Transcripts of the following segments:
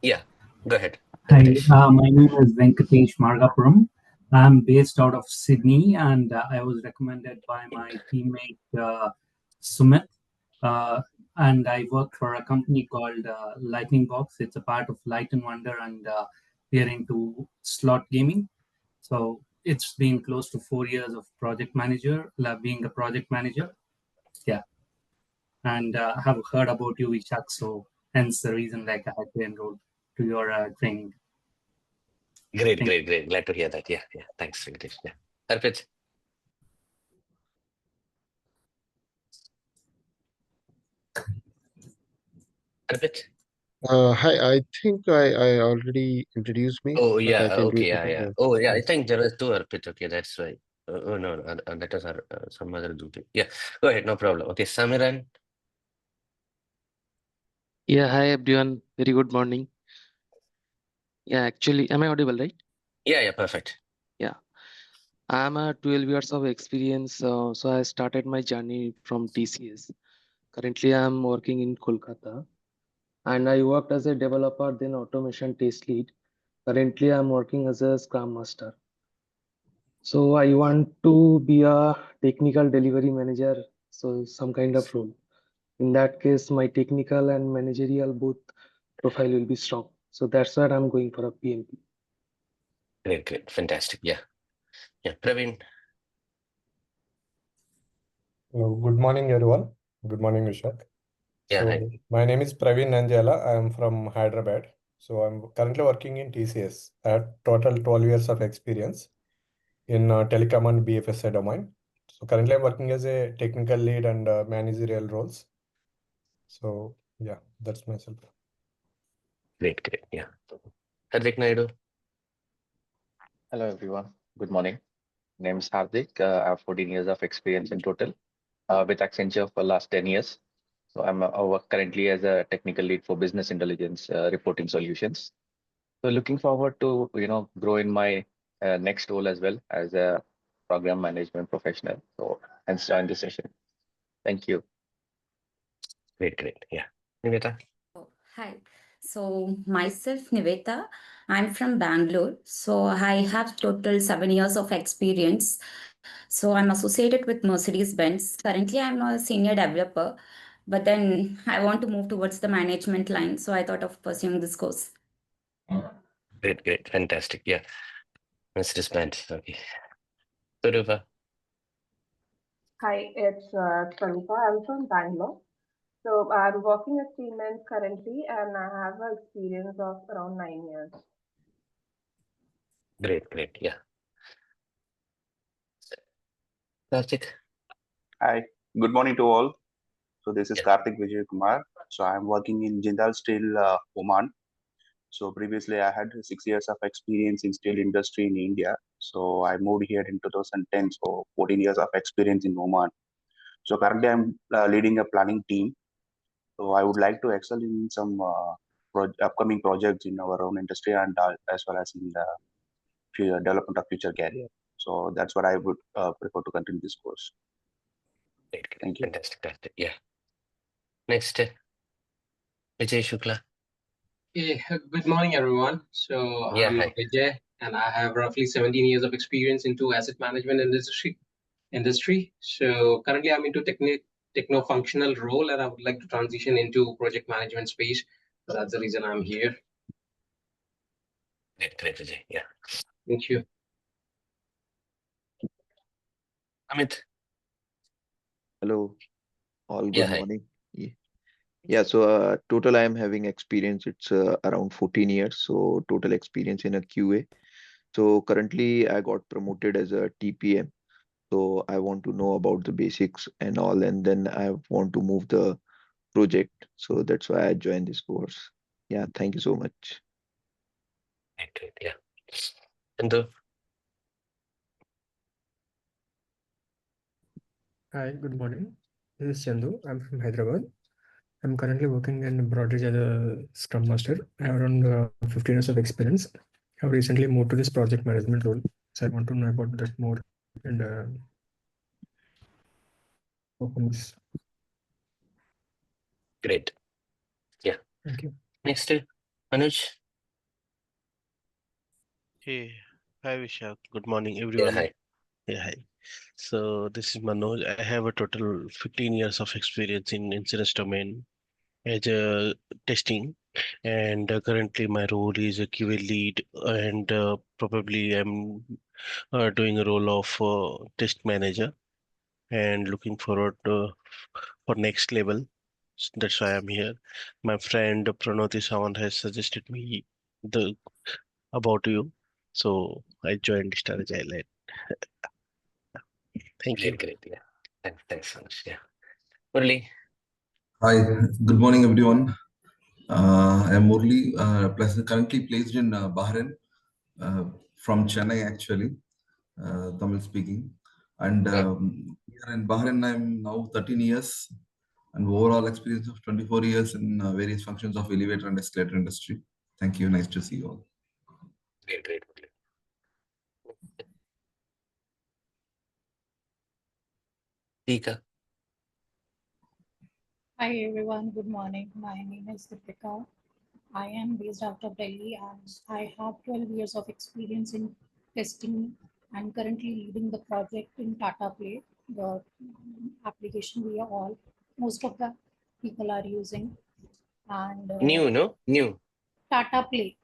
Yeah, go ahead. Hi, Venkatesh. my name is Venkatesh Margapuram. I'm based out of Sydney, and I was recommended by my teammate Sumit. Uh, and I work for a company called Lightning Box. It's a part of Light and Wonder, and we are into slot gaming. So it's been close to 4 years of project manager, being a project manager. Yeah, and have heard about you, Ishak. So hence the reason like I had to enroll to your training. Great, Thank you. great, great. Glad to hear that. Yeah, yeah. Thanks, Venkatesh. Yeah. Arpit. Arpit. Hi, I think I already introduced me, Oh, but yeah. I can do Okay, it yeah, again. yeah. Oh, yeah. I think there are two Arpit. Okay, that's why. Oh, no, no, that was our, some other duty. Yeah, go ahead. No problem. Okay, Samiran. Yeah, hi everyone. Very good morning. Yeah, actually, am I audible, right? Yeah, yeah, perfect. Yeah, I'm a 12 years of experience. So I started my journey from TCS. Currently, I'm working in Kolkata, and I worked as a developer, then automation test lead. Currently, I'm working as a Scrum Master. So I want to be a technical delivery manager, so some kind of role. In that case, my technical and managerial both profile will be strong. So that's why I'm going for a PMP. Great. Fantastic. Yeah. Praveen. Good morning, everyone. Good morning, Vishak. Yeah, So, hi. my name is Praveen Nanjala. I am from Hyderabad. So, I'm currently working in TCS. I have total 12 years of experience in telecom and BFSI domain. So, currently I'm working as a technical lead and managerial roles. So, yeah, that's myself. Great. Yeah. Hardik Naidu. Hello, everyone. Good morning. Name is Hardik. I have 14 years of experience in total with Accenture for last 10 years. So I work currently as a technical lead for business intelligence reporting solutions. So looking forward to grow in my next role as well as a program management professional. So hence join this session. Thank you. Great. Yeah. Niveta. Oh, hi. So myself, Niveta, I'm from Bangalore. So I have total 7 years of experience. So I'm associated with Mercedes-Benz. Currently, I'm a senior developer, but then I want to move towards the management line. So I thought of pursuing this course. Great. Fantastic. Yeah. Mr. Spence. Okay. Surupa. Hi, it's Sarupa. I'm from Bangalore. So I'm working at Siemens currently, and I have an experience of around 9 years. Great. Yeah. Karthik. Hi, good morning to all. So this is Yeah. Karthik Vijay Kumar. So I'm working in Jindal Steel, Oman. So previously I had 6 years of experience in steel industry in India. So I moved here in 2010. So 14 years of experience in Oman. So currently I'm leading a planning team. So I would like to excel in some upcoming projects in our own industry and as well as in the development of future career. So that's what I would prefer to continue this course. Great. Thank you. Fantastic. Karthik. Yeah. Next, Vijay Shukla. Hey, good morning, everyone. So Yeah, I'm hi. Vijay, and I have roughly 17 years of experience into asset management industry. So currently, I'm into techno-functional role, and I would like to transition into project management space. So that's the reason I'm here. Great, Vijay. Yeah. Thank you. Amit. Hello, all Yeah, good hi. morning. Yeah, so total I am having experience, it's around 14 years, so total experience in a QA. So currently I got promoted as a TPM. So I want to know about the basics and all, and then I want to move the project. So that's why I joined this course. Yeah, thank you so much. Great. Yeah. Chandru. Hi, good morning. This is Chandu. I'm from Hyderabad. I'm currently working in Broadridge as a Scrum Master. I have around 15 years of experience. I've recently moved to this project management role. So I want to know about that more and open this. Great. Yeah. Thank you. Next, Anuj. Hey, hi Vishak. Good morning, Yeah, everyone. hi. Yeah, hi. So this is Manoj. I have a total 15 years of experience in insurance domain as a testing, and currently my role is a QA lead, and probably I'm doing a role of test manager, and looking forward for next level. That's why I'm here. My friend Pranoti Sawant has suggested me the about you, so I joined Star Agile. Thank you. Great. Yeah. Thanks so much. Yeah. Murli. Hi, good morning, everyone. I am Murli, currently placed in Bahrain, from Chennai, actually, Tamil speaking. And here in Bahrain, I'm now 13 years, and overall experience of 24 years in various functions of elevator and escalator industry. Thank you. Nice to see you all. Great. Tika. Hi everyone, good morning. My name is Deepika. I am based out of Delhi and I have 12 years of experience in testing and currently leading the project in Tata Play, the application we are all, most of the people are using. And New. Tata Play.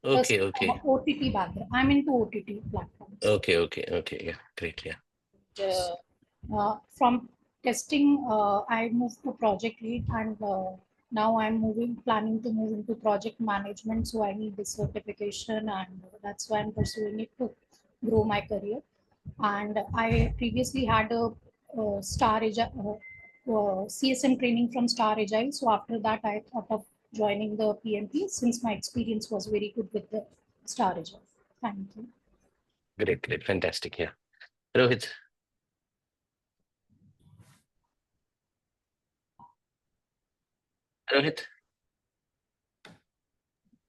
Okay, okay. OTT background. I'm into OTT platforms. Okay. Yeah, great. Yeah. From testing, I moved to project lead, and now I'm planning to move into project management. So I need this certification, and that's why I'm pursuing it to grow my career. And I previously had a CSM training from Star Agile. So after that, I thought of joining the PMP since my experience was very good with the Star Agile. Thank you. Great. Fantastic. Yeah. Rohit.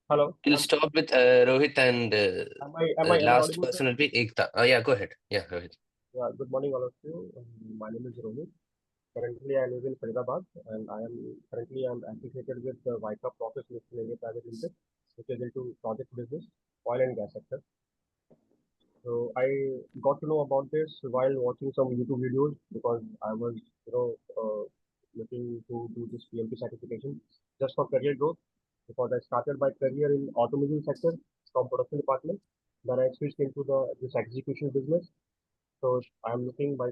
Hello. We'll stop with Rohit, and Am I last audible, person sir? will be Ekta. Yeah, go ahead. Yeah, Rohit. Yeah, good morning, all of you. My name is Rohit. Currently, I live in Faridabad, and I'm affiliated with the Vyka Process India Private Limited, which is into project business, oil and gas sector. So I got to know about this while watching some YouTube videos because I was, looking to do this PMP certification just for career growth. Because I started my career in automobile sector from production department, then I switched into this execution business. So I'm looking my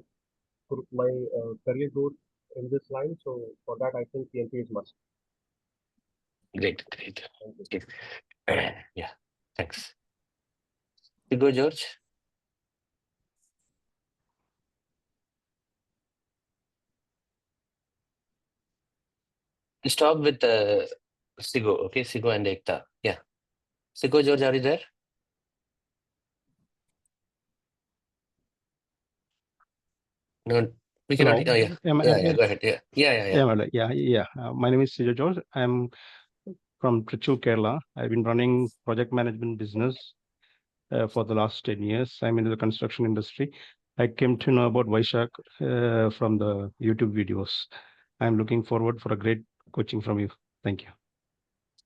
career growth in this line. So for that, I think PMP is must. Great. Thank you. Okay. Yeah, thanks. You go, George. We'll stop with Sigo. Okay, Sigo and Ekta. Yeah. Sigo, George, are you there? No, we cannot. Hello. Oh, yeah. Yeah. Go ahead. Yeah. My name is Sijo George. I'm from Trichy, Kerala. I've been running project management business for the last 10 years. I'm into the construction industry. I came to know about Vaishak from the YouTube videos. I'm looking forward for a great coaching from you. Thank you.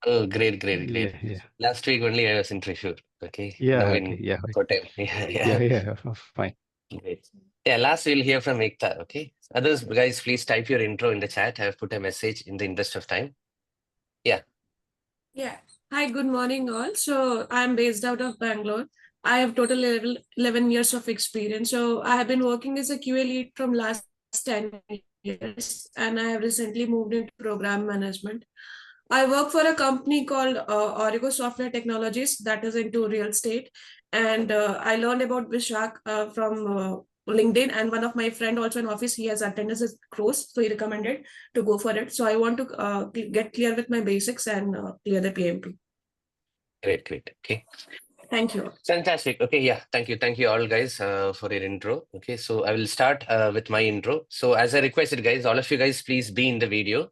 Oh, great. Yeah. Last week only I was in Thrissur. Okay. Yeah. Now Okay. in Yeah. Kottayam. Yeah. Yeah. Fine. Great. Yeah, last we'll hear from Ekta. Okay. Others, guys, please type your intro in the chat. I've put a message in the interest of time. Yeah. Yeah. Hi, good morning, all. So I'm based out of Bangalore. I have total 11 years of experience. So I have been working as a QA lead from last 10 years, and I have recently moved into program management. I work for a company called Origo Software Technologies that is into real estate. And I learned about Vishak from LinkedIn, and one of my friend also in office, he has attended his course, so he recommended to go for it. So I want to get clear with my basics and clear the PMP. Great. Okay. Thank you. Fantastic. Okay. Yeah. Thank you all guys for your intro. Okay. So I will start with my intro. So as I requested, guys, all of you guys, please be in the video.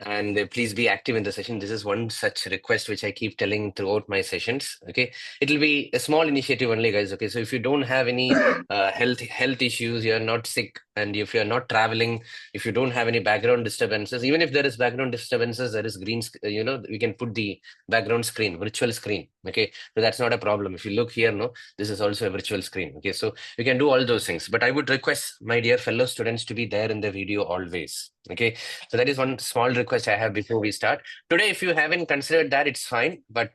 And please be active in the session. This is one such request which I keep telling throughout my sessions. Okay, it'll be a small initiative only, guys. Okay, so if you don't have any health issues, you're not sick, and if you're not traveling, if you don't have any background disturbances, even if there is background disturbances, there is green. We can put the background screen, virtual screen. Okay, so that's not a problem. If you look here, no, this is also a virtual screen. Okay, so you can do all those things. But I would request my dear fellow students to be there in the video always. Okay, so that is one small request I have before we start. Today, if you haven't considered that, it's fine. But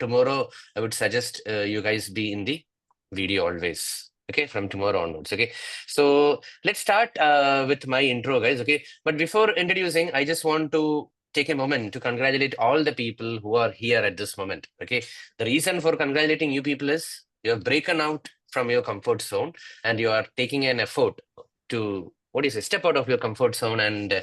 tomorrow, I would suggest you guys be in the video always. Okay, from tomorrow onwards. Okay, so let's start with my intro, guys. Okay, but before introducing, I just want to take a moment to congratulate all the people who are here at this moment. Okay, the reason for congratulating you people is you have broken out from your comfort zone and you are taking an effort to step out of your comfort zone and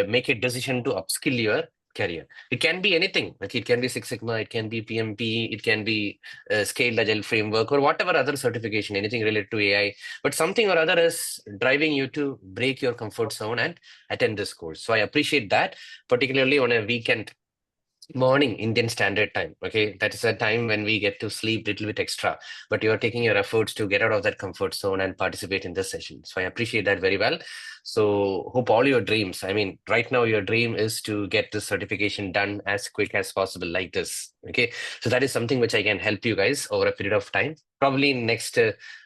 make a decision to upskill your career. It can be anything. Like it can be Six Sigma, it can be PMP, it can be Scaled Agile Framework, or whatever other certification, anything related to AI. But something or other is driving you to break your comfort zone and attend this course. So I appreciate that, particularly on a weekend morning Indian Standard Time. Okay, that is a time when we get to sleep a little bit extra, but you are taking your efforts to get out of that comfort zone and participate in this session. So I appreciate that very well. So hope all your dreams, I mean, right now your dream is to get this certification done as quick as possible like this. Okay, so that is something which I can help you guys over a period of time, probably in next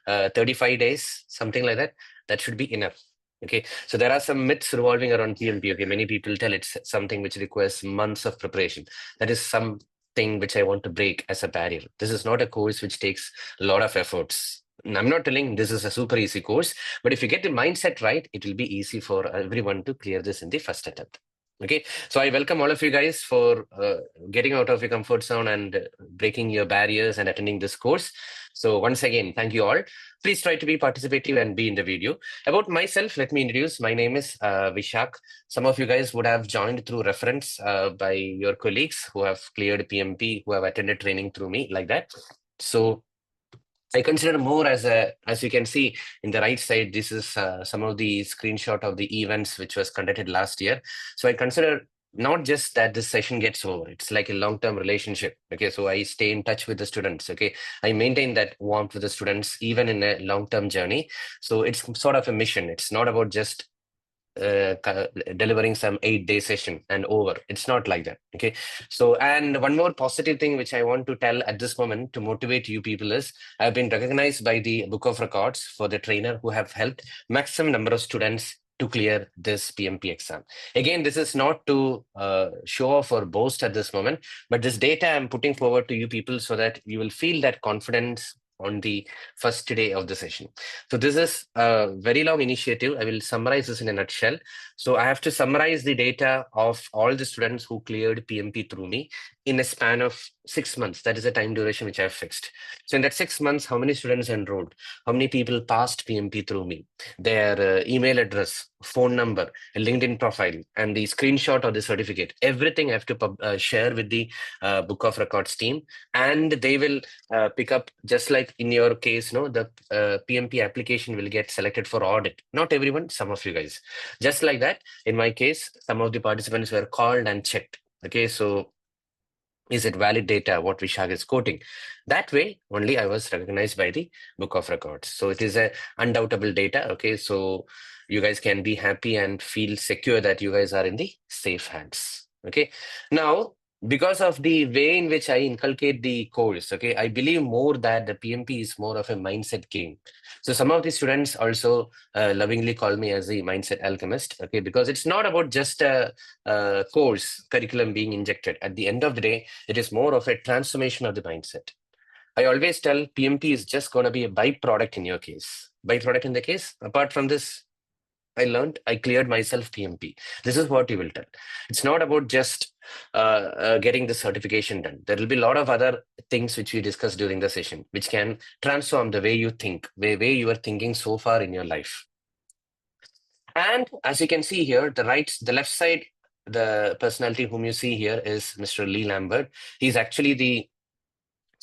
35 days, something like that. That should be enough. Okay, so there are some myths revolving around PMP. Okay, many people tell it's something which requires months of preparation. That is something which I want to break as a barrier. This is not a course which takes a lot of efforts. And I'm not telling this is a super easy course, but if you get the mindset right, it will be easy for everyone to clear this in the first attempt. Okay, so I welcome all of you guys for getting out of your comfort zone and breaking your barriers and attending this course. So once again, thank you all. Please try to be participative and be in the video. About myself, let me introduce. My name is Vishak. Some of you guys would have joined through reference by your colleagues who have cleared PMP, who have attended training through me like that. So I consider more as you can see in the right side, this is some of the screenshot of the events which was conducted last year. So I consider not just that this session gets over, it's like a long-term relationship. Okay, so I stay in touch with the students. Okay, I maintain that warmth with the students, even in a long-term journey. So it's sort of a mission. It's not about just delivering some 8-day session and over. It's not like that. Okay, so and one more positive thing which I want to tell at this moment to motivate you people is I've been recognized by the Book of Records for the trainer who have helped maximum number of students to clear this PMP exam. Again, this is not to show off or boast at this moment, but this data I'm putting forward to you people so that you will feel that confidence on the first day of the session. So this is a very long initiative. I will summarize this in a nutshell. So I have to summarize the data of all the students who cleared PMP through me in a span of 6 months. That is the time duration which I have fixed. So in that 6 months, how many students enrolled? How many people passed PMP through me? Their email address, phone number, a LinkedIn profile, and the screenshot of the certificate. Everything I have to share with the Book of Records team, and they will pick up, just like in your case, no, the PMP application will get selected for audit. Not everyone, some of you guys. Just like that, in my case, some of the participants were called and checked. Okay, so is it valid data, what Vishak is quoting? That way, only I was recognized by the Book of Records. So it is a undoubtable data. Okay, so you guys can be happy and feel secure that you guys are in the safe hands. Okay, now, because of the way in which I inculcate the course, okay, I believe more that the PMP is more of a mindset game. So some of the students also lovingly call me as the mindset alchemist, okay, because it's not about just a course curriculum being injected. At the end of the day, it is more of a transformation of the mindset. I always tell PMP is just going to be a byproduct in your case. Byproduct in the case, apart from this, I cleared myself PMP. This is what you will tell. It's not about just getting the certification done. There will be a lot of other things which we discussed during the session, which can transform the way you think, the way you are thinking so far in your life. And as you can see here, the left side, the personality whom you see here is Mr. Lee Lambert. He's actually the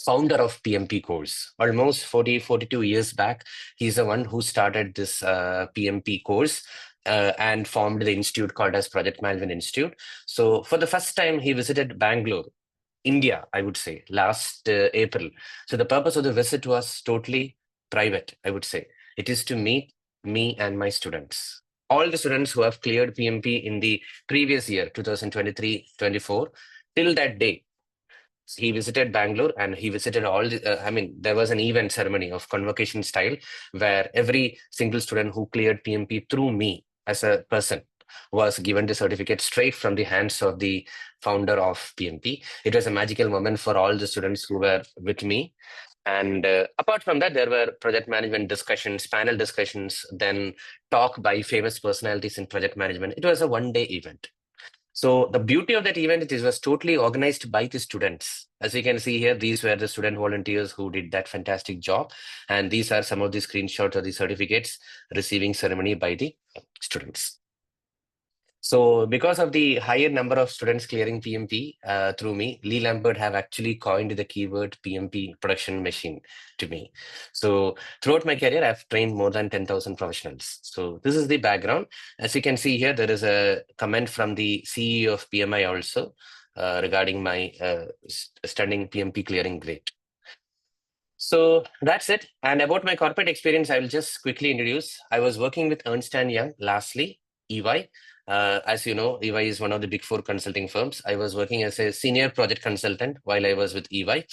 founder of PMP course. Almost 42 years back, he's the one who started this PMP course and formed the institute called as Project Management Institute. So for the first time, he visited Bangalore, India, I would say, last April. So the purpose of the visit was totally private, I would say. It is to meet me and my students. All the students who have cleared PMP in the previous year, 2023-24, till that day, he visited Bangalore and he visited all the, there was an event ceremony of convocation style where every single student who cleared PMP through me as a person was given the certificate straight from the hands of the founder of PMP. It was a magical moment for all the students who were with me. And apart from that, there were project management discussions, panel discussions, then talk by famous personalities in project management. It was a one-day event. So the beauty of that event, it was totally organized by the students. As you can see here, these were the student volunteers who did that fantastic job. And these are some of the screenshots of the certificates receiving ceremony by the students. So because of the higher number of students clearing PMP through me, Lee Lambert have actually coined the keyword PMP production machine to me. So throughout my career, I've trained more than 10,000 professionals. So this is the background. As you can see here, there is a comment from the CEO of PMI also regarding my stunning PMP clearing rate. So that's it. And about my corporate experience, I will just quickly introduce. I was working with Ernst & Young, lastly, EY. As you know, EY is one of the big 4 consulting firms. I was working as a senior project consultant while I was with EY.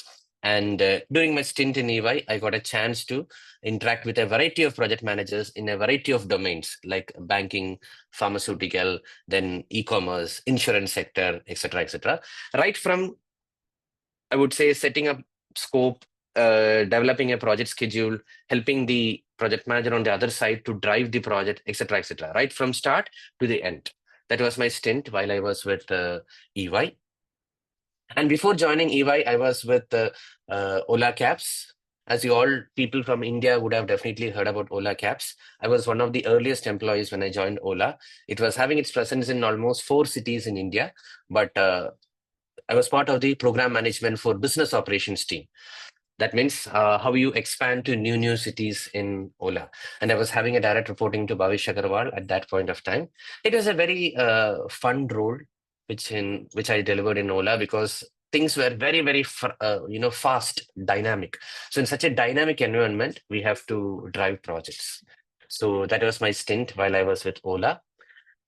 And during my stint in EY, I got a chance to interact with a variety of project managers in a variety of domains like banking, pharmaceutical, then e-commerce, insurance sector, etc., etc. Right from, I would say, setting up scope, developing a project schedule, helping the project manager on the other side to drive the project, etc., etc. Right from start to the end. That was my stint while I was with EY. And before joining EY, I was with Ola Cabs. As you all people from India would have definitely heard about Ola Cabs. I was one of the earliest employees when I joined Ola. It was having its presence in almost 4 cities in India, but I was part of the program management for business operations team. That means how you expand to new cities in Ola. And I was having a direct reporting to Bhavish Agarwal at that point of time. It was a very fun role which I delivered in Ola because things were very fast, dynamic. So in such a dynamic environment, we have to drive projects. So that was my stint while I was with Ola.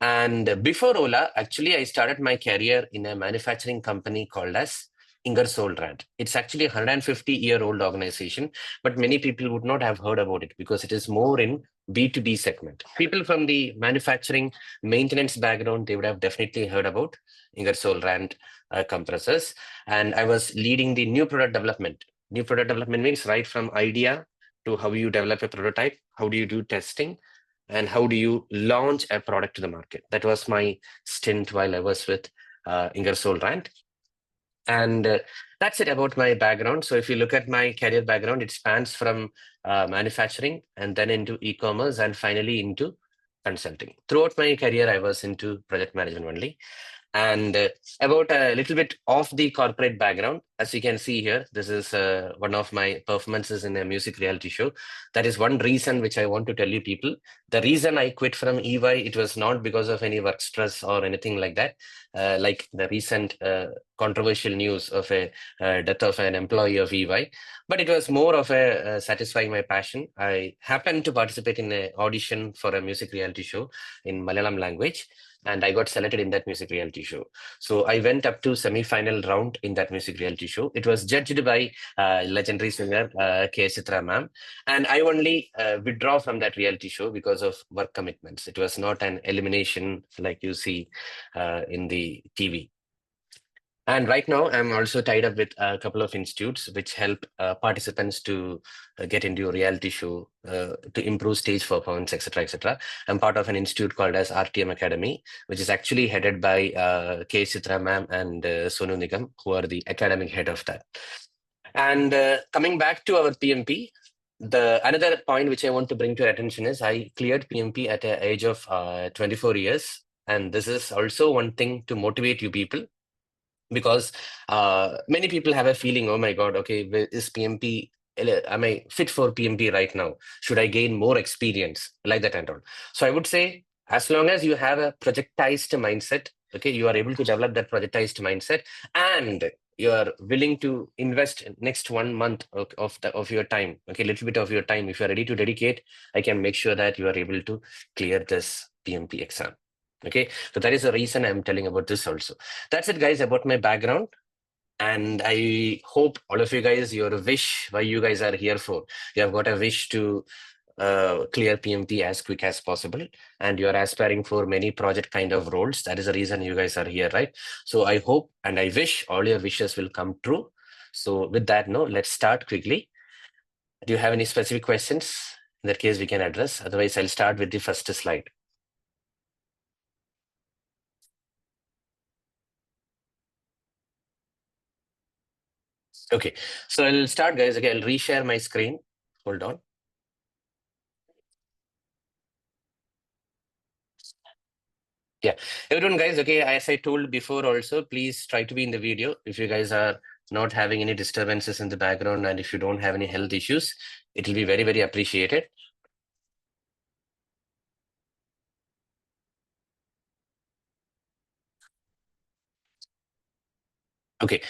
And before Ola, actually, I started my career in a manufacturing company called as Ingersoll Rand. It's actually a 150-year-old organization, but many people would not have heard about it because it is more in B2B segment. People from the manufacturing maintenance background, they would have definitely heard about Ingersoll Rand compressors. And I was leading the new product development. New product development means right from idea to how you develop a prototype, how do you do testing, and how do you launch a product to the market. That was my stint while I was with Ingersoll Rand. And that's it about my background. So if you look at my career background, it spans from manufacturing and then into e-commerce and finally into consulting. Throughout my career, I was into project management only. And about a little bit of the corporate background, as you can see here, this is one of my performances in a music reality show. That is one reason which I want to tell you people. The reason I quit from EY, it was not because of any work stress or anything like that. Like the recent controversial news of a death of an employee of EY, but it was more of a satisfying my passion. I happened to participate in an audition for a music reality show in Malayalam language, and I got selected in that music reality show. So I went up to semi-final round in that music reality show. It was judged by legendary singer K. Chitra ma'am, and I only withdraw from that reality show because of work commitments. It was not an elimination like you see in the TV. And right now, I'm also tied up with a couple of institutes which help participants to get into a reality show, to improve stage performance, etc., etc. I'm part of an institute called as RTM Academy, which is actually headed by K. Chitra ma'am and Sonu Nigam, who are the academic head of that. And coming back to our PMP, the another point which I want to bring to your attention is I cleared PMP at the age of 24 years. And this is also one thing to motivate you people, because many people have a feeling, oh my God, okay, is PMP, am I fit for PMP right now? Should I gain more experience like that and all? So I would say, as long as you have a projectized mindset, okay, you are able to develop that projectized mindset, and you are willing to invest next 1 month of your time, okay, a little bit of your time, if you're ready to dedicate, I can make sure that you are able to clear this PMP exam. Okay, so that is the reason I'm telling about this also. That's it, guys, about my background. And I hope all of you guys, your wish, why you guys are here for, you have got a wish to clear PMP as quick as possible, and you are aspiring for many project kind of roles. That is the reason you guys are here, right? So I hope and I wish all your wishes will come true. So with that, no, let's start quickly. Do you have any specific questions? In that case, we can address. Otherwise, I'll start with the first slide. Okay, so I'll start, guys. Okay, I'll reshare my screen. Hold on. Yeah, everyone, guys, okay, as I told before also, please try to be in the video. If you guys are not having any disturbances in the background and if you don't have any health issues, it will be very appreciated. Okay,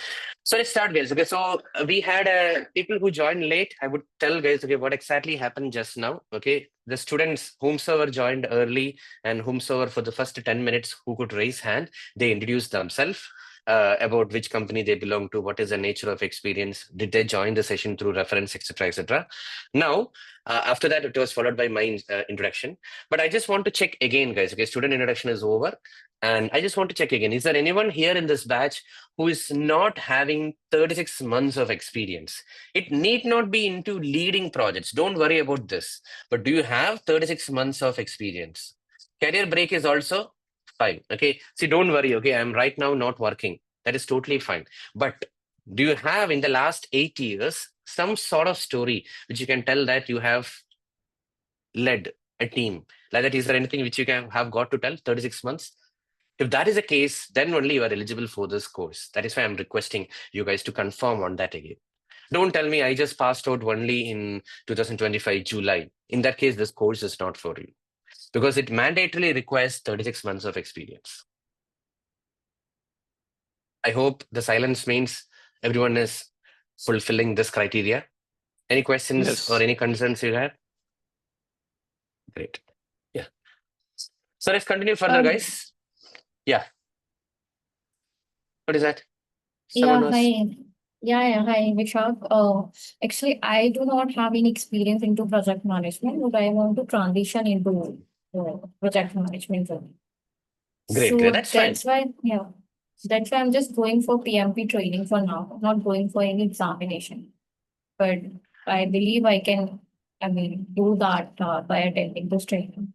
so let's start, guys. Okay, so we had people who joined late. I would tell guys, okay, what exactly happened just now. Okay, the students whomsoever joined early and whomsoever for the first 10 minutes who could raise hand, they introduced themselves. about which company they belong to, what is the nature of experience, did they join the session through reference, etc., etc. Now, after that, it was followed by my introduction. But I just want to check again, guys. Okay, student introduction is over. And I just want to check again, is there anyone here in this batch who is not having 36 months of experience? It need not be into leading projects. Don't worry about this. But do you have 36 months of experience? Career break is also fine. Okay, see, don't worry. Okay, I'm right now not working. That is totally fine. But do you have in the last 8 years some sort of story which you can tell that you have led a team? Like that, is there anything which you can have got to tell 36 months? If that is the case, then only you are eligible for this course. That is why I'm requesting you guys to confirm on that again. Don't tell me I just passed out only in 2025 July. In that case, this course is not for you because it mandatorily requires 36 months of experience. I hope the silence means everyone is fulfilling this criteria. Any questions or any concerns you have? Great. Yeah. So let's continue further, guys. Yeah. What is that? Someone Yeah, was... hi. Hi, Vishak. Actually, I do not have any experience into project management, but I want to transition into project management. Great, So great. That's fine. that's why I'm just going for PMP training for now, not going for any examination. But I believe I can, do that by attending this training.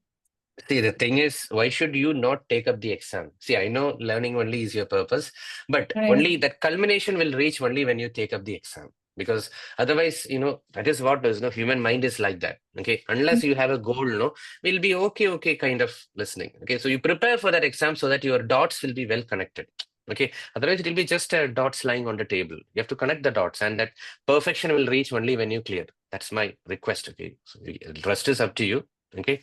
See, the thing is, why should you not take up the exam? See, I know learning only is your purpose, but Right. only that culmination will reach only when you take up the exam. Because otherwise, that is what is, human mind is like that. Okay, unless you have a goal, we'll be okay, kind of listening. Okay, so you prepare for that exam so that your dots will be well connected. Okay, otherwise it will be just dots lying on the table. You have to connect the dots, and that perfection will reach only when you clear. That's my request. Okay, so the rest is up to you. Okay.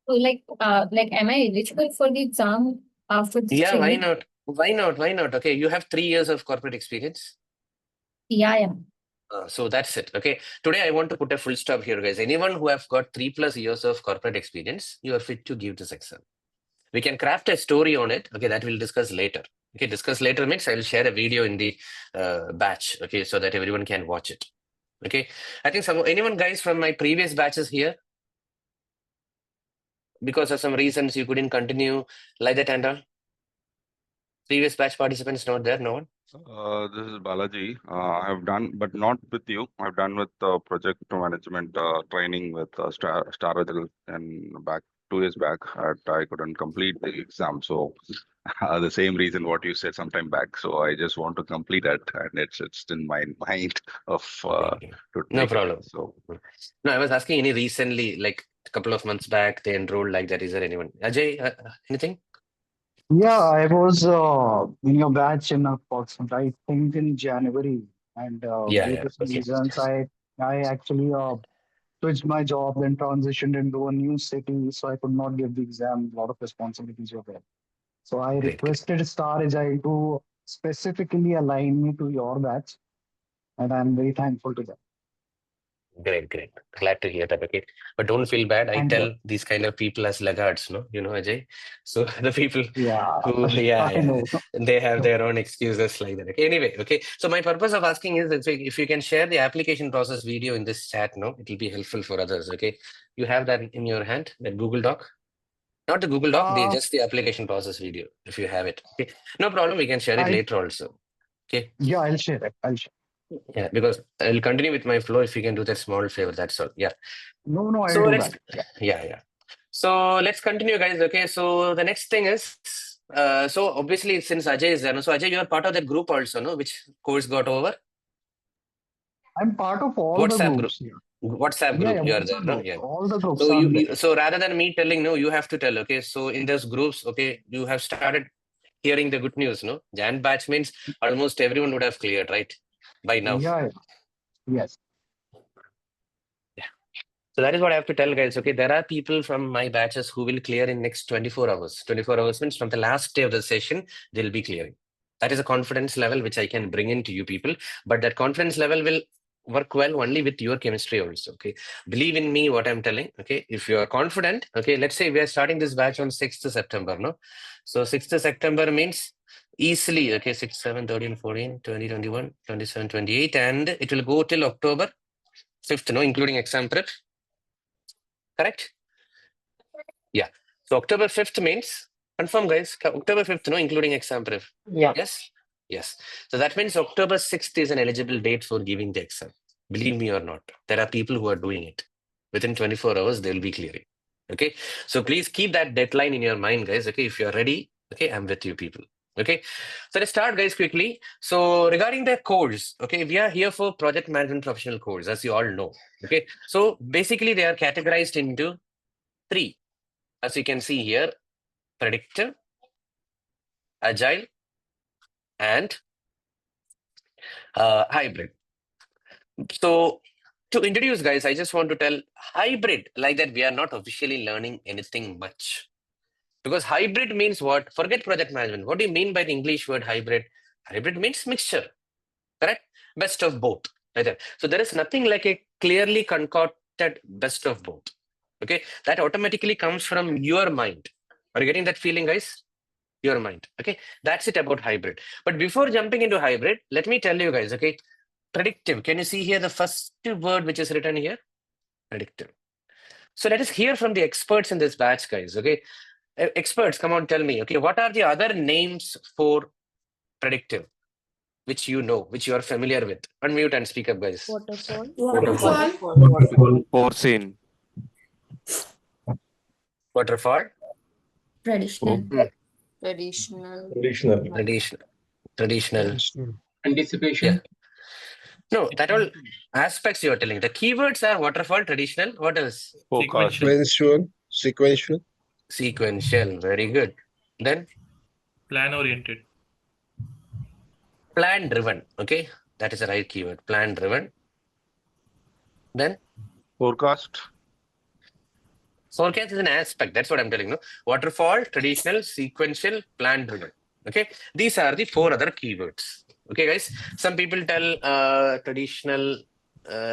So am I eligible for the exam after this Yeah, why training? not? Why not? Why not? Okay, you have 3 years of corporate experience. Yeah. So that's it. Okay. Today I want to put a full stop here, guys. Anyone who have got 3+ years of corporate experience, you are fit to give this exam. We can craft a story on it. Okay, that we'll discuss later. Okay, discuss later means I will share a video in the batch. Okay, so that everyone can watch it. Okay, I think anyone guys from my previous batches here, because of some reasons you couldn't continue like that and all. Previous batch participants not there, no one? This is Balaji. I have done, but not with you. I've done with project management training with Star Agile, and back 2 years back, I couldn't complete the exam. So the same reason what you said sometime back. So I just want to complete it, and it's in my mind of to No take it. problem. So No, I was asking any recently, like a couple of months back, they enrolled like that. Is there anyone? Ajay, anything? Yeah, I was in your batch in approximately, I think in January, and due to some Okay. reasons, I actually switched my job, then transitioned into a new city, so I could not give the exam. A lot of responsibilities were there. So I Great. requested Star Agile to specifically align me to your batch, and I'm very thankful to them. Great. Glad to hear that. Okay, but don't feel bad. I Thank tell you. these kind of people as laggards, no, Ajay. So the people Yeah, who, I know. they have their own excuses like that. Okay, anyway, okay. So my purpose of asking is that if you can share the application process video in this chat, no, it will be helpful for others. Okay, you have that in your hand, that Google Doc. Not the Google Doc, just the application process video. If you have it, okay, no problem. We can share it later also. Okay. Yeah, I'll share it. Yeah, because I'll continue with my flow if you can do that small favor. That's all. Yeah. No, I'll So do let's, that. yeah. So let's continue, guys. Okay. So the next thing is, so obviously since Ajay is there, no? So Ajay, you are part of that group also, no? Which course got over? I'm part of all WhatsApp the group. groups here. WhatsApp group, you are there, no? Groups, Yeah. all the groups. So I'm there. so rather than me telling, no, you have to tell. Okay. So in those groups, okay, you have started hearing the good news, no? Jan batch means almost everyone would have cleared, right? By now. Yeah. Yes. So that is what I have to tell, guys. Okay, there are people from my batches who will clear in next 24 hours. 24 hours means from the last day of the session, they'll be clearing. That is a confidence level which I can bring into you people. But that confidence level will work well only with your chemistry also. Okay, believe in me what I'm telling. Okay, if you are confident, okay, let's say we are starting this batch on 6th September, no? So 6th September means easily, okay, 6, 7, 13, 14, 20, 21, 27, 28, and it will go till October 5th, no, including exam prep. Correct? Yeah. So October 5th means, confirm guys, October 5th, no, including exam prep. Yeah. Yes? Yes. So that means October 6th is an eligible date for giving the exam. Believe me or not, there are people who are doing it. Within 24 hours, they'll be clearing. Okay. So please keep that deadline in your mind, guys. Okay. If you're ready, okay, I'm with you people. Okay. So let's start, guys, quickly. So regarding the course, okay, we are here for project management professional course, as you all know. Okay. So basically, they are categorized into 3. As you can see here, predictive, agile, and hybrid. So to introduce, guys, I just want to tell hybrid, like that we are not officially learning anything much. Because hybrid means what? Forget project management. What do you mean by the English word hybrid? Hybrid means mixture, correct? Best of both. Right? So there is nothing like a clearly concocted best of both. Okay, that automatically comes from your mind. Are you getting that feeling, guys? Your mind. Okay, that's it about hybrid. But before jumping into hybrid, let me tell you guys, okay, predictive. Can you see here the first word which is written here? Predictive. So let us hear from the experts in this batch, guys. Okay, experts, come on, tell me. Okay, what are the other names for predictive, which you know, which you are familiar with? Unmute and speak up, guys. Waterfall. Porcine. Waterfall. Traditional. Traditional. Anticipation. Yeah. No, that all aspects you are telling. The keywords are waterfall, traditional. What else? Sequential. Very good. Then plan oriented. Plan driven. Okay, that is the right keyword. Plan driven. Then Forecast. Forecast is an aspect. That's what I'm telling you. Waterfall, traditional, sequential, plan driven. Okay, these are the 4 other keywords. Okay, guys. Some people tell traditional,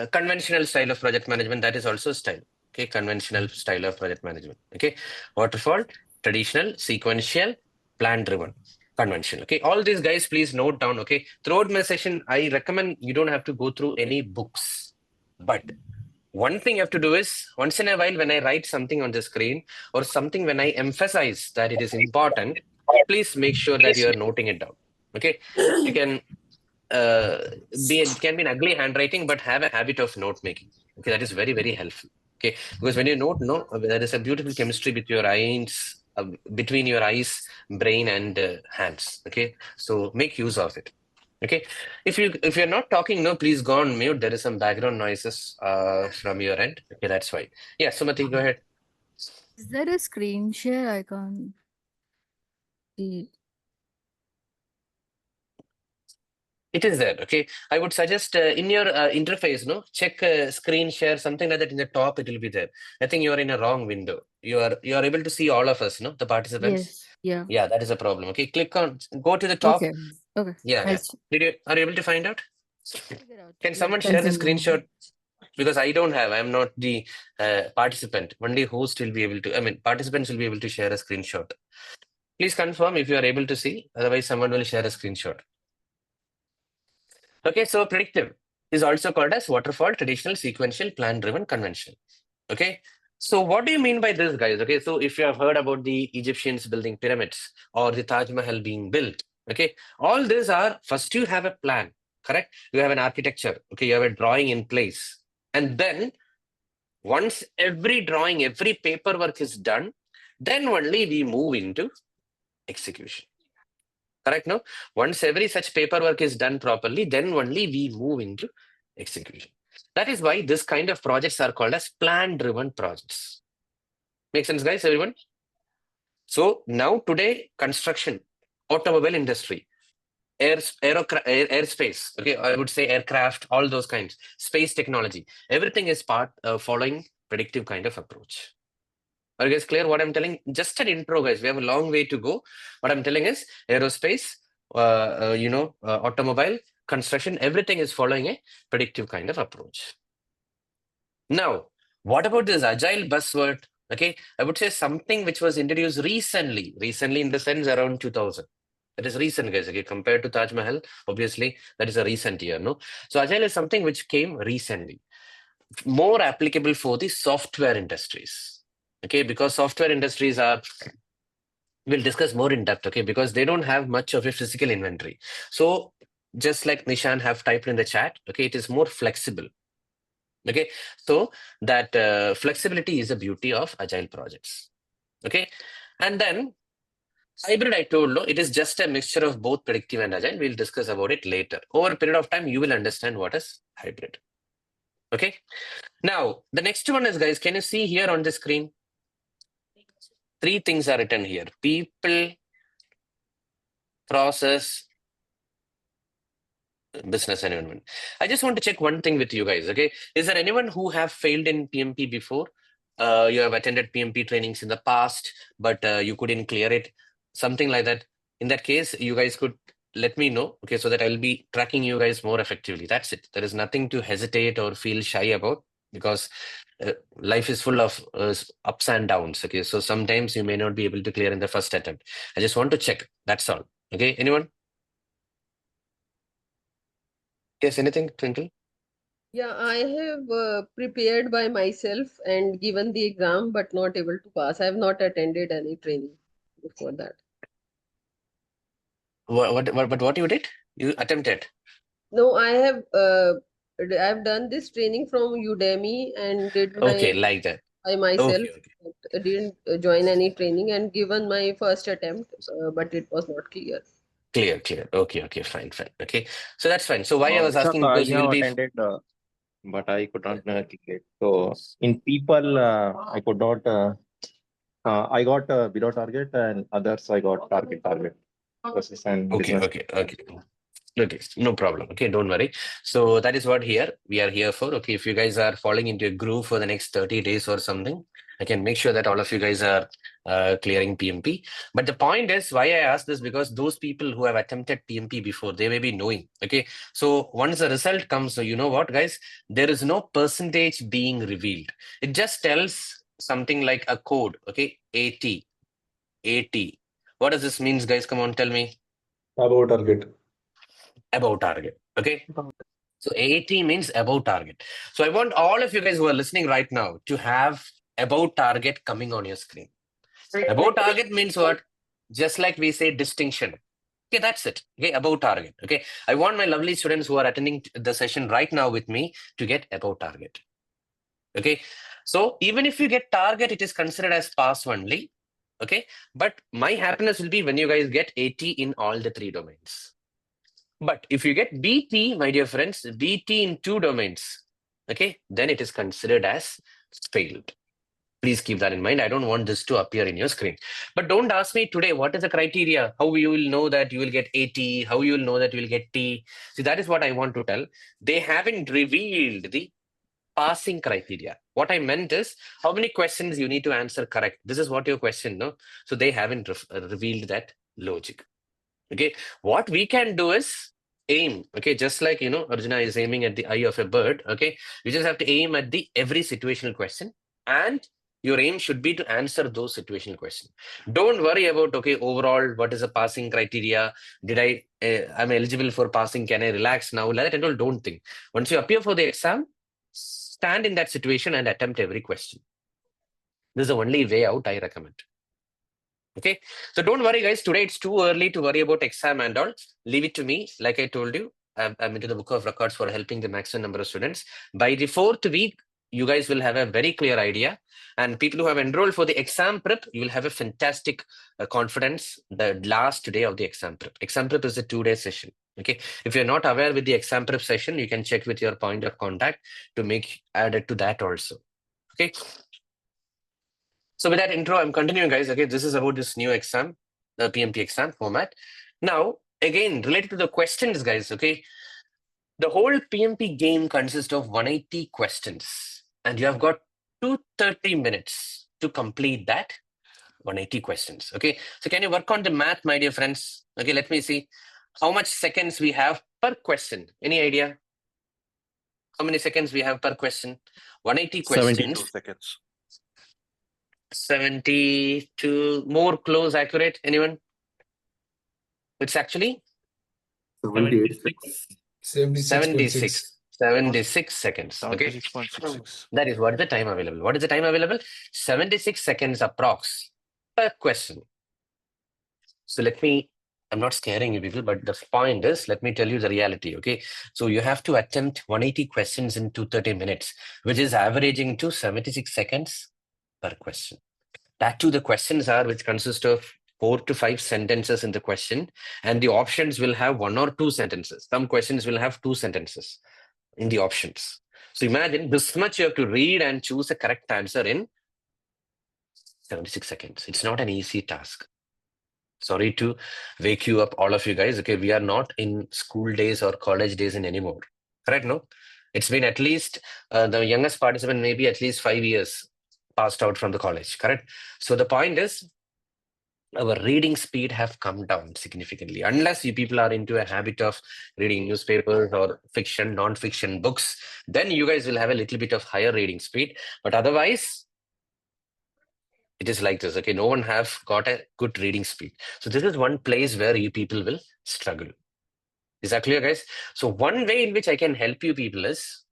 conventional style of project management. That is also style. Okay, conventional style of project management. Okay, waterfall, traditional, sequential, plan driven, conventional. Okay, all these guys, please note down. Okay, throughout my session, I recommend you don't have to go through any books, but one thing you have to do is once in a while when I write something on the screen or something when I emphasize that it is important, please make sure that you are noting it down. Okay, you can it can be an ugly handwriting, but have a habit of note making. Okay, that is very, very helpful. Okay, because when you note, there is a beautiful chemistry with your eyes, between your eyes, brain, and hands. Okay, so make use of it. Okay, if you're not talking, no, please go on mute. There is some background noises from your end. Okay, that's why. Yeah, Sumati, go ahead. Is there a screen share icon? It is there. Okay, I would suggest in your interface, no, check screen share, something like that. In the top, it will be there. I think you are in a wrong window. You are able to see all of us, no, the participants. Yes. Yeah. Yeah, that is a problem. Okay, click on, go to the top. Okay. Okay. Yeah. I'll Are you able to find out? Can someone Yeah, share the that's in screenshot? Because I don't have. I'm not the participant. Only host will be able to. I mean, participants will be able to share a screenshot. Please confirm if you are able to see. Otherwise, someone will share a screenshot. Okay, so predictive is also called as waterfall, traditional, sequential, plan-driven, conventional. Okay, so what do you mean by this, guys? Okay, so if you have heard about the Egyptians building pyramids or the Taj Mahal being built, okay, all these are, first you have a plan, correct? You have an architecture, okay, you have a drawing in place. And then once every drawing, every paperwork is done, then only we move into execution. Correct, no? Once every such paperwork is done properly, then only we move into execution. That is why this kind of projects are called as plan-driven projects. Make sense, guys, everyone? So now today, construction, automobile industry, airspace, okay, I would say aircraft, all those kinds, space technology, everything is following predictive kind of approach. Are you guys clear what I'm telling? Just an intro, guys. We have a long way to go. What I'm telling is aerospace, automobile, construction, everything is following a predictive kind of approach. Now, what about this agile buzzword? Okay, I would say something which was introduced recently in the sense around 2000. That is recent, guys. Okay, compared to Taj Mahal, obviously that is a recent year, no? So agile is something which came recently, more applicable for the software industries. Okay, because software industries are, we'll discuss more in depth, okay, because they don't have much of a physical inventory. So just like Nishan have typed in the chat, okay, it is more flexible. Okay, so that flexibility is the beauty of agile projects. Okay, and then hybrid, I told you, it is just a mixture of both predictive and agile. We'll discuss about it later. Over a period of time, you will understand what is hybrid. Okay, now the next one is, guys, can you see here on the screen? 3 things are written here: people, process, business environment. I just want to check one thing with you guys. Okay, is there anyone who have failed in PMP before? You have attended PMP trainings in the past, but you couldn't clear it, something like that. In that case, you guys could let me know, okay, so that I'll be tracking you guys more effectively. That's it. There is nothing to hesitate or feel shy about, because life is full of ups and downs. Okay, so sometimes you may not be able to clear in the first attempt. I just want to check. That's all. Okay, anyone? Yes, anything, Twinkle? Yeah, I have prepared by myself and given the exam, but not able to pass. I have not attended any training before that. What you did? You attempted? No, I've done this training from Udemy and did Okay, like that. by myself. Okay, but I didn't join any training and given my first attempt, but it was not clear. Clear. Okay, fine. Okay, so that's fine. So why I was asking, I because you have will be attended, but I could not click it. So in people, I could not. I got below target, and others I got target. Process and business. Okay, no problem. Okay, don't worry. So that is what we are here for. Okay, if you guys are falling into a groove for the next 30 days or something, I can make sure that all of you guys are clearing PMP. But the point is, why I ask this, because those people who have attempted PMP before, they may be knowing. Okay, so once the result comes, so you know what, guys, there is no percentage being revealed. It just tells something like a code. Okay, 80. What does this means, guys? Come on, tell me. Above target. Above target. Okay. So 80 means above target. So I want all of you guys who are listening right now to have above target coming on your screen. Above target means what? Just like we say distinction. Okay, that's it. Okay, above target. Okay, I want my lovely students who are attending the session right now with me to get above target. Okay, so even if you get target, it is considered as pass only. Okay, but my happiness will be when you guys get 80 in all the 3 domains. But if you get BT, my dear friends, BT in 2 domains, okay, then it is considered as failed. Please keep that in mind. I don't want this to appear in your screen. But don't ask me today, what is the criteria? How you will know that you will get 80? How you will know that you will get T? See, that is what I want to tell. They haven't revealed the passing criteria. What I meant is how many questions you need to answer correct. This is what your question, no? So they haven't revealed that logic. Okay, what we can do is aim. Okay, just like, you know, Arjuna is aiming at the eye of a bird. Okay, you just have to aim at the every situational question, and your aim should be to answer those situational questions. Don't worry about, okay, overall, what is the passing criteria? Did I'm eligible for passing? Can I relax now? Like that and all, don't think. Once you appear for the exam, stand in that situation and attempt every question. This is the only way out I recommend. Okay, so don't worry, guys. Today it's too early to worry about exam and all. Leave it to me. Like I told you, I'm into the book of records for helping the maximum number of students. By the 4th week, you guys will have a very clear idea. And people who have enrolled for the exam prep, you will have a fantastic confidence the last day of the exam prep. Exam prep is a 2-day session. Okay, if you're not aware with the exam prep session, you can check with your point of contact to make added to that also. Okay. So with that intro, I'm continuing, guys. Okay, this is about this new exam, the PMP exam format. Now, again, related to the questions, guys, okay, the whole PMP game consists of 180 questions, and you have got 230 minutes to complete that 180 questions. Okay, so can you work on the math, my dear friends? Okay, let me see. How much seconds we have per question? Any idea? How many seconds we have per question? 180 questions. 72 seconds. 72, more close, accurate? Anyone? It's actually 76. 76 seconds. Okay. 76.66. That is what is the time available. What is the time available? 76 seconds approx per question. So I'm not scaring you people, but the point is, let me tell you the reality. Okay. So you have to attempt 180 questions in 230 minutes, which is averaging to 76 seconds per question. That too, the questions are which consist of 4 to 5 sentences in the question, and the options will have 1 or 2 sentences. Some questions will have 2 sentences in the options. So imagine this much you have to read and choose a correct answer in 76 seconds. It's not an easy task. Sorry to wake you up, all of you guys. Okay, we are not in school days or college days anymore. Correct, no? It's been at least, the youngest participant maybe at least 5 years passed out from the college, correct? So the point is, our reading speed have come down significantly. Unless you people are into a habit of reading newspapers or fiction, non-fiction books, then you guys will have a little bit of higher reading speed. But otherwise, it is like this. Okay, no one have got a good reading speed. So this is one place where you people will struggle. Is that clear, guys? So one way in which I can help you people is,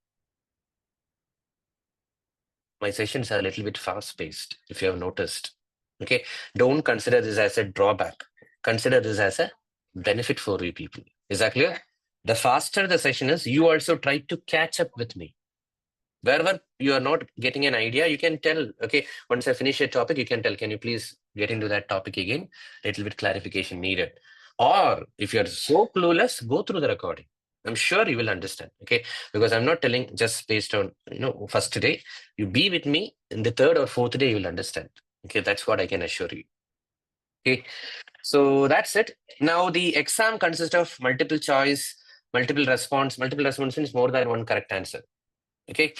my sessions are a little bit fast-paced, if you have noticed. Okay, don't consider this as a drawback. Consider this as a benefit for you people. Is that clear? The faster the session is, you also try to catch up with me. Wherever you are not getting an idea, you can tell, okay, once I finish a topic, you can tell, can you please get into that topic again? A little bit clarification needed. Or if you're so clueless, go through the recording. I'm sure you will understand, okay? Because I'm not telling just based on, first day. You be with me in the 3rd or 4th day, you will understand. Okay, that's what I can assure you. Okay, so that's it. Now the exam consists of multiple choice, multiple response. Multiple response means more than one correct answer. Okay,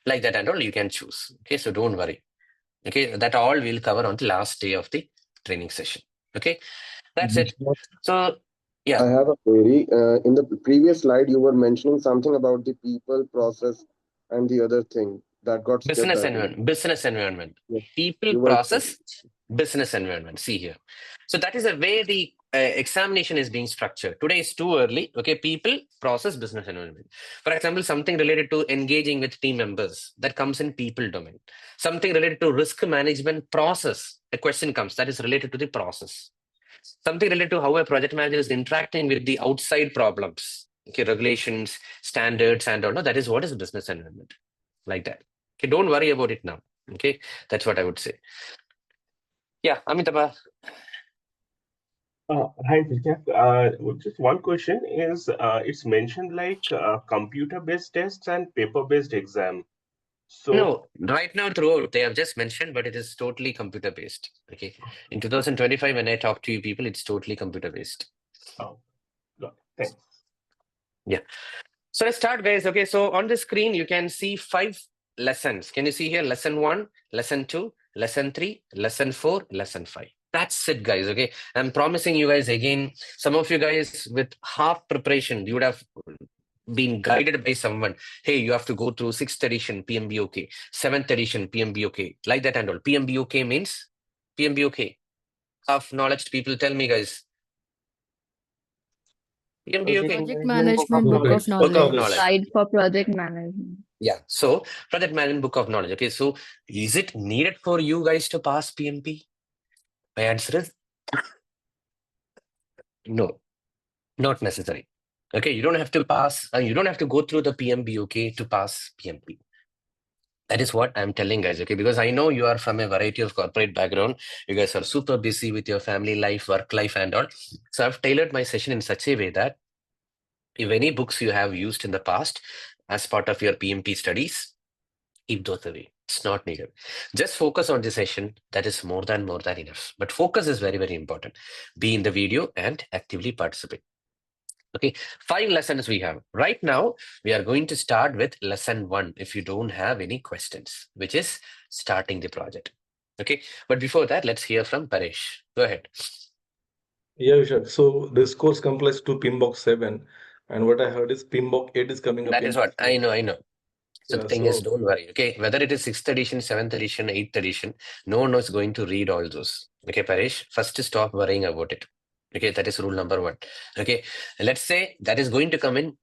like that and all you can choose. Okay, so don't worry. Okay, that all we'll cover on the last day of the training session. Okay, that's it. So yeah, I have a query. In the previous slide, you were mentioning something about the people, process, and the other thing that got skipped. business environment. Yes. People, process, business environment. See here. So that is the way the examination is being structured. Today is too early. Okay, people, process, business environment. For example, something related to engaging with team members, that comes in people domain. Something related to risk management process, a question comes that is related to the process. Something related to how a project manager is interacting with the outside problems, okay, regulations, standards, and all. No, that is what is business environment, like that. Okay, don't worry about it now. Okay, that's what I would say. Yeah, Amitabh. Hi, Jack. Just one question is, it's mentioned like computer-based tests and paper-based exam. So No, right now throughout they have just mentioned, but it is totally computer-based. Okay, in 2025, when I talk to you people, it's totally computer-based. Oh, got it. Thanks. Yeah. So let's start, guys. Okay, so on the screen you can see 5 lessons. Can you see here? Lesson 1, lesson 2, lesson 3, lesson 4, lesson 5. That's it, guys. Okay, I'm promising you guys again. Some of you guys with half preparation, you would have been guided by someone. Hey, you have to go through 6th edition PMBOK, 7th edition PMBOK, like that and all. PMBOK means PMBOK. Half knowledge people, tell me, guys. PMBOK. Project Management Book of Knowledge. Guide for Project Management. Yeah, so Project Management Book of Knowledge. Okay, so is it needed for you guys to pass PMP? My answer is no, not necessary. Okay, you don't have to pass, you don't have to go through the PMBOK to pass PMP. That is what I'm telling guys, okay? Because I know you are from a variety of corporate background. You guys are super busy with your family life, work life and all. So I've tailored my session in such a way that if any books you have used in the past as part of your PMP studies, keep those away. It's not needed. Just focus on the session. That is more than enough. But focus is very, very important. Be in the video and actively participate. Okay, 5 lessons we have. Right now, we are going to start with lesson 1, if you don't have any questions, which is starting the project. Okay, but before that, let's hear from Paresh. Go ahead. Yeah, Vishak. So this course complies to PMBOK 7, and what I heard is PMBOK 8 is coming up That in is what I know. So the yeah. thing is, So don't worry. Okay, whether it is 6th edition, 7th edition, 8th edition, no one is going to read all those. Okay, Paresh, first stop worrying about it. Okay, that is rule number 1. Okay, let's say that is going to come in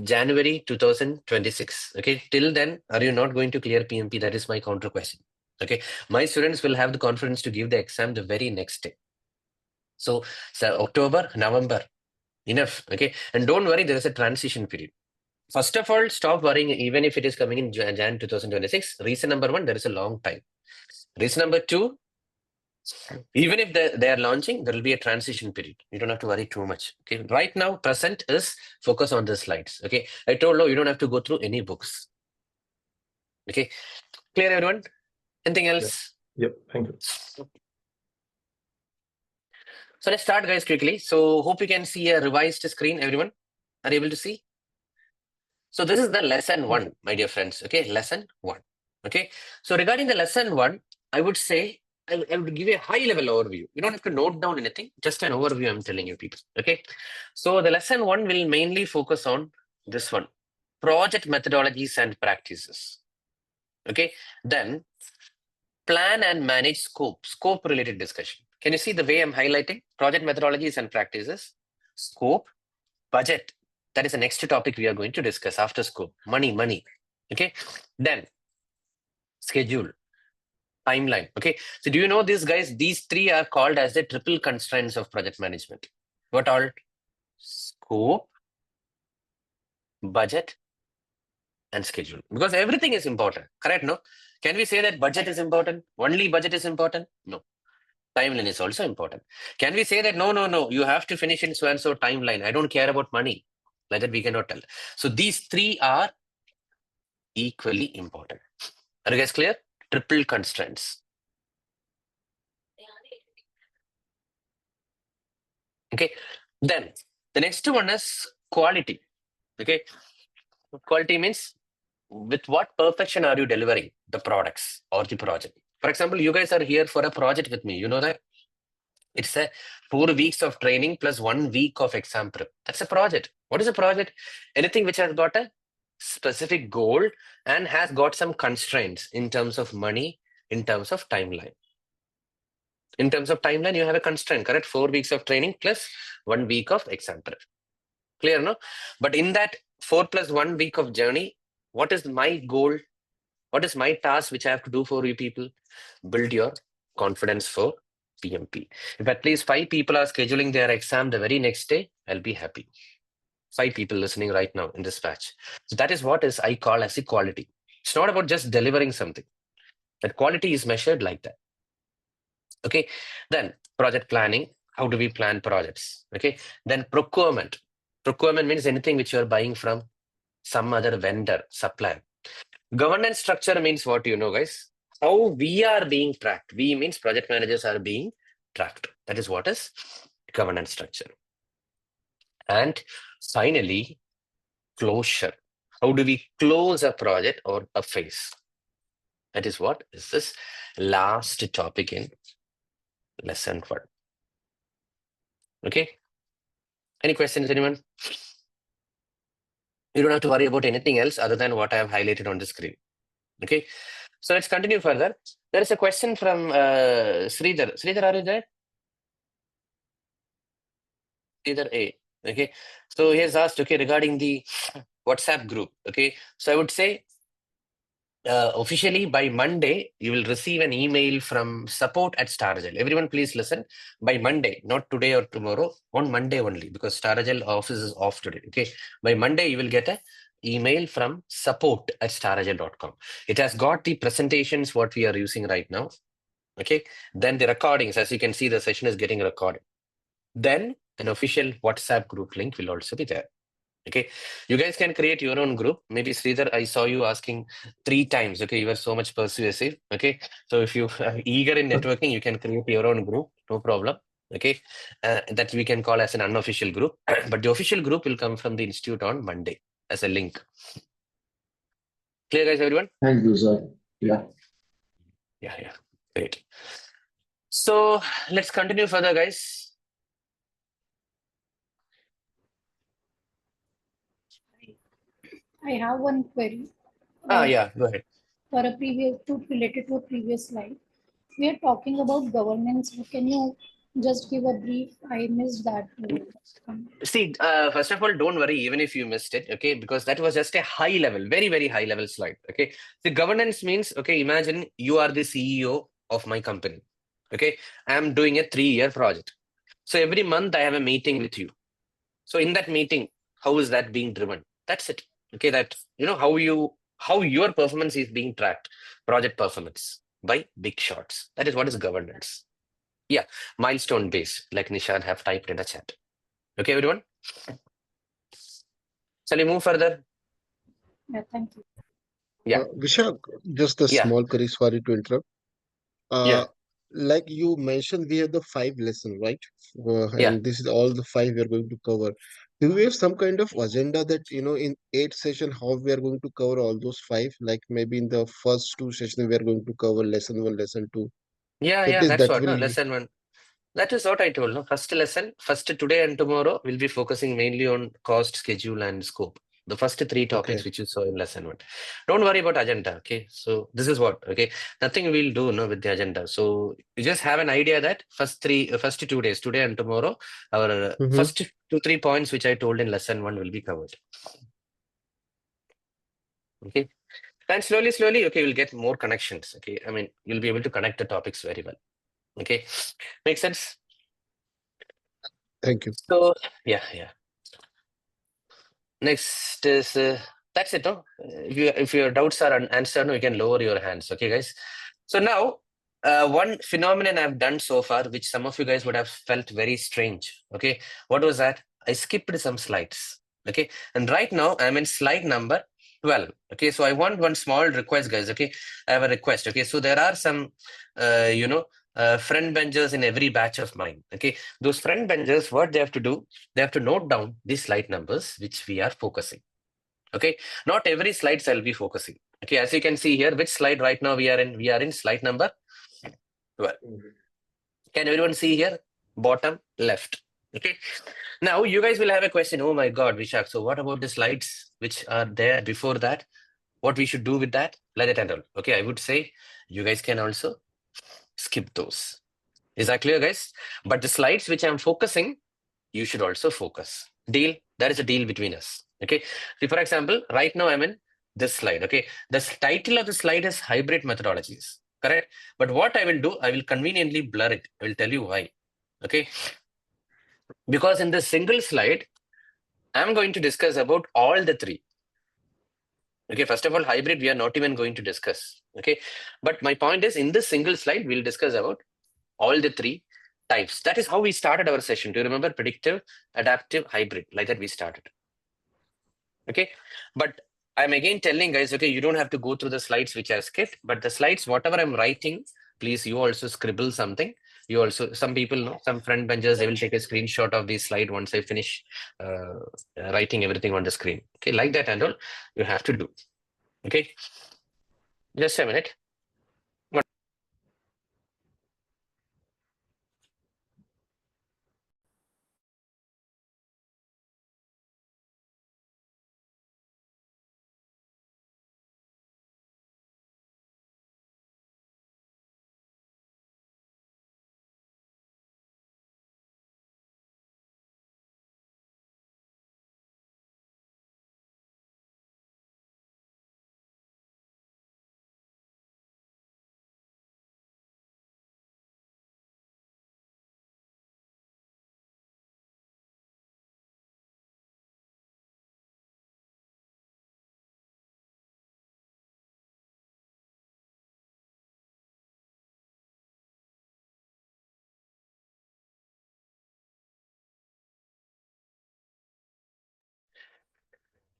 January 2026. Okay, till then, are you not going to clear PMP? That is my counter question. Okay, my students will have the confidence to give the exam the very next day. So October, November, enough. Okay, and don't worry, there is a transition period. First of all, stop worrying even if it is coming in Jan 2026. Reason number 1, there is a long time. Reason number 2, even if they are launching, there will be a transition period. You don't have to worry too much. Okay, right now, present is focus on the slides. Okay, I told you don't have to go through any books. Okay, clear everyone? Anything else? Yep. Thank you. So let's start, guys, quickly. So hope you can see a revised screen. Everyone are able to see? So this is the lesson 1, my dear friends. Okay, lesson 1. Okay, so regarding the lesson 1, I would say I would give you a high level overview. You don't have to note down anything, just an overview I'm telling you people. Okay, so the lesson 1 will mainly focus on this one, project methodologies and practices. Okay, then plan and manage scope related discussion. Can you see the way I'm highlighting? Project methodologies and practices, scope, budget. That is the next topic we are going to discuss after scope. Money. Okay, then schedule, timeline. Okay, so do you know these guys? These 3 are called as the triple constraints of project management. What all? Scope, budget, and schedule. Because everything is important, correct? No? Can we say that budget is important? Only budget is important? No. Timeline is also important. Can we say that no, you have to finish in so and so timeline? I don't care about money. Like that we cannot tell. So these 3 are equally important. Are you guys clear? Triple constraints. Okay, then the next one is quality. Okay, quality means with what perfection are you delivering the products or the project? For example, you guys are here for a project with me. You know that it's a 4 weeks of training plus 1 week of exam prep. That's a project. What is a project? Anything which has got a specific goal and has got some constraints in terms of money, in terms of timeline. In terms of timeline, you have a constraint, correct? 4 weeks of training plus 1 week of exam prep. Clear, no? But in that 4 plus 1 week of journey, what is my goal? What is my task which I have to do for you people? Build your confidence for PMP. If at least 5 people are scheduling their exam the very next day, I'll be happy. 5 people listening right now in this batch. So that is what is I call as equality. It's not about just delivering something. That quality is measured like that. Okay, then project planning. How do we plan projects? Okay, then procurement. Procurement means anything which you are buying from some other vendor, supplier. Governance structure means what, you know, guys? How we are being tracked. We means project managers are being tracked. That is what is governance structure. And finally, closure. How do we close a project or a phase? That is what is this last topic in lesson 1. Okay. Any questions, anyone? You don't have to worry about anything else other than what I have highlighted on the screen. Okay. So let's continue further. There is a question from Sridhar. Sridhar, are you there? Sridhar A. Okay. So he has asked, okay, regarding the WhatsApp group. Okay. So I would say officially by Monday, you will receive an email from support@StarAgile. Everyone please listen. By Monday, not today or tomorrow, on Monday only, because StarAgile office is off today. Okay. By Monday, you will get an email from support@staragile.com. It has got the presentations, what we are using right now. Okay. Then the recordings, as you can see, the session is getting recorded. Then an official WhatsApp group link will also be there. Okay, you guys can create your own group. Maybe Sridhar, I saw you asking 3 times. Okay, you were so much persuasive. Okay, so if you are eager in networking, you can create your own group, no problem. Okay, that we can call as an unofficial group. But the official group will come from the institute on Monday as a link. Clear, guys, everyone? Thank you, sir. Yeah. Yeah, great. So let's continue further, guys. I have one query. Yeah, go ahead. For a related to a previous slide, we are talking about governance. Can you just give a brief? I missed that. See, first of all, don't worry, even if you missed it, okay, because that was just a high level, very, very high level slide. Okay, the governance means, okay, imagine you are the CEO of my company. Okay, I'm doing a 3-year project. So every month I have a meeting with you. So in that meeting, how is that being driven? That's it. Okay, that how your performance is being tracked, project performance by big shots. That is what is governance. Yeah, milestone based, like Nishan have typed in the chat. Okay, everyone. Shall we move further? Yeah, thank you. Yeah. Vishak, just a small query, sorry to interrupt. Like you mentioned, we have the 5 lessons, right? And this is all the 5 we are going to cover. Do we have some kind of agenda that, in 8 session, how we are going to cover all those 5? Like maybe in the first 2 sessions, we are going to cover lesson 1, lesson 2. Yeah, that's what. Lesson 1. That is what I told. No, first lesson, first today and tomorrow, we'll be focusing mainly on cost, schedule, and scope. The first 3 topics which you saw in lesson 1. Don't worry about agenda. Okay, so this is what. Okay, nothing we'll do with the agenda. So you just have an idea that first 2 days, today and tomorrow, our first 2-3 points which I told in lesson 1 will be covered. Okay, and slowly, okay, we'll get more connections. Okay, I mean, you'll be able to connect the topics very well. Okay, makes sense. Thank you. So yeah. Next is that's it. No, if your doubts are unanswered, you can lower your hands. Okay, guys. So now, one phenomenon I've done so far, which some of you guys would have felt very strange. Okay, what was that? I skipped some slides. Okay, and right now I'm in slide number 12. Okay, so I want one small request, guys. Okay, I have a request. Okay, so there are some, friend benchers in every batch of mine. Okay, those friend benchers, what they have to do, they have to note down the slide numbers which we are focusing. Okay, not every slides I'll be focusing. Okay, as you can see here, which slide right now we are in? We are in slide number 12. Can everyone see here? Bottom left. Okay, now you guys will have a question. Oh my God, Vishak, so what about the slides which are there before that? What we should do with that? Let it handle. Okay, I would say you guys can also skip those. Is that clear, guys? But the slides which I'm focusing, you should also focus. Deal? That is a deal between us. Okay. See, for example, right now I'm in this slide. Okay. The title of the slide is hybrid methodologies. Correct. But what I will do, I will conveniently blur it. I will tell you why. Okay. Because in this single slide, I'm going to discuss about all the 3. Okay, first of all, hybrid, we are not even going to discuss. Okay, but my point is, in this single slide, we'll discuss about all the 3 types. That is how we started our session. Do you remember? Predictive, adaptive, hybrid. Like that we started. Okay, but I'm again telling guys, okay, you don't have to go through the slides which I skipped, but the slides, whatever I'm writing, please, you also scribble something. You also, some people know, some friend benchers, they will take a screenshot of the slide once I finish writing everything on the screen. Okay, like that and all, you have to do. Okay, just a minute.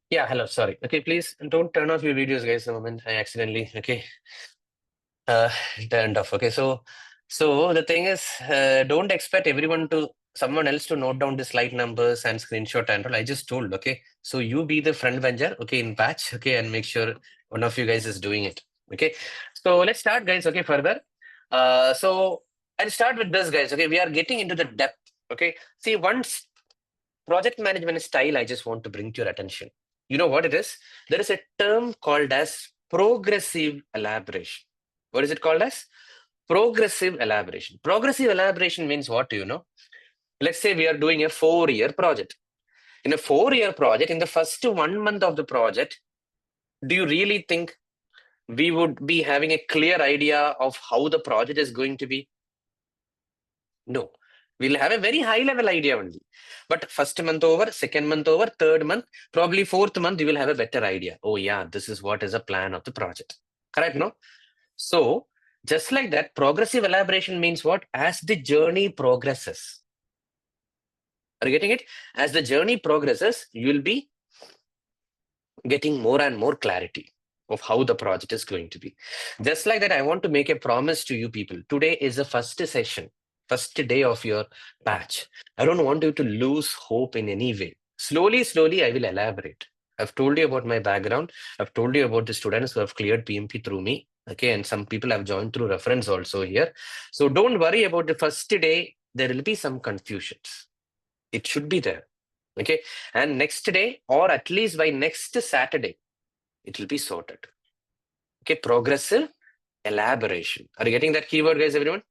Yeah, hello, sorry. Okay, please don't turn off your videos, guys, the moment I accidentally, turned off. Okay, so the thing is, don't expect someone else to note down the slide numbers and screenshot and all. I just told, okay, so you be the front bencher, okay, in batch, okay, and make sure one of you guys is doing it. Okay, so let's start, guys. Okay, further. So I'll start with this, guys. Okay, we are getting into the depth. Okay, see, once project management style, I just want to bring to your attention. You know what it is? There is a term called as progressive elaboration. What is it called as? Progressive elaboration. Progressive elaboration means what, do you know? Let's say we are doing a 4-year project. In a 4-year project, in the first 1 month of the project, do you really think we would be having a clear idea of how the project is going to be? No. We'll have a very high level idea only. But first month over, second month over, third month, probably fourth month, you will have a better idea. Oh yeah, this is what is a plan of the project. Correct, no? So just like that, progressive elaboration means what? As the journey progresses. Are you getting it? As the journey progresses, you will be getting more and more clarity of how the project is going to be. Just like that, I want to make a promise to you people. Today is the first session, first day of your batch. I don't want you to lose hope in any way. Slowly, I will elaborate. I've told you about my background. I've told you about the students who have cleared PMP through me. Okay, and some people have joined through reference also here. So don't worry about the first day. There will be some confusions. It should be there. Okay, and next day, or at least by next Saturday, it will be sorted. Okay, progressive elaboration. Are you getting that keyword, guys, everyone?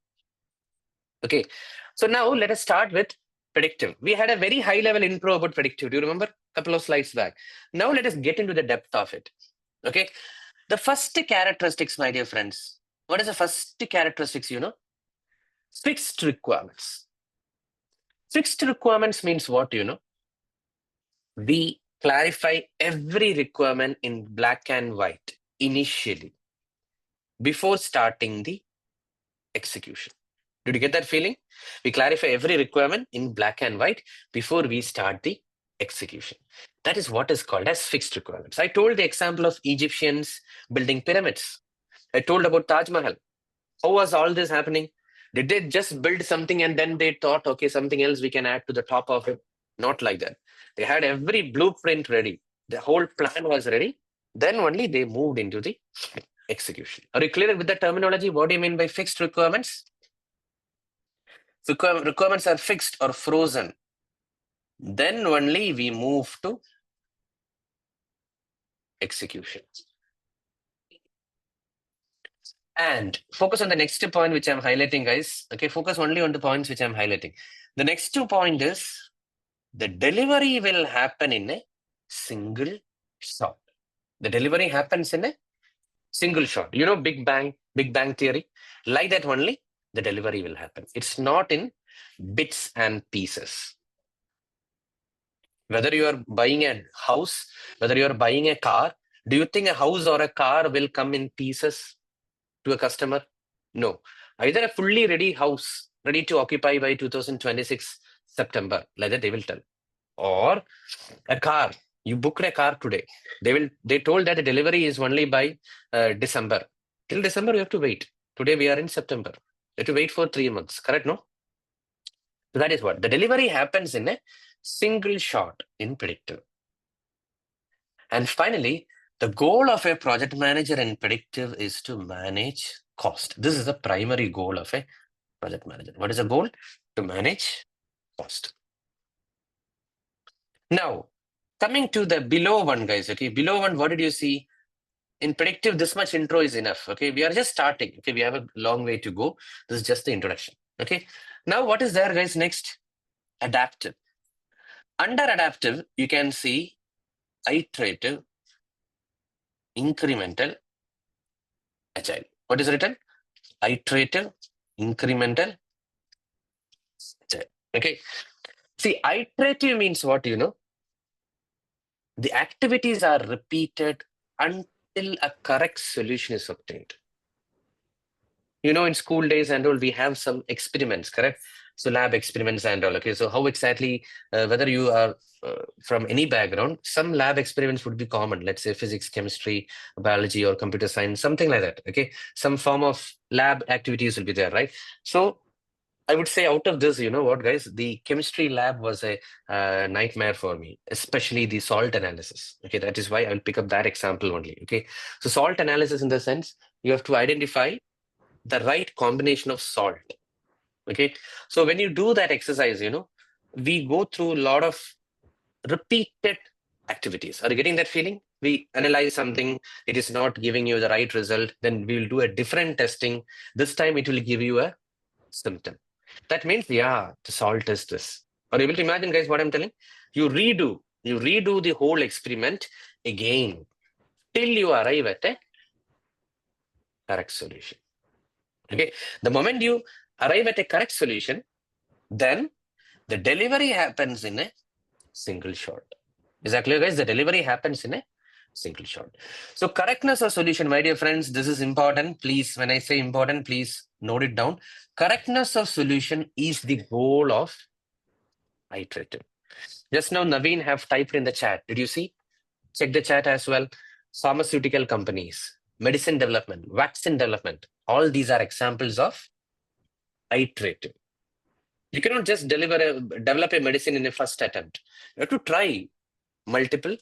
Okay, so now let us start with predictive. We had a very high level intro about predictive. Do you remember? A couple of slides back. Now let us get into the depth of it. Okay, the first characteristics, my dear friends. What is the first characteristics, you know? Fixed requirements. Fixed requirements means what, you know? We clarify every requirement in black and white initially before starting the execution. Did you get that feeling? We clarify every requirement in black and white before we start the execution. That is what is called as fixed requirements. I told the example of Egyptians building pyramids. I told about Taj Mahal. How was all this happening? Did they just build something and then they thought, okay, something else we can add to the top of it? Not like that. They had every blueprint ready. The whole plan was ready. Then only they moved into the execution. Are you clear with the terminology? What do you mean by fixed requirements? Requirements are fixed or frozen. Then only we move to execution. And focus on the next point which I'm highlighting, guys. Okay, focus only on the points which I'm highlighting. The next 2 points is the delivery will happen in a single shot. The delivery happens in a single shot. You know, Big Bang theory. Like that only, the delivery will happen. It's not in bits and pieces. Whether you are buying a house, whether you are buying a car, do you think a house or a car will come in pieces to a customer? No. Either a fully ready house, ready to occupy by 2026 September, like that they will tell. Or a car, you booked a car today. They told that the delivery is only by December. Till December, you have to wait. Today we are in September. You have to wait for 3 months, correct, no? So that is what. The delivery happens in a single shot in predictive. And finally, the goal of a project manager in predictive is to manage cost. This is the primary goal of a project manager. What is the goal? To manage cost. Now, coming to the below one, guys. Okay, below one, what did you see? In predictive, this much intro is enough. Okay, we are just starting. Okay, we have a long way to go. This is just the introduction. Okay, now what is there, guys? Next, adaptive. Under adaptive, you can see iterative, incremental, agile. What is written? Iterative, incremental, agile. Okay. See, iterative means what, you know? The activities are repeated until a correct solution is obtained. You know, in school days and all, we have some experiments, correct? So lab experiments and all. Okay, so how exactly, whether you are from any background, some lab experiments would be common. Let's say physics, chemistry, biology, or computer science, something like that. Okay, some form of lab activities will be there, right? So I would say out of this, you know what, guys, the chemistry lab was a nightmare for me, especially the salt analysis. Okay, that is why I'll pick up that example only. Okay, so salt analysis in the sense you have to identify the right combination of salt. Okay, so when you do that exercise, you know, we go through a lot of repeated activities. Are you getting that feeling? We analyze something, it is not giving you the right result, then we will do a different testing. This time it will give you a symptom. That means, yeah, the salt is this. Are you able to imagine, guys, what I'm telling? You redo the whole experiment again till you arrive at a correct solution. Okay, the moment you arrive at a correct solution, then the delivery happens in a single shot. Is that clear, guys? The delivery happens in a single shot. So correctness of solution, my dear friends, this is important. Please, when I say important, please note it down. Correctness of solution is the goal of iterative. Just now, Naveen have typed in the chat. Did you see? Check the chat as well. Pharmaceutical companies, medicine development, vaccine development. All these are examples of iterative. You cannot just develop a medicine in a first attempt. You have to try multiple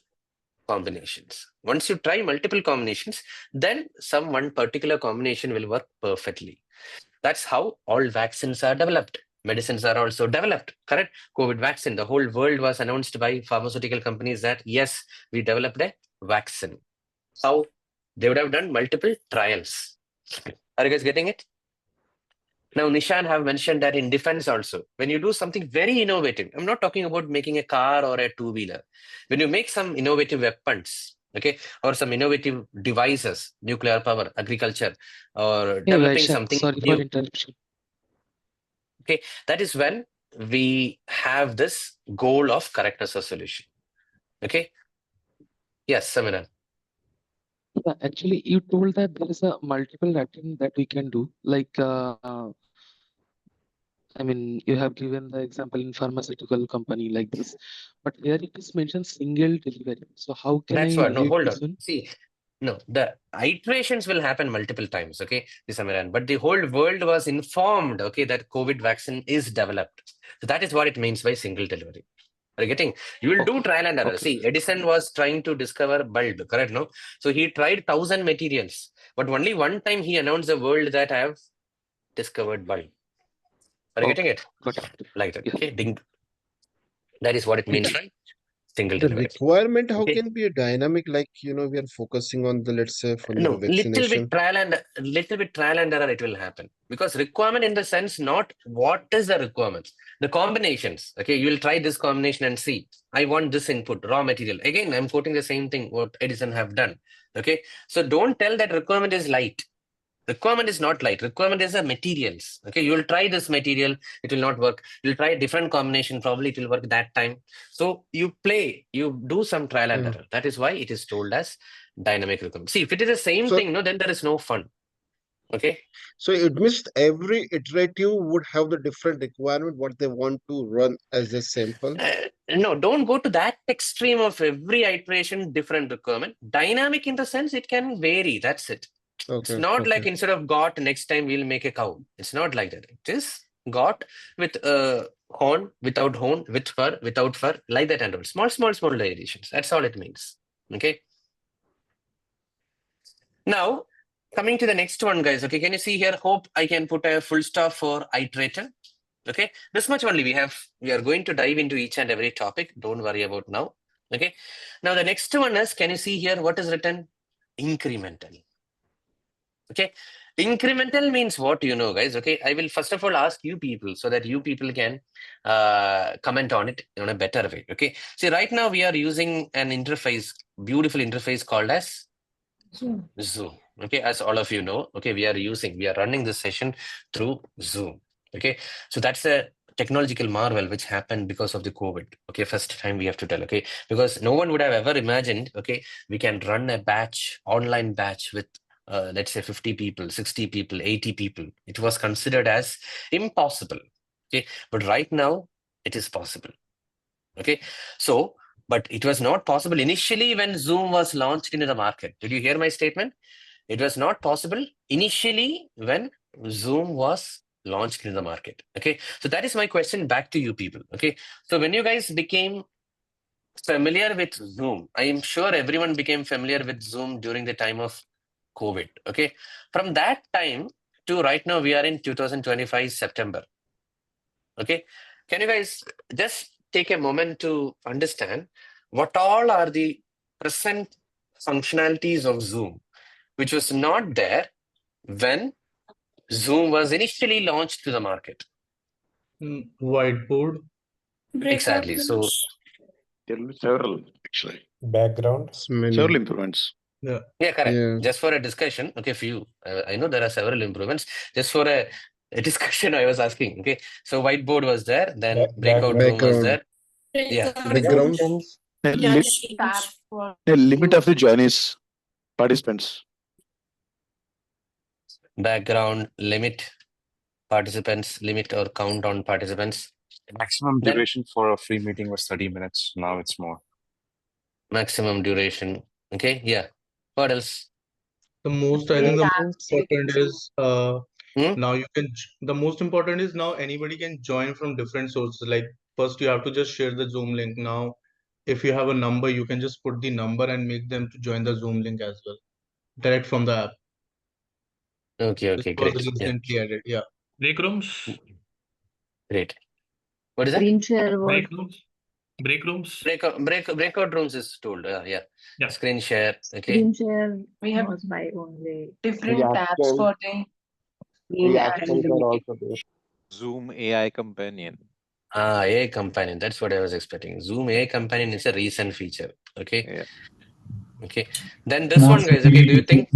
combinations. Once you try multiple combinations, then one particular combination will work perfectly. That's how all vaccines are developed. Medicines are also developed, correct? COVID vaccine, the whole world was announced by pharmaceutical companies that, yes, we developed a vaccine. How? They would have done multiple trials. Are you guys getting it? Now, Nishan have mentioned that in defense also, when you do something very innovative, I'm not talking about making a car or a two-wheeler. When you make some innovative weapons, okay, or some innovative devices, nuclear power, agriculture, or developing something sorry new. for interruption. Okay, that is when we have this goal of correctness of solution. Okay. Yes, Samina. Yeah, actually, you told that there is a multiple attempt that we can do. Like, I mean, you have given the example in pharmaceutical company like this, but here it is mentioned single delivery. So how can That's I what. No, relate hold this on. one? See, no, the iterations will happen multiple times. Okay, Samiran, but the whole world was informed. Okay, that COVID vaccine is developed. So that is what it means by single delivery. Are you getting? You will do trial and error. Okay. See, Edison was trying to discover bulb, correct? No, so he tried 1,000 materials, but only one time he announced the world that I have discovered bulb. Are you getting it? Got it. Like that. Okay, ding. That is what it means, right? Single The delivery. requirement, how Okay. can be a dynamic, like, we are focusing on the, let's say, for No, the vaccination. little bit trial and error it will happen, because requirement in the sense not what is the requirements, the combinations. Okay, you will try this combination and see, I want this input, raw material. Again, I'm quoting the same thing what Edison have done. Okay, so don't tell that requirement is light. Requirement is not light. Requirement is a materials. Okay, you will try this material, it will not work. You'll try a different combination, probably it will work that time. So you do some trial and error. That is why it is told as dynamic requirement. See, if it is the same thing, no, then there is no fun. Okay. So it means every iterative would have the different requirement what they want to run as a sample. No, don't go to that extreme of every iteration different requirement. Dynamic in the sense it can vary. That's it. Okay, it's not okay. like instead of got, next time we'll make a cow. It's not like that. It is got with horn, without horn, with fur, without fur, like that and all. Small variations. That's all it means. Okay. Now, coming to the next one, guys. Okay, can you see here? Hope I can put a full stop for iterator. Okay, this much only we are going to dive into each and every topic. Don't worry about now. Okay. Now the next one is, can you see here what is written? Incremental. Okay, incremental means what, guys? Okay, I will first of all ask you people so that you people can comment on it in a better way. Okay, see, right now we are using an interface, beautiful interface called as Zoom. Okay, as all of you know, okay, we are running this session through Zoom. Okay, so that's a technological marvel which happened because of the COVID. Okay, first time we have to tell. Okay, because no one would have ever imagined. Okay, we can run a online batch with let's say 50 people, 60 people, 80 people. It was considered as impossible. Okay, but right now it is possible. Okay, so but it was not possible initially when Zoom was launched into the market. Did you hear my statement? It was not possible initially when Zoom was launched in the market. Okay, so that is my question back to you people. Okay, so when you guys became familiar with Zoom, I am sure everyone became familiar with Zoom during the time of COVID. Okay, from that time to right now, we are in 2025 September. Okay, can you guys just take a moment to understand what all are the present functionalities of Zoom, which was not there when Zoom was initially launched to the market. Whiteboard. Exactly. So there will be several actually. Background. Several improvements. Yeah. Yeah, correct. Yeah. Just for a discussion, okay, for you, I know there are several improvements. Just for a discussion, I was asking. Okay, so whiteboard was there, then breakout room was there. Yeah, Background. The limit of the joinees participants. Background, limit participants, limit or count on participants. Maximum duration for a free meeting was 30 minutes. Now it's more. Maximum duration. Okay, yeah. What else? I think the most important is now you can. The most important is now anybody can join from different sources. Like first you have to just share the Zoom link. Now, if you have a number, you can just put the number and make them to join the Zoom link as well, direct from the app. Okay, This was great. recently added. Yeah. Break rooms. Great. What is that? Screen share was Break rooms. Break rooms. Breakout rooms is told. Yeah. Screen share. Okay. screen share We have was by only different tabs for the Reactions are also there. Zoom AI Companion. AI Companion. That's what I was expecting. Zoom AI Companion is a recent feature. Okay. Yeah. Okay. Then this one, guys. Okay. Do you think?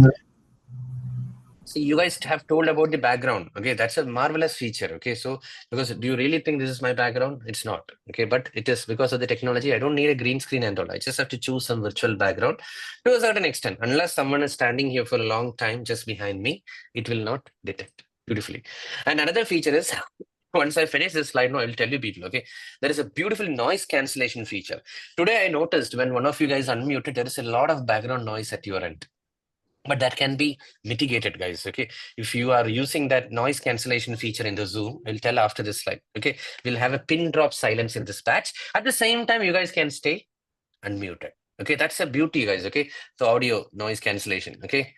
See, you guys have told about the background. Okay, that's a marvelous feature. Okay, so because do you really think this is my background? It's not. Okay, but it is because of the technology. I don't need a green screen and all. I just have to choose some virtual background to a certain extent. Unless someone is standing here for a long time just behind me, it will not detect beautifully. And another feature is, once I finish this slide, now I will tell you people. Okay, there is a beautiful noise cancellation feature. Today I noticed when one of you guys unmuted, there is a lot of background noise at your end. But that can be mitigated, guys. Okay, if you are using that noise cancellation feature in the Zoom, I'll tell after this slide. Okay, we'll have a pin drop silence in this batch. At the same time, you guys can stay unmuted. Okay, that's a beauty, guys. Okay, so audio noise cancellation. Okay,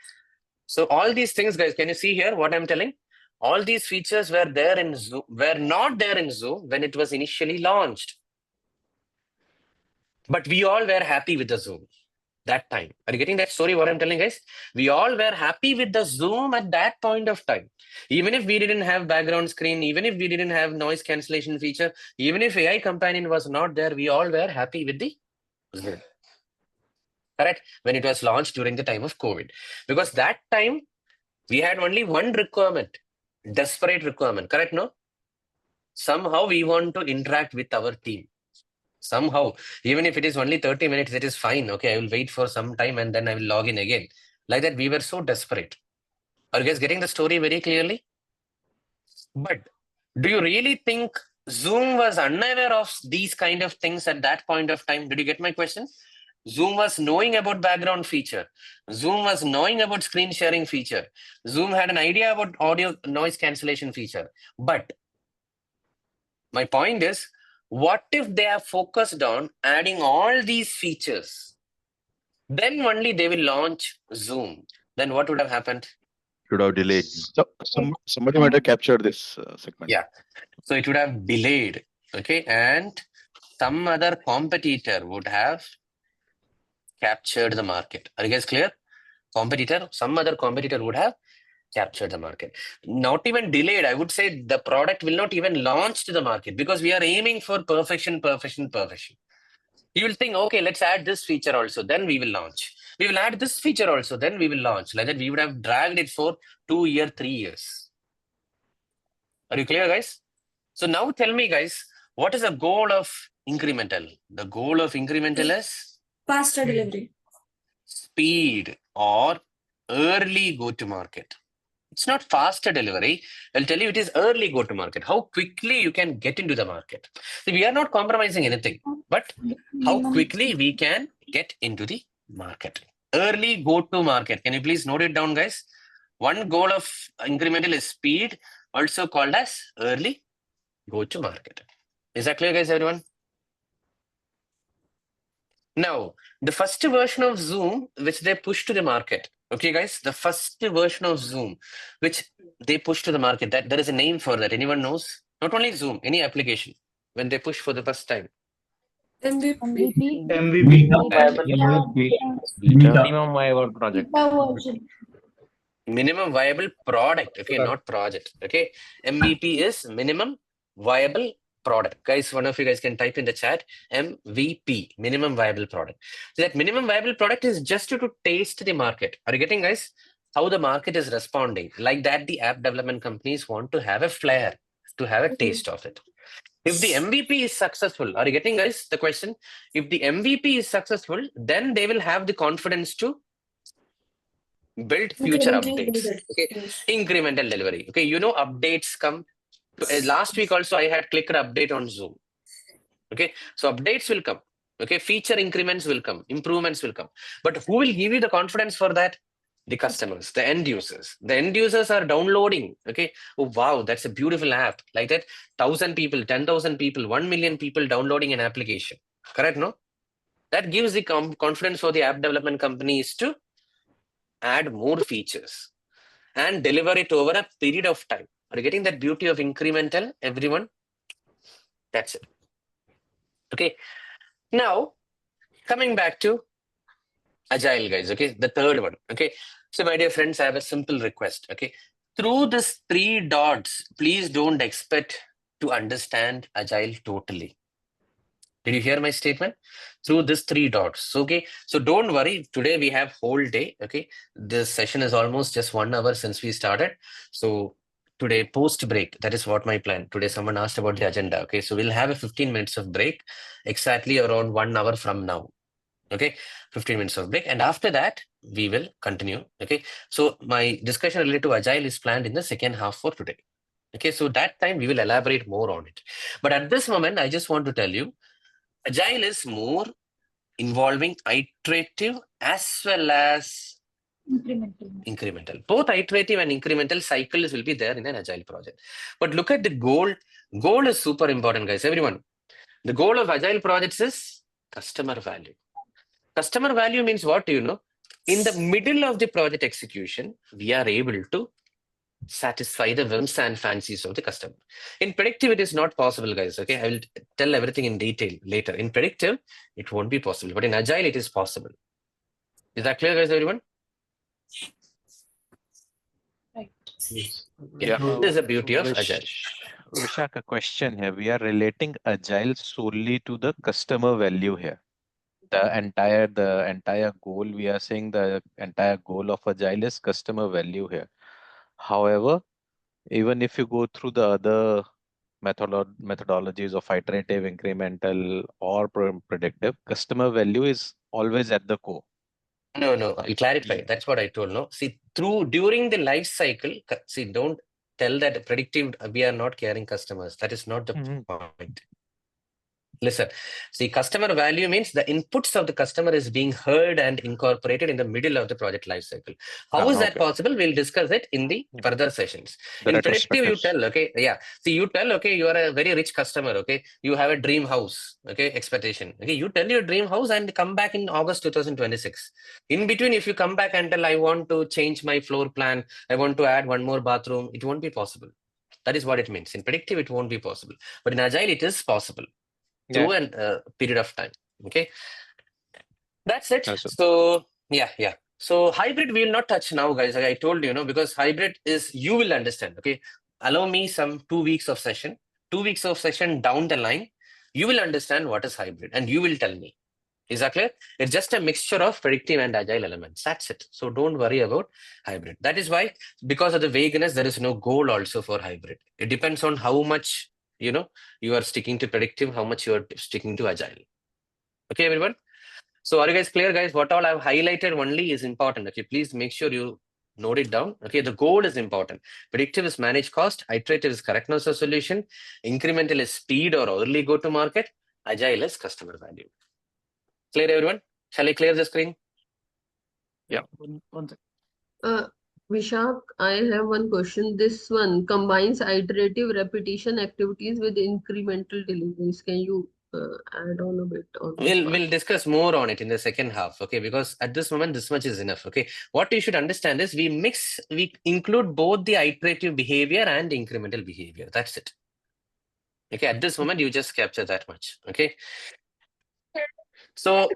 so all these things, guys, can you see here what I'm telling? All these features were there in Zoom, were not there in Zoom when it was initially launched. But we all were happy with the Zoom that time. Are you getting that story, what I'm telling, guys? We all were happy with the Zoom at that point of time. Even if we didn't have background screen, even if we didn't have noise cancellation feature, even if AI Companion was not there, we all were happy with the Zoom. Correct? When it was launched during the time of COVID. Because that time, we had only one requirement, desperate requirement. Correct, no? Somehow we want to interact with our team. Somehow, even if it is only 30 minutes, it is fine. Okay, I will wait for some time and then I will log in again. Like that, we were so desperate. Are you guys getting the story very clearly? But do you really think Zoom was unaware of these kind of things at that point of time? Did you get my question? Zoom was knowing about background feature. Zoom was knowing about screen sharing feature. Zoom had an idea about audio noise cancellation feature. But my point is, what if they are focused on adding all these features? Then only they will launch Zoom. Then what would have happened? Should have delayed. So somebody might have captured this segment. Yeah. So it would have delayed. Okay. And some other competitor would have captured the market. Are you guys clear? Some other competitor would have captured the market. Not even delayed. I would say the product will not even launch to the market because we are aiming for perfection. You will think, okay, let's add this feature also, then we will launch. We will add this feature also, then we will launch. Like that, we would have dragged it for 2 years, 3 years. Are you clear, guys? So now tell me, guys, what is the goal of incremental? The goal of incremental is? Faster delivery. Speed or early go-to-market. It's not faster delivery. I'll tell you it is early go-to-market. How quickly you can get into the market. So we are not compromising anything, but how quickly we can get into the market. Early go-to-market. Can you please note it down, guys? One goal of incremental is speed, also called as early go-to-market. Is that clear, guys, everyone? Now, the first version of Zoom, which they pushed to the market. Okay, guys, the first version of Zoom, which they push to the market, that there is a name for that. Anyone knows? Not only Zoom, any application, when they push for the first time. MVP. MVP. Minimum viable project. Minimum viable product, okay, not project. Okay, MVP is minimum viable product. Guys, one of you guys can type in the chat MVP, minimum viable product. So that minimum viable product is just to taste the market. Are you getting, guys, how the market is responding? Like that, the app development companies want to have a flair, to have a taste of it. If the MVP is successful, are you getting, guys, the question? If the MVP is successful, then they will have the confidence to build future updates. Okay, incremental delivery. Okay, you know, updates come. Last week also I had clicker update on Zoom. Okay, so updates will come. Okay, feature increments will come, improvements will come. But who will give you the confidence for that? The customers, the end users. The end users are downloading. Okay, oh wow, that's a beautiful app. Like that, 1,000 people, 10,000 people, 1 million people downloading an application. Correct, no? That gives the confidence for the app development companies to add more features and deliver it over a period of time. Are you getting that beauty of incremental, everyone? That's it. Okay. Now, coming back to Agile, guys. Okay, the third one. Okay. So, my dear friends, I have a simple request. Okay. Through this 3 dots, please don't expect to understand Agile totally. Did you hear my statement? Through this 3 dots. Okay. So don't worry. Today we have whole day. Okay. This session is almost just 1 hour since we started. So today post break, that is what my plan. Today someone asked about the agenda. Okay. So we'll have a 15 minutes of break, exactly around 1 hour from now. Okay. 15 minutes of break. And after that, we will continue. Okay. So my discussion related to Agile is planned in the second half for today. Okay. So that time we will elaborate more on it. But at this moment, I just want to tell you, Agile is more involving iterative as well as incremental. Both iterative and incremental cycles will be there in an Agile project. But look at the goal. Goal is super important, guys. Everyone, the goal of Agile projects is customer value. Customer value means what? Do you know? In the middle of the project execution, we are able to satisfy the whims and fancies of the customer. In predictive, it is not possible, guys. Okay, I will tell everything in detail later. In predictive, it won't be possible, but in Agile, it is possible. Is that clear, guys, everyone? Right. Yeah. This is the beauty of Agile. Vishak, a question here. We are relating Agile solely to the customer value here. The entire goal, we are saying the entire goal of Agile is customer value here. However, even if you go through the other methodologies of iterative, incremental, or predictive, customer value is always at the core. No, I'll clarify. Yeah. That's what I told. No, see, during the life cycle, see, don't tell that predictive, we are not caring customers. That is not the point. Listen, see, customer value means the inputs of the customer is being heard and incorporated in the middle of the project lifecycle. How is that possible? We'll discuss it in the further sessions. In predictive, you tell, okay, yeah. See, you tell, okay, you are a very rich customer, okay. You have a dream house, okay, expectation. Okay, you tell your dream house and come back in August 2026. In between, if you come back and tell, I want to change my floor plan, I want to add 1 more bathroom, it won't be possible. That is what it means. In predictive, it won't be possible. But in Agile, it is possible. Through a period of time. Okay, that's it. So yeah. So hybrid we will not touch now, guys. Like I told you, because hybrid is, you will understand. Okay, allow me some 2 weeks of session. 2 weeks of session down the line, you will understand what is hybrid, and you will tell me. Is that clear? It's just a mixture of predictive and Agile elements. That's it. So don't worry about hybrid. That is why, because of the vagueness, there is no goal also for hybrid. It depends on how much you are sticking to predictive, how much you are sticking to Agile. Okay, everyone. So are you guys clear, guys? What all I've highlighted only is important. Okay, please make sure you note it down. Okay, the goal is important. Predictive is manage cost. Iterative is correctness of solution. Incremental is speed or early go to market. Agile is customer value. Clear, everyone? Shall I clear the screen? Yeah. Vishak, I have one question. This one combines iterative repetition activities with incremental deliveries. Can you add on a bit on this? We'll discuss more on it in the second half, okay? Because at this moment, this much is enough, okay? What you should understand is we include both the iterative behavior and incremental behavior. That's it. Okay, at this moment, you just capture that much, okay? So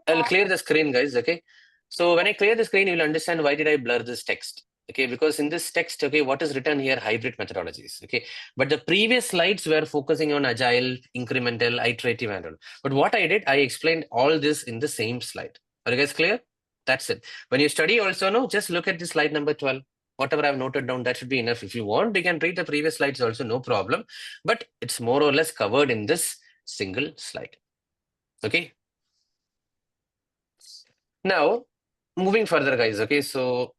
I'll clear the screen, guys. Okay. So when I clear the screen, you'll understand why did I blur this text. Okay, because in this text, okay, what is written here? Hybrid methodologies. Okay, but the previous slides were focusing on agile, incremental, iterative, and all. But what I did, I explained all this in the same slide. Are you guys clear? That's it. When you study also, no, just look at the slide number 12. Whatever I've noted down, that should be enough. If you want, you can read the previous slides also, no problem. But it's more or less covered in this single slide. Okay. Now, moving further, guys. Okay, so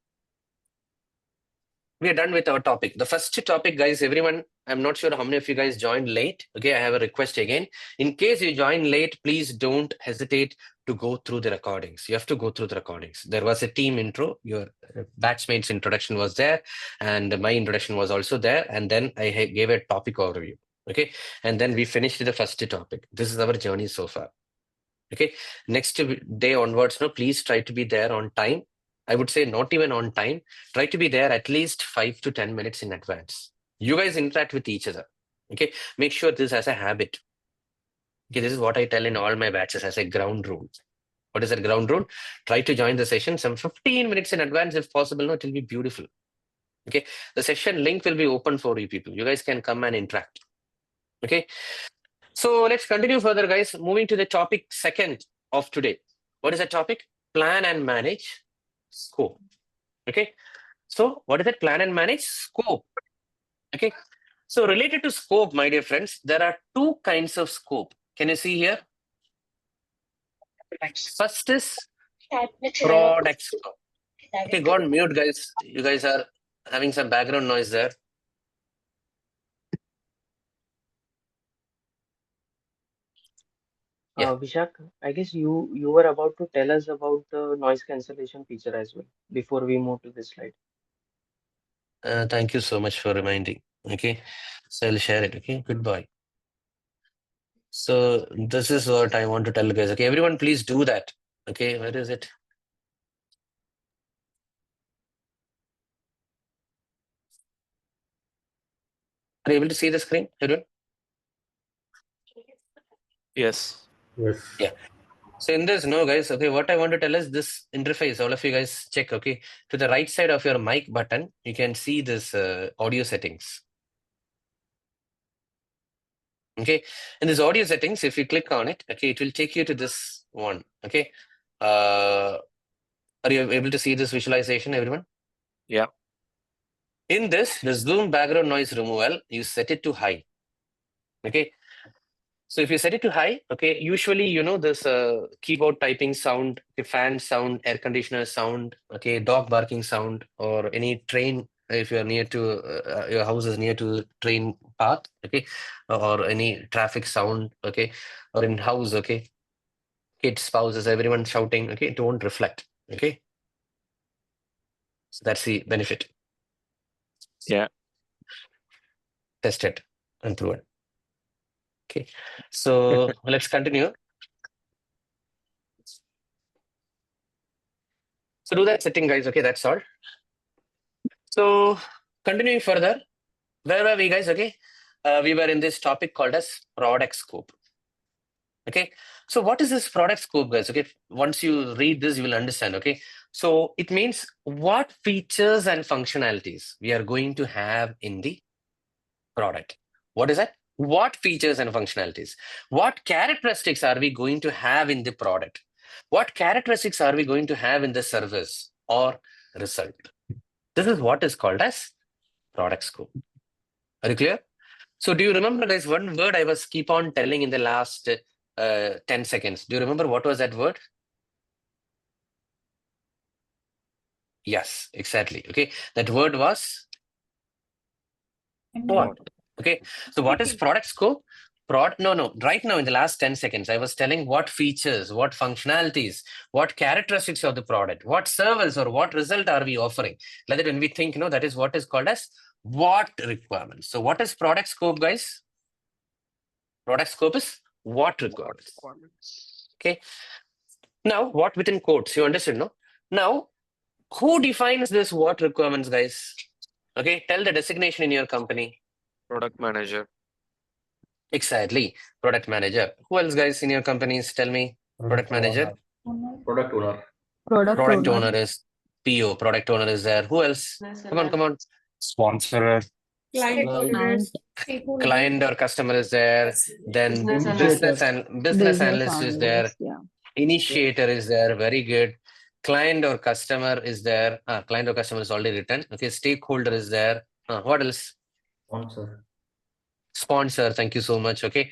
we are done with our topic. The first topic, guys, everyone, I'm not sure how many of you guys joined late. Okay, I have a request again. In case you join late, please don't hesitate to go through the recordings. You have to go through the recordings. There was a team intro. Your batchmate's introduction was there, and my introduction was also there. And then I gave a topic overview. Okay, and then we finished the first topic. This is our journey so far. Okay, next day onwards, no, please try to be there on time. I would say not even on time. Try to be there at least 5 to 10 minutes in advance. You guys interact with each other. Okay, make sure this as a habit. Okay, this is what I tell in all my batches as a ground rule. What is that ground rule? Try to join the session some 15 minutes in advance if possible. No, it will be beautiful. Okay, the session link will be open for you people. You guys can come and interact. Okay, so let's continue further, guys. Moving to the topic second of today. What is the topic? Plan and manage scope. Okay, so what is it? Plan and manage scope. Okay, so related to scope, my dear friends, there are two kinds of scope. Can you see here? First is product scope. Okay, go on mute, guys. You guys are having some background noise there. Vishak, I guess you were about to tell us about the noise cancellation feature as well before we move to this slide. Thank you so much for reminding. Okay, so I'll share it. Okay, goodbye. So this is what I want to tell you guys. Okay, everyone, please do that. Okay, where is it? Are you able to see the screen, everyone? Yes. Yes. Yeah. So in this, no, guys, okay, what I want to tell is this interface, all of you guys check, okay, to the right side of your mic button, you can see this audio settings. Okay, in this audio settings, if you click on it, okay, it will take you to this one, okay. Are you able to see this visualization, everyone? Yeah. In this, the Zoom background noise removal, you set it to high, okay. So if you set it to high, okay, usually, you know, this keyboard typing sound, fan sound, air conditioner sound, okay, dog barking sound, or any train, if you're near to, your house is near to train path, okay, or any traffic sound, okay, or in house, okay, kids, spouses, everyone shouting, okay, it won't reflect, okay. So that's the benefit. Yeah. Test it and prove it. Okay, so let's continue. So do that setting, guys. Okay, that's all. So continuing further, where were we, guys? Okay, we were in this topic called as product scope. Okay, so what is this product scope, guys? Okay, once you read this, you will understand. Okay, so it means what features and functionalities we are going to have in the product. What is that? What features and functionalities? What characteristics are we going to have in the product? What characteristics are we going to have in the service or result? This is what is called as product scope. Are you clear? So do you remember, guys, one word I was keep on telling in the last 10 seconds? Do you remember what was that word? Yes, exactly. Okay, that word was what? Okay, so what is product scope? Right now in the last 10 seconds, I was telling what features, what functionalities, what characteristics of the product, what service or what result are we offering? Like that when we think, that is what is called as what requirements. So what is product scope, guys? Product scope is what requirements. Okay, now what within quotes, you understand, no? Now, who defines this what requirements, guys? Okay, tell the designation in your company. Product manager. Exactly. Product manager. Who else, guys, in your companies? Tell me. Product manager. Product owner. Product owner is PO. Product owner is there. Who else? Come on. Sponsor. Client or customer is there. Then business analyst is there. Yeah. Initiator is there. Very good. Client or customer is there. Client or customer is already written. Okay. Stakeholder is there. What else? Sponsor. Thank you so much. Okay.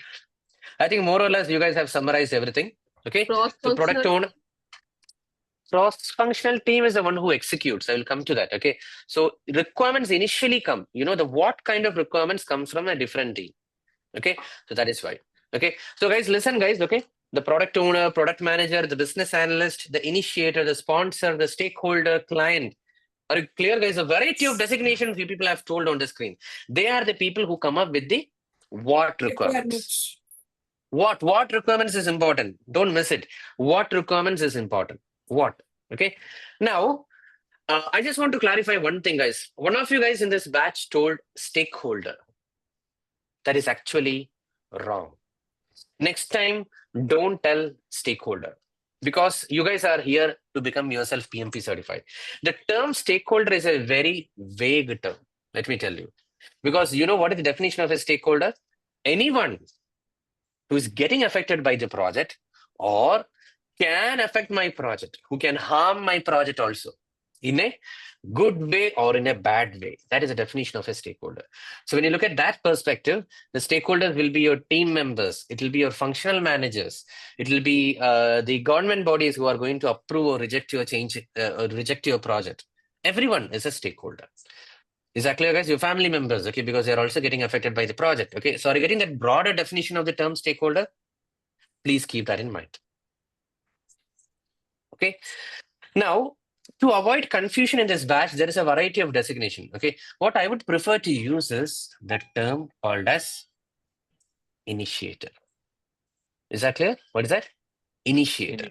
I think more or less you guys have summarized everything. Okay. So product owner. Cross-functional team is the one who executes. I will come to that. Okay. So requirements initially come. What kind of requirements comes from a different team. Okay. So that is why. Okay. So guys, listen, guys. Okay. The product owner, product manager, the business analyst, the initiator, the sponsor, the stakeholder, client. Are you clear, guys? A variety of designations you people have told on the screen. They are the people who come up with the what requirements. What requirements is important. Don't miss it. What requirements is important. What? Okay. Now, I just want to clarify one thing, guys. One of you guys in this batch told stakeholder. That is actually wrong. Next time, don't tell stakeholder, because you guys are here to become yourself PMP certified. The term stakeholder is a very vague term. Let me tell you, because you know what is the definition of a stakeholder? Anyone who is getting affected by the project or can affect my project, who can harm my project also in a good way or in a bad way. That is the definition of a stakeholder. So when you look at that perspective, the stakeholders will be your team members. It will be your functional managers. It will be the government bodies who are going to approve or reject your change or reject your project. Everyone is a stakeholder. Is that clear, guys? Your family members, okay, because they're also getting affected by the project. Okay, so are you getting that broader definition of the term stakeholder? Please keep that in mind. Okay, now to avoid confusion in this batch, there is a variety of designation. Okay, what I would prefer to use is the term called as initiator. Is that clear? What is that? Initiator.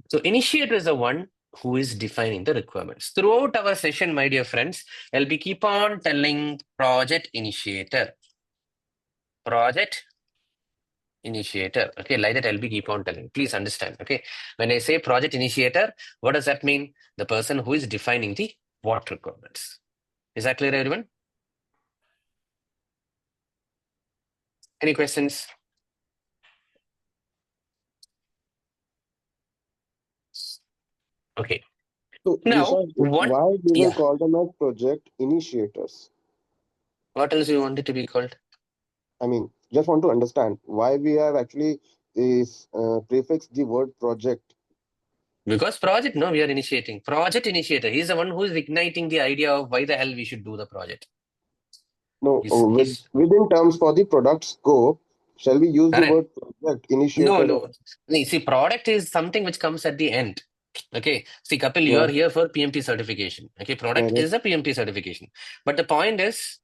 So initiator is the one who is defining the requirements. Throughout our session, my dear friends, I'll be keep on telling project initiator. Project initiator. Okay, like that I'll be keep on telling. Please understand. Okay, when I say project initiator, what does that mean? The person who is defining the what requirements. Is that clear, everyone? Any questions? Okay. So now, why do you call them as project initiators? What else you want it to be called? I mean, just want to understand why we have actually is prefixed the word project. Because project, no, we are initiating. Project initiator. He's the one who is igniting the idea of why the hell we should do the project. No, within terms for the product scope, shall we use the word project initiator? No. See, product is something which comes at the end. Okay. See, Kapil, you are here for PMP certification. Okay. Product is a PMP certification. But the point is,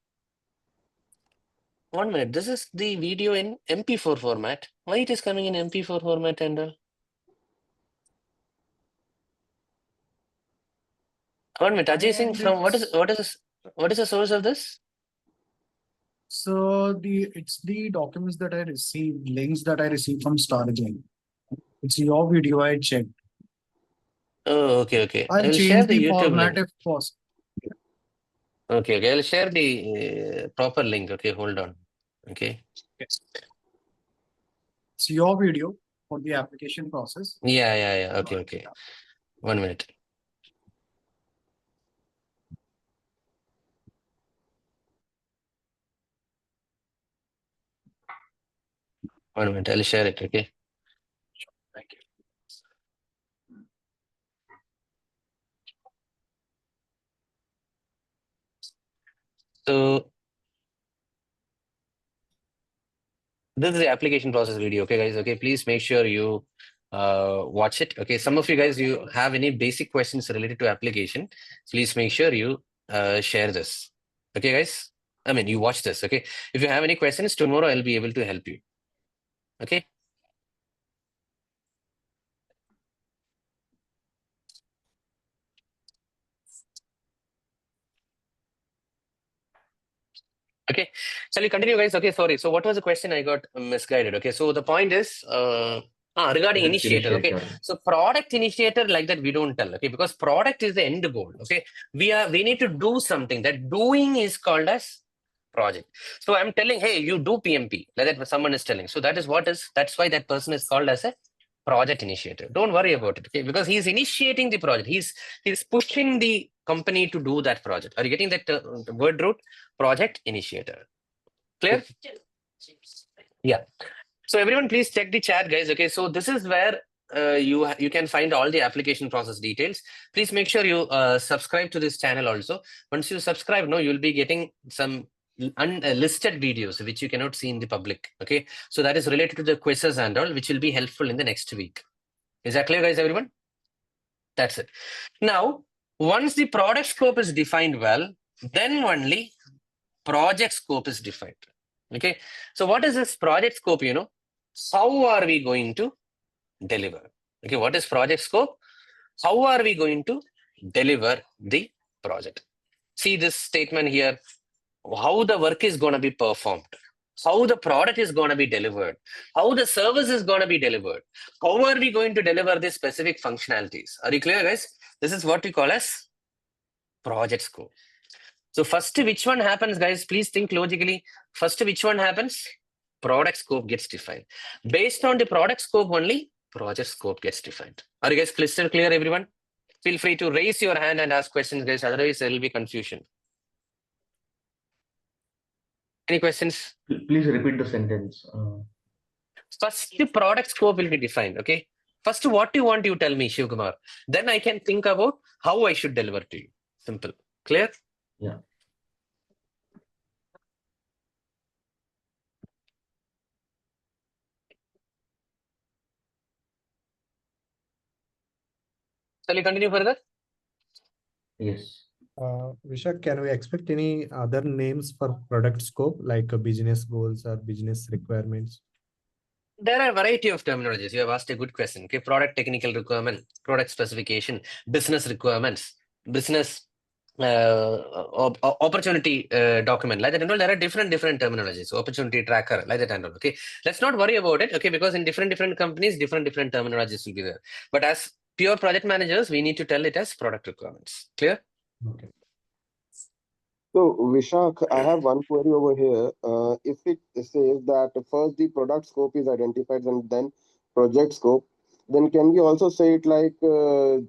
1 minute. This is the video in MP4 format. Why it is coming in MP4 format and all? 1 minute. Ajay Singh, from what is the source of this? So it's the documents that I received, links that I received from StarAgile. It's your video I checked. Oh, okay. I'll change the format if possible. Okay. I'll share the proper link. Okay, hold on. Okay. Yes. It's your video for the application process. Yeah. Okay. 1 minute. I'll share it. Okay. Thank you. So this is the application process video. Okay, guys. Okay, please make sure you watch it. Okay, some of you guys, you have any basic questions related to application, please make sure you share this. Okay, guys. I mean, you watch this. Okay. If you have any questions, tomorrow I'll be able to help you. Okay. Okay. Shall we continue, guys? Okay, sorry. So what was the question? I got misguided. Okay, so the point is regarding initiator. Okay, so product initiator like that we don't tell. Okay, because product is the end goal. Okay, we need to do something. That doing is called as project. So I'm telling, hey, you do PMP. Like that someone is telling. So that's why that person is called as a project initiator. Don't worry about it. Okay, because he's initiating the project. He's pushing the company to do that project. Are you getting that word root? Project initiator. Clear? Yeah. So everyone please check the chat, guys. Okay, so this is where you can find all the application process details. Please make sure you subscribe to this channel also. Once you subscribe, you'll be getting some unlisted videos which you cannot see in the public. Okay, so that is related to the quizzes and all, which will be helpful in the next week. Is that clear, guys? Everyone? That's it. Now, once the product scope is defined well, then only project scope is defined. Okay, so what is this project scope? How are we going to deliver? Okay, what is project scope? How are we going to deliver the project? See this statement here, how the work is going to be performed, how the product is going to be delivered, how the service is going to be delivered, how are we going to deliver the specific functionalities. Are you clear, guys? This is what we call as project scope. So first, which one happens, guys? Please think logically. First, which one happens? Product scope gets defined. Based on the product scope only, project scope gets defined. Are you guys crystal clear, everyone? Feel free to raise your hand and ask questions, guys. Otherwise, there will be confusion. Any questions? Please repeat the sentence. First, the product scope will be defined. Okay. First, what you want, you tell me, Shivkumar. Then I can think about how I should deliver to you. Simple. Clear? Yeah. Shall we continue further? Yes. Vishak, can we expect any other names for product scope like business goals or business requirements? There are a variety of terminologies. You have asked a good question. Okay, product technical requirement, product specification, business requirements, business opportunity document, like that and all. There are different terminologies. Opportunity tracker, like that and all. Okay, let's not worry about it. Okay, because in different companies, different terminologies will be there. But as pure project managers, we need to tell it as product requirements. Clear? Okay. So Vishak, I have one query over here. If it says that first the product scope is identified and then project scope, then can we also say it like the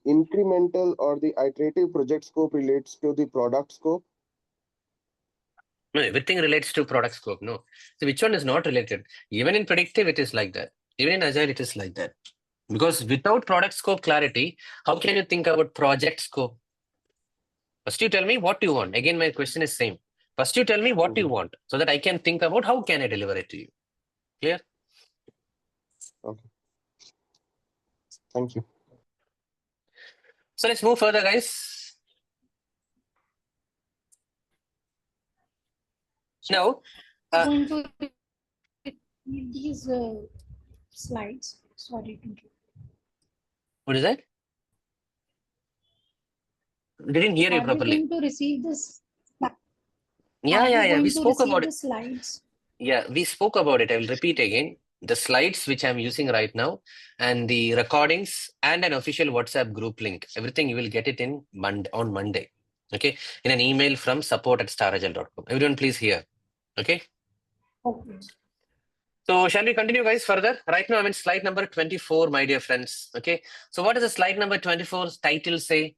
incremental or the iterative project scope relates to the product scope? No, everything relates to product scope. No. So which one is not related? Even in predictive, it is like that. Even in agile, it is like that. Because without product scope clarity, how can you think about project scope? First, you tell me what you want. Again, my question is same. First, you tell me what you want so that I can think about how can I deliver it to you. Clear? Okay. Thank you. So let's move further, guys. Now, I'm going to read these slides. Sorry to interrupt. What is that? Didn't hear you properly. Are you going to receive this? Yeah. We spoke about the it. Slides? Yeah, we spoke about it. I will repeat again. The slides which I'm using right now and the recordings and an official WhatsApp group link. Everything you will get it in on Monday. Okay. In an email from support@staragile.com. Everyone please hear. Okay. Okay. So shall we continue, guys, further? Right now I'm in slide number 24, my dear friends. Okay. So what does the slide number 24's title say?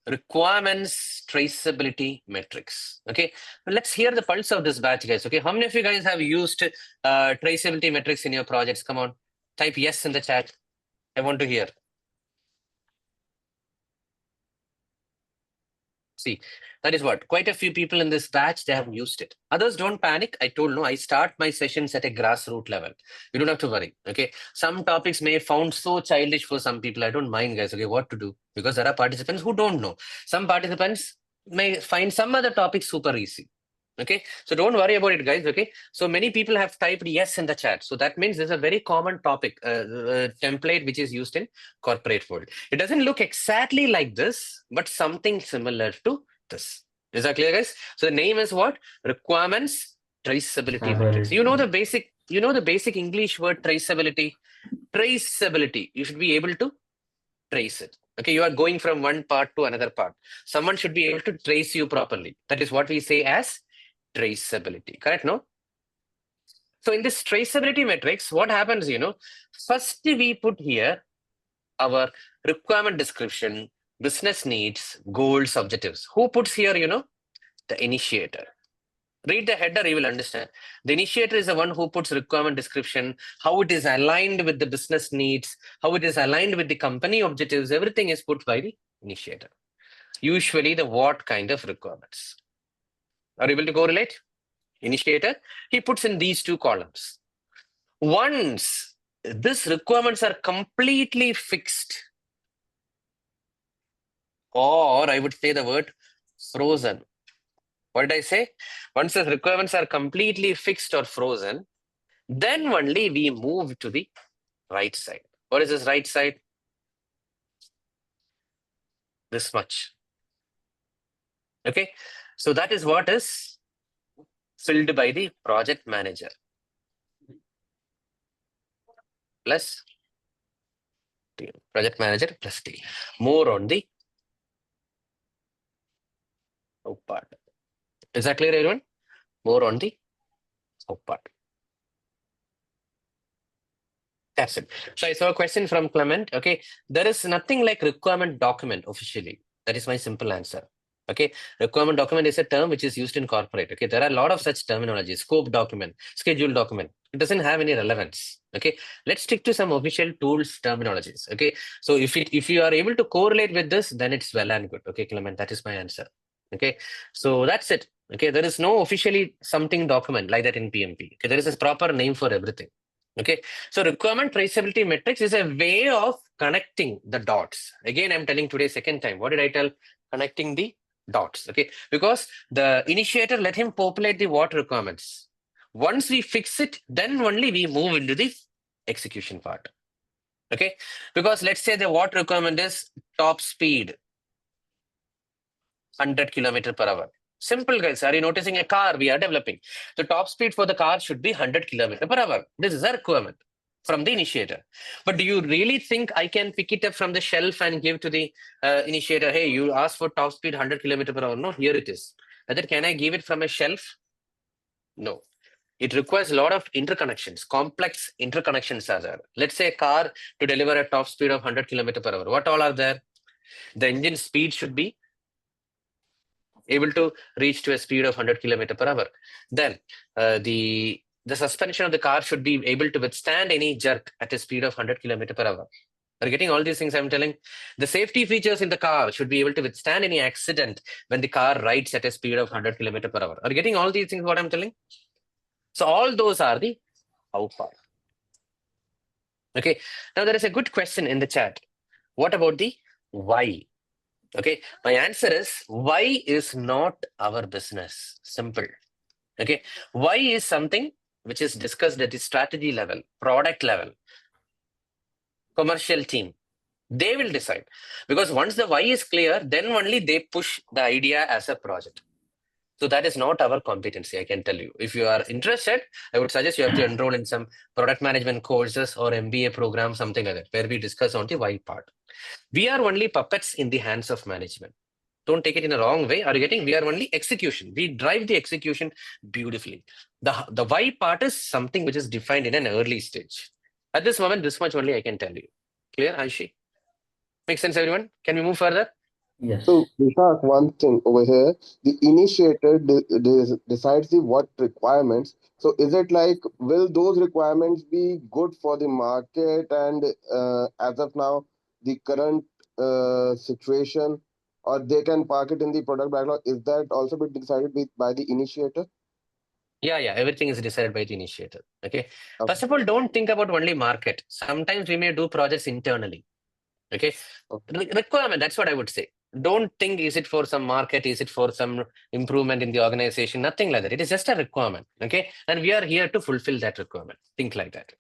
Requirements traceability metrics. Okay, let's hear the pulse of this batch, guys. Okay, how many of you guys have used traceability metrics in your projects? Come on, type yes in the chat. I want to hear. See, that is what quite a few people in this batch, they have used it. Others don't panic. I told no, I start my sessions at a grassroots level. You don't have to worry. Okay, some topics may found so childish for some people. I don't mind, guys. Okay, what to do? Because there are participants who don't know. Some participants may find some other topics super easy. Okay, so don't worry about it, guys. Okay, so many people have typed yes in the chat. So that means there's a very common topic template which is used in corporate world. It doesn't look exactly like this, but something similar to this. Is that clear, guys? So the name is what? Requirements traceability matrix. You know the basic English word traceability. Traceability. You should be able to trace it. Okay, you are going from one part to another part. Someone should be able to trace you properly. That is what we say as traceability. Correct? No? So in this traceability matrix, what happens, first we put here our requirement description, business needs, goals, objectives. Who puts here, the initiator. Read the header, you will understand. The initiator is the one who puts requirement description, how it is aligned with the business needs, how it is aligned with the company objectives. Everything is put by the initiator. Usually the what kind of requirements. Are you able to correlate? Initiator, he puts in these two columns. Once these requirements are completely fixed, or I would say the word frozen. What did I say? Once the requirements are completely fixed or frozen, then only we move to the right side. What is this right side? This much. Okay, so that is what is filled by the project manager. Plus T. Project manager plus T. More on the out part. Is that clear, everyone? More on the out part. That's it. So I saw a question from Clement. Okay, there is nothing like requirement document officially. That is my simple answer. Okay, requirement document is a term which is used in corporate. Okay, there are a lot of such terminologies. Scope document, schedule document. It doesn't have any relevance. Okay, let's stick to some official tools terminologies. Okay, so if you are able to correlate with this, then it's well and good. Okay, Clement, that is my answer. Okay, so that's it. Okay, there is no officially something document like that in PMP. Okay, there is a proper name for everything. Okay, so requirement traceability matrix is a way of connecting the dots. Again, I'm telling today second time. What did I tell? Connecting the dots. Okay, because the initiator let him populate the what requirements. Once we fix it, then only we move into the execution part. Okay, because let's say the what requirement is top speed 100 km/h. Simple, guys. Are you noticing a car we are developing? The top speed for the car should be 100 km/h. This is a requirement from the initiator. But do you really think I can pick it up from the shelf and give to the initiator, hey, you asked for top speed 100 km/h? No, here it is. Whether can I give it from a shelf? No. It requires a lot of interconnections, complex interconnections are there. Let's say a car to deliver a top speed of 100 km/h. What all are there? The engine speed should be able to reach to a speed of 100 km/h. Then the suspension of the car should be able to withstand any jerk at a speed of 100 km/h. Are you getting all these things I'm telling? The safety features in the car should be able to withstand any accident when the car rides at a speed of 100 km/h. Are you getting all these things what I'm telling? So all those are the how part. Okay, now there is a good question in the chat. What about the why? Okay, my answer is why is not our business. Simple. Okay, why is something which is discussed at the strategy level, product level, commercial team. They will decide, because once the why is clear, then only they push the idea as a project. So that is not our competency, I can tell you. If you are interested, I would suggest you have to enroll in some product management courses or MBA program, something like that, where we discuss on the why part. We are only puppets in the hands of management. Don't take it in a wrong way. Are you getting? We are only execution. We drive the execution beautifully. The why part is something which is defined in an early stage. At this moment, this much only I can tell you. Clear, Aishi? Makes sense, everyone? Can we move further? Yes. So, Vishak, one thing over here, the initiator decides the what requirements. So, is it like, will those requirements be good for the market and as of now, the current situation, or they can park it in the product backlog? Is that also been decided by the initiator? Yeah, everything is decided by the initiator. Okay. First of all, don't think about only market. Sometimes we may do projects internally. Okay. Requirement, that's what I would say. Don't think, is it for some market? Is it for some improvement in the organization? Nothing like that. It is just a requirement. Okay. And we are here to fulfill that requirement. Think like that.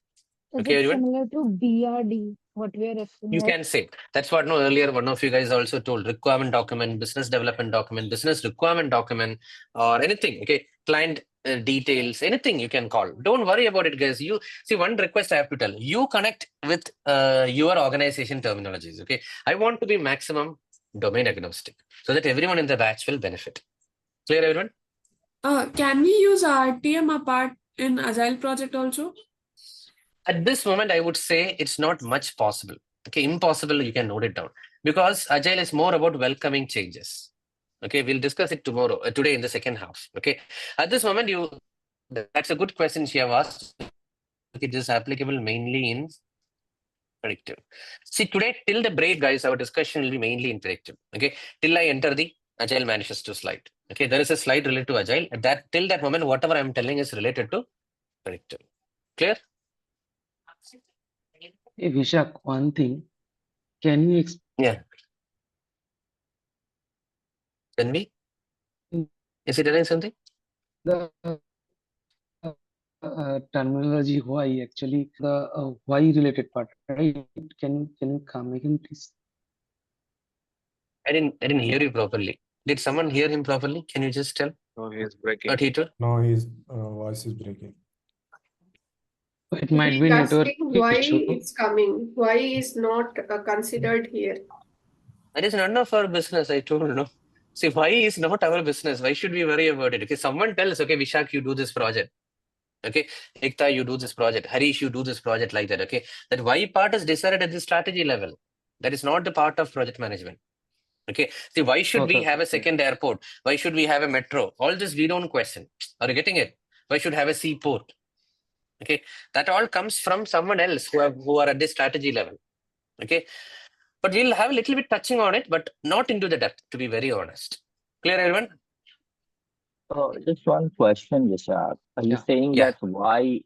Is Okay, it everyone? similar to BRD, what we are referring You at? can say. That's what earlier one of you guys also told. Requirement document, business development document, business requirement document, or anything. Okay, client details, anything you can call. Don't worry about it, guys. You see, one request I have to tell. You connect with your organization terminologies. Okay, I want to be maximum domain agnostic so that everyone in the batch will benefit. Clear, everyone? Can we use RTM apart in Agile project also? At this moment, I would say it's not much possible. Okay, impossible, you can note it down. Because Agile is more about welcoming changes. Okay, we'll discuss it today in the second half. Okay, at this moment, that's a good question she have asked. It is applicable mainly in predictive. See, today, till the break, guys, our discussion will be mainly in predictive. Okay, till I enter the Agile manifesto slide. Okay, there is a slide related to Agile. Till that moment, whatever I'm telling is related to predictive. Clear? Hey, Vishak, one thing. Can you Yeah. Can we? Is it telling something? The terminology why actually the why related part, right? Can you come again, please? I didn't hear you properly. Did someone hear him properly? Can you just tell? No, he is breaking. What he told? No, his voice is breaking. It might be He's network asking why issue. it's coming, why is not considered here. That is none of our business, I told you. See, why is not our business? Why should we worry about it? Okay, someone tells, okay, Vishak, you do this project. Okay, Ekta, you do this project. Harish, you do this project like that. Okay, that why part is decided at the strategy level. That is not the part of project management. Okay, see, why should we have a second airport? Why should we have a metro? All this we don't question. Are you getting it? Why should have a seaport? Okay, that all comes from someone else who are at the strategy level. Okay, but we'll have a little bit touching on it, but not into the depth, to be very honest. Clear, everyone? Just one question, Vishak. Are you saying that why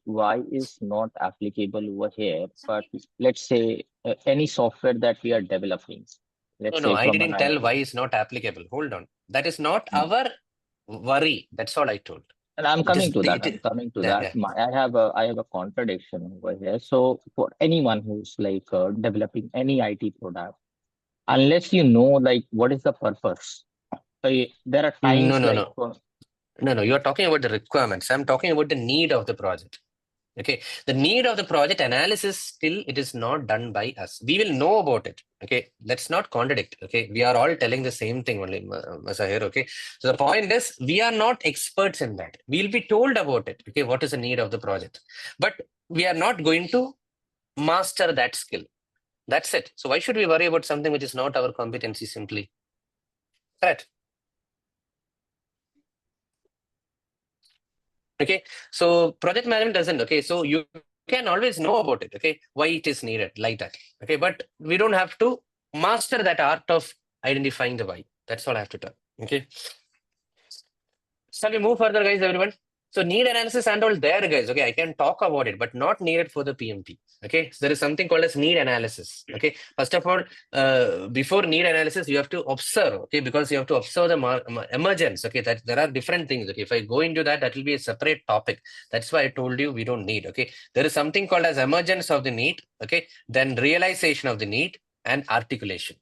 is not applicable over here? But let's say any software that we are developing. Let's No, say I from didn't an tell IT. why is not applicable. Hold on. That is not our worry. That's all I told. And I'm coming to that. I have a contradiction over here. So for anyone who's like developing any IT product, unless you know like what is the purpose, there are times No, you're talking about the requirements. I'm talking about the need of the project. Okay, the need of the project analysis still it is not done by us. We will know about it. Okay, let's not contradict. Okay, we are all telling the same thing only, Mazahir. Okay, so the point is we are not experts in that. We'll be told about it. Okay, what is the need of the project, but we are not going to master that skill. That's it. So why should we worry about something which is not our competency simply? Correct. Okay, so project management doesn't. Okay, so you can always know about it. Okay, why it is needed like that. Okay, but we don't have to master that art of identifying the why. That's all I have to tell. Okay, shall we move further, guys? Everyone. So need analysis and all there, guys. Okay, I can talk about it, but not needed for the PMP. Okay, so there is something called as need analysis. Okay, first of all, before need analysis, you have to observe. Okay, because you have to observe the emergence. Okay, that there are different things. Okay, if I go into that, that will be a separate topic. That's why I told you we don't need. Okay, there is something called as emergence of the need. Okay, then realization of the need and articulation.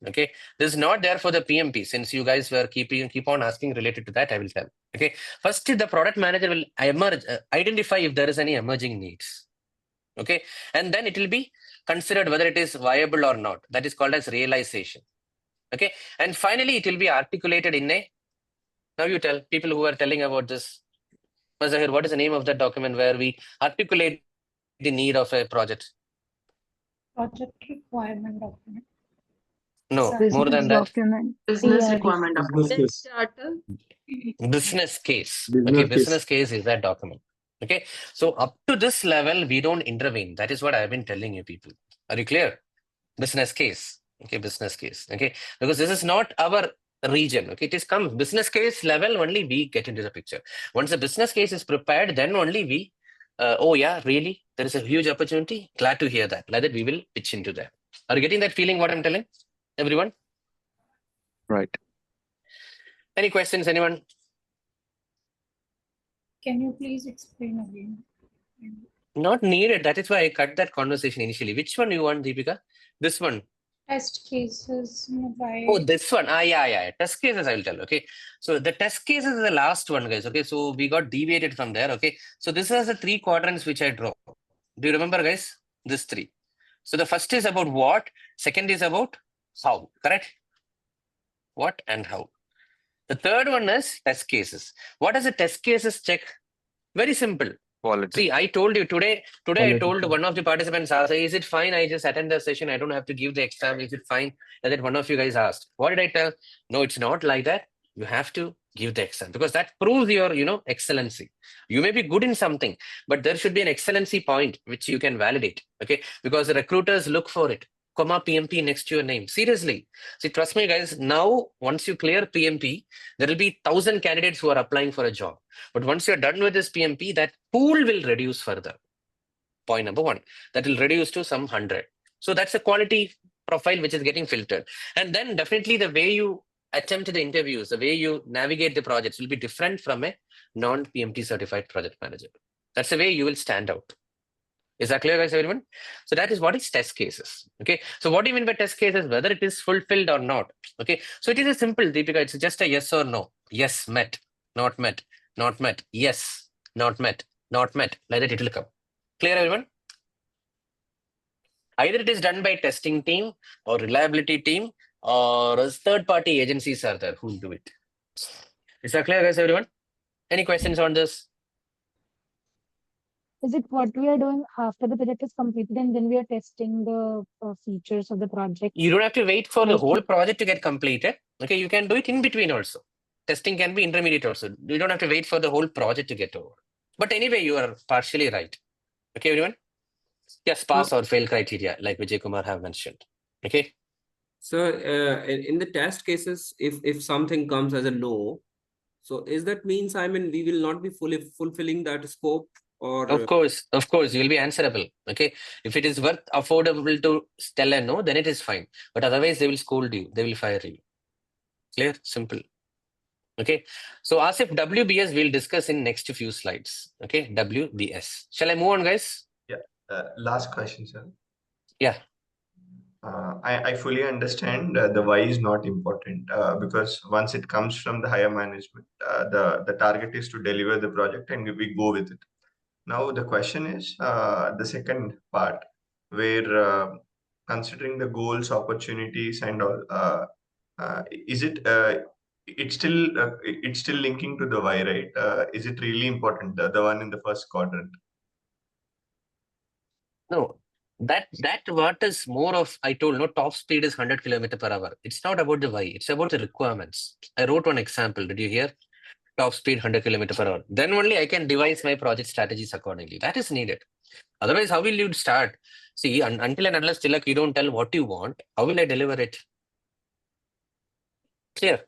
Okay, this is not there for the PMP. Since you guys were keep on asking related to that, I will tell. Okay, first the product manager will identify if there is any emerging needs. Okay, and then it will be considered whether it is viable or not. That is called as realization. Okay, and finally it will be articulated in a. Now you tell people who are telling about this. Mazahir, what is the name of that document where we articulate the need of a project? Project requirement document. No, more than that. Business requirement document. Business case. Okay, business case is that document. Okay, so up to this level, we don't intervene. That is what I've been telling you people. Are you clear? Business case. Okay, business case. Okay, because this is not our region. Okay, it is come business case level only we get into the picture. Once the business case is prepared, then only we. Oh yeah, really? There is a huge opportunity. Glad to hear that. Like that, we will pitch into that. Are you getting that feeling? What I'm telling? Everyone? Right. Any questions, anyone? Can you please explain again? Not needed. That is why I cut that conversation initially. Which one you want, Deepika? This one. Test cases. Oh, this one. Yeah. Test cases, I will tell. Okay. So the test cases is the last one, guys. Okay. So we got deviated from there. Okay. So this is the 3 quadrants which I draw. Do you remember, guys? This 3. So the first is about what, second is about how, correct? What and how. The third one is test cases. What does the test cases check? Very simple. Quality. See, I told you today I told one of the participants asked, is it fine? I just attend the session. I don't have to give the exam. Is it fine? And then one of you guys asked, what did I tell? No, it's not like that. You have to give the exam because that proves your, excellency. You may be good in something, but there should be an excellency point which you can validate. Okay. Because the recruiters look for it. Comma PMP next to your name. Seriously. See, trust me, guys. Now, once you clear PMP, there will be 1,000 candidates who are applying for a job. But once you're done with this PMP, that pool will reduce further. Point number 1. That will reduce to some 100. So that's a quality profile which is getting filtered. And then definitely the way you attempt the interviews, the way you navigate the projects will be different from a non-PMP certified project manager. That's the way you will stand out. Is that clear, guys, everyone? So that is what is test cases. Okay. So what do you mean by test cases? Whether it is fulfilled or not. Okay. So it is a simple, Deepika. It's just a yes or no. Yes, met, not met, not met. Yes, not met, not met. Like that it will come. Clear, everyone? Either it is done by testing team or reliability team or third-party agencies are there who will do it. Is that clear, guys, everyone? Any questions on this? Is it what we are doing after the project is completed and then we are testing the features of the project? You don't have to wait for the whole project to get completed. Okay, you can do it in between also. Testing can be intermediate also. You don't have to wait for the whole project to get over. But anyway, you are partially right. Okay, everyone? Yes, pass or fail criteria, like Vijay Kumar have mentioned. Okay. So in the test cases, if something comes as a no, so is that means we will not be fully fulfilling that scope? Or of course, you'll be answerable. Okay. If it is worth affordable to tell a no, then it is fine. But otherwise, they will scold you. They will fire you. Clear? Simple. Okay. So Asif, WBS we'll discuss in next few slides. Okay. WBS. Shall I move on, guys? Yeah. Last question, sir. Yeah. I fully understand the why is not important because once it comes from the higher management, the target is to deliver the project and we go with it. Now the question is the second part where considering the goals, opportunities, and all, is it it's still linking to the why, right? Is it really important, the one in the first quadrant? No, that what is more of, I told no, top speed is 100 km/h. It's not about the why, it's about the requirements. I wrote one example. Did you hear? Top speed 100 km/h. Then only I can devise my project strategies accordingly. That is needed. Otherwise, how will you start? See, until and unless Tilak, you don't tell what you want, how will I deliver it? Clear?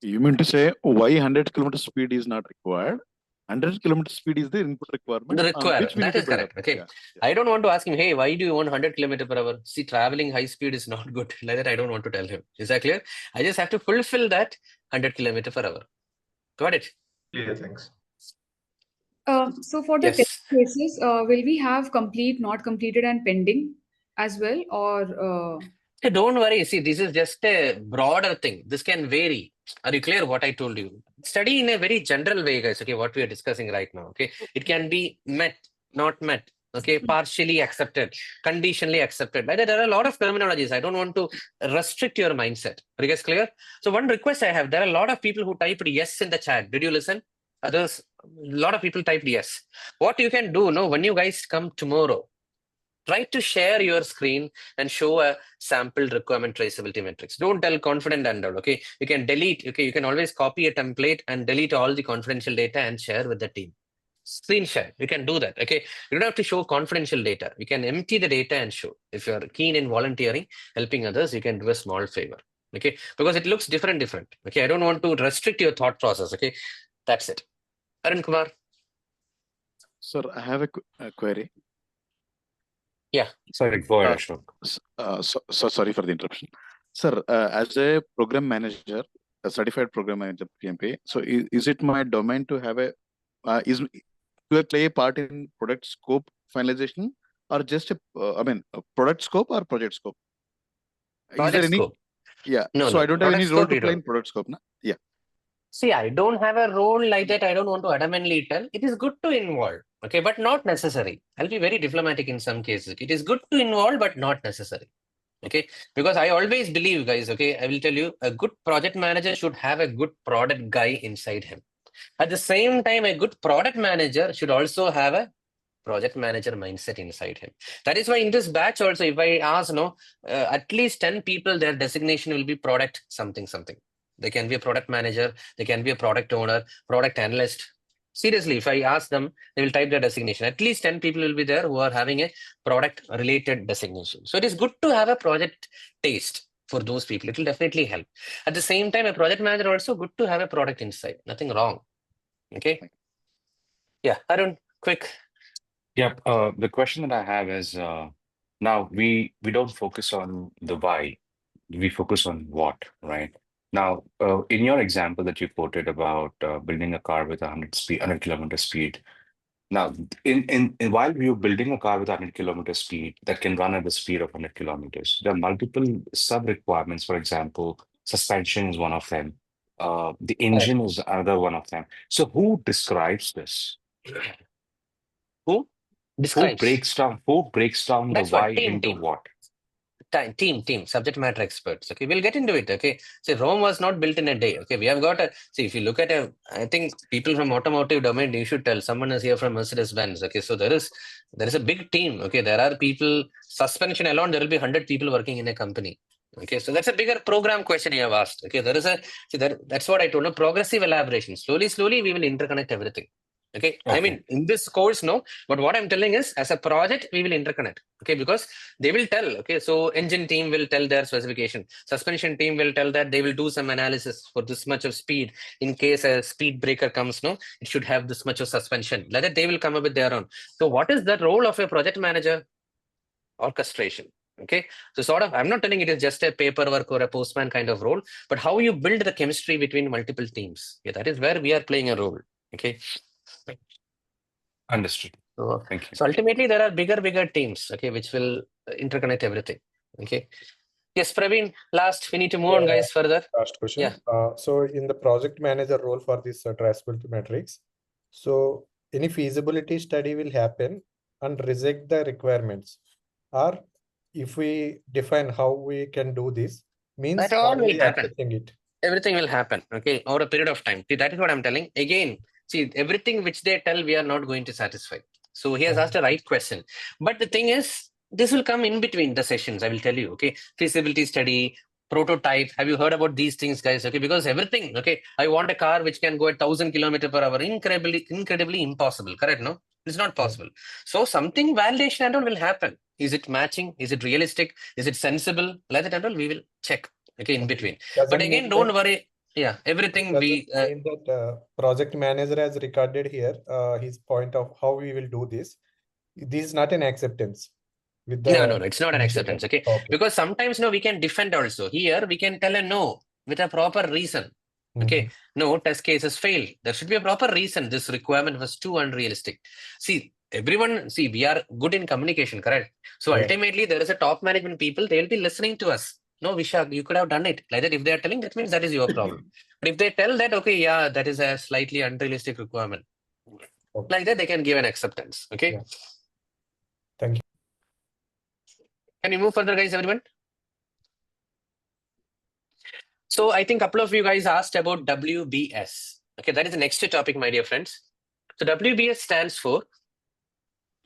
You mean to say why 100 km speed is not required? 100 km speed is the input requirement. The requirement. That is correct. Okay. Yeah. I don't want to ask him, hey, why do you want 100 km/h? See, traveling high speed is not good. Like that, I don't want to tell him. Is that clear? I just have to fulfill that 100 km/h. Got it? Yeah, thanks. So for the test cases, will we have complete, not completed, and pending as well, or? Hey, don't worry. See, this is just a broader thing. This can vary. Are you clear what I told you? Study in a very general way, guys. Okay, what we are discussing right now. Okay, it can be met, not met. Okay, partially accepted, conditionally accepted. Like that, there are a lot of terminologies. I don't want to restrict your mindset. Are you guys clear? So one request I have, there are a lot of people who typed yes in the chat. Did you listen? Others, a lot of people typed yes. What you can do, when you guys come tomorrow, try to share your screen and show a sample requirement traceability metrics. Don't tell confident and all, okay? You can delete, okay? You can always copy a template and delete all the confidential data and share with the team. Screen share, you can do that, okay? You don't have to show confidential data. You can empty the data and show. If you're keen in volunteering, helping others, you can do a small favor, okay? Because it looks different, okay? I don't want to restrict your thought process, okay? That's it. Arun Kumar. Sir, I have a query. Yeah. Sorry, go ahead, Ashok. So sorry for the interruption. Sir, as a program manager, a certified program manager, PMP, so is it my domain to have a, will it play a part in product scope finalization or just a product scope or project scope? Project Is there any? scope. Yeah. No, So no. I don't have Product any role scope to you play in don't. product scope, na? Yeah. See, I don't have a role like that. I don't want to adamantly tell. It is good to involve, okay, but not necessary. I'll be very diplomatic in some cases. It is good to involve, but not necessary. Okay, because I always believe, guys, okay, I will tell you, a good project manager should have a good product guy inside him. At the same time, a good product manager should also have a project manager mindset inside him. That is why in this batch also, if I ask, at least 10 people, their designation will be product something. They can be a product manager, they can be a product owner, product analyst. Seriously, if I ask them, they will type their designation. At least 10 people will be there who are having a product related designation. So it is good to have a project taste for those people. It will definitely help. At the same time, a project manager also good to have a product insight. Nothing wrong. Okay. Yeah, Arun, quick. Yeah, the question that I have is now we don't focus on the why, we focus on what, right? Now, in your example that you quoted about building a car with 100 kilometer speed. Now, in while you're building a car with 100 kilometer speed that can run at the speed of 100 kilometers, there are multiple sub requirements. For example, suspension is one of them. The engine is another one of them. So who describes this? Who describes? Who breaks down the That's why what team. into what? Team, subject matter experts. Okay, we'll get into it. Okay, so Rome was not built in a day. Okay, we have got if you look at I think people from automotive domain, you should tell someone is here from Mercedes-Benz. Okay, so there is a big team. Okay, there are people, suspension alone, there will be 100 people working in a company. Okay, so that's a bigger program question you have asked. Okay, that's what I told you, progressive elaboration. Slowly, we will interconnect everything. Okay, I mean, in this course, no, but what I'm telling is, as a project, we will interconnect. Okay, because they will tell, okay, so engine team will tell their specification, suspension team will tell that they will do some analysis for this much of speed. In case a speed breaker comes, no, it should have this much of suspension. Like that, they will come up with their own. So what is the role of a project manager? Orchestration. Okay, so sort of, I'm not telling it is just a paperwork or a postman kind of role, but how you build the chemistry between multiple teams. Yeah, that is where we are playing a role. Okay. Understood. Thank you. So ultimately, there are bigger teams, okay, which will interconnect everything. Okay. Yes, Praveen, last, we need to move on, guys, further. Last question. Yeah. So in the project manager role for this traceability matrix, so any feasibility study will happen and reject the requirements. Or if we define how we can do this, means that all will happen. Accepting it. Everything will happen, okay, over a period of time. See, that is what I'm telling. Again, see, everything which they tell, we are not going to satisfy. So he has asked a right question. But the thing is, this will come in between the sessions, I will tell you, okay, feasibility study, prototype. Have you heard about these things, guys? Okay, because everything, okay, I want a car which can go at 1,000 kilometers per hour. Incredibly impossible, correct? No, it's not possible. So something validation and all will happen. Is it matching? Is it realistic? Is it sensible? Like that and all, we will check. Okay, in between. But again, don't worry. Yeah, everything we. Mean that project manager has recorded here his point of how we will do this. This is not an acceptance. With the No, it's not an acceptance. Okay, because sometimes we can defend also. Here we can tell a no with a proper reason. Okay, no, test cases failed. There should be a proper reason. This requirement was too unrealistic. See, we are good in communication, correct? So ultimately, there is a top management people. They will be listening to us. No, Vishak, you could have done it. Like that, if they are telling, that means that is your problem. But if they tell that, okay, yeah, that is a slightly unrealistic requirement. Like that, they can give an acceptance. Okay. Thank you. Can we move further, guys, everyone? So I think a couple of you guys asked about WBS. Okay, that is the next topic, my dear friends. So WBS stands for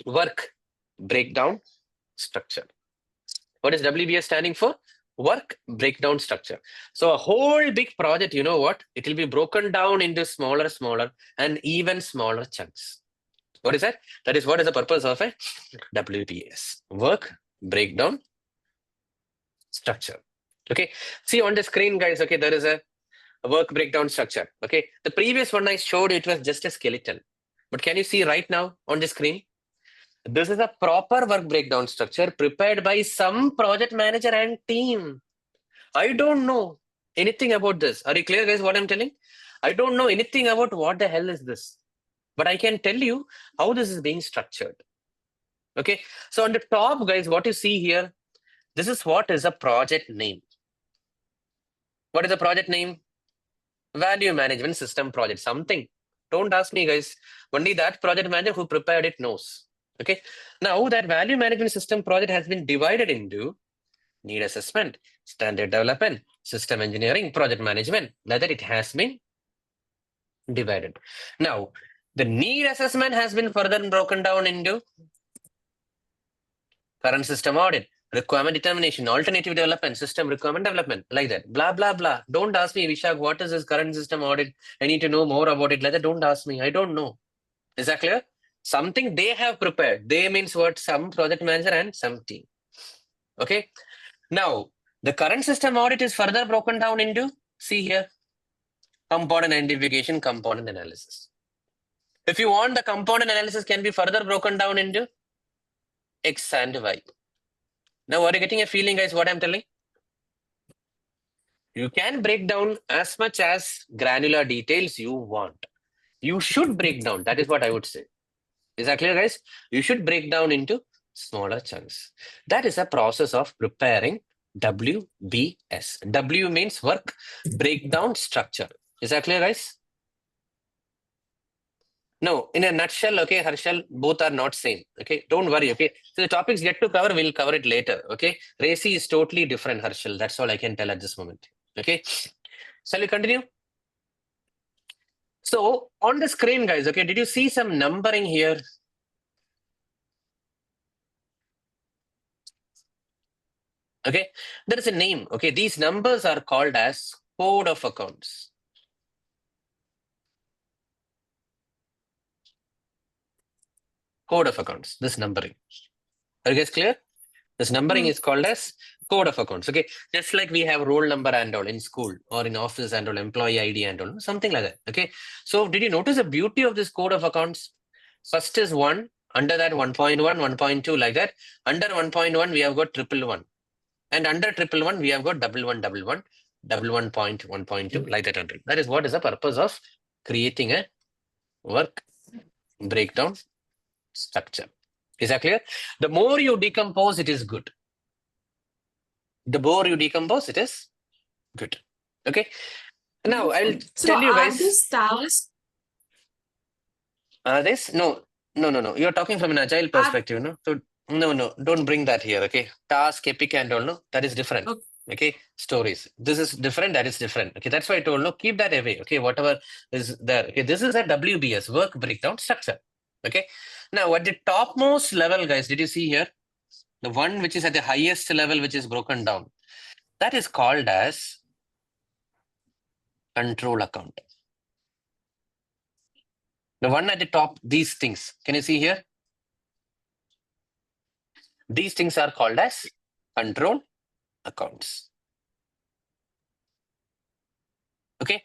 Work Breakdown Structure. What is WBS standing for? Work Breakdown Structure. So a whole big project, you know what? It will be broken down into smaller and even smaller chunks. What is that? That is what is the purpose of a WBS. Work Breakdown Structure. Okay. See on the screen, guys. Okay, there is a work breakdown structure. Okay. The previous one I showed, it was just a skeleton. But can you see right now on the screen? This is a proper work breakdown structure prepared by some project manager and team. I don't know anything about this. Are you clear, guys, what I'm telling? I don't know anything about what the hell is this. but I can tell you how this is being structured. Okay, so on the top, guys, what you see here, this is what is a project name. What is the project name? Value Management System Project, something. Don't ask me, guys. Only that project manager who prepared it knows. Okay, now that Value Management System Project has been divided into need assessment, standard development, system engineering, project management. Like that, it has been divided. Now, the need assessment has been further broken down into current system audit, requirement determination, alternative development, system requirement development, like that. Blah, blah, blah. Don't ask me, Vishak, what is this current system audit? I need to know more about it. Like that. Don't ask me. I don't know. Is that clear? Something they have prepared. They means what? Some project manager and some team. Okay. Now, the current system audit is further broken down into, see here, component identification, component analysis. If you want, the component analysis can be further broken down into X and Y. Now, are you getting a feeling, guys, what I'm telling? You can break down as much as granular details you want. You should break down. That is what I would say. Is that clear, guys? You should break down into smaller chunks. That is a process of preparing WBS. W means work breakdown structure. Is that clear, guys? No, in a nutshell, okay, Harshal, both are not same. Okay, don't worry. Okay, so the topics yet to cover, we'll cover it later. Okay, RACI is totally different, Harshal. That's all I can tell at this moment. Okay, shall we continue? So on the screen, guys, okay, did you see some numbering here? Okay, there is a name. Okay, these numbers are called as code of accounts. Code of accounts, this numbering. Are you guys clear? This numbering is called as code of accounts. Okay, just like we have roll number and all in school or in office and all, employee ID and all, something like that. Okay, so did you notice the beauty of this code of accounts? First is 1, under that 1.1, 1.2, like that. Under 1.1, we have got 111. And under 111, we have got 1111, 11.1.2, like that. That is what is the purpose of creating a work breakdown structure. Is that clear? The more you decompose, it is good. The more you decompose, it is good. Okay. Now I'll tell you guys. These tasks? No. You're talking from an agile perspective, no? So no, don't bring that here. Okay. Task, epic, and all, no, that is different. Okay. Stories. This is different. That is different. Okay. That's why I told no, keep that away. Okay. Whatever is there. Okay. This is a WBS, work breakdown structure. Okay. Now at the topmost level, guys, did you see here? The one which is at the highest level, which is broken down. That is called as control account. The one at the top, these things. Can you see here? These things are called as control accounts. Okay.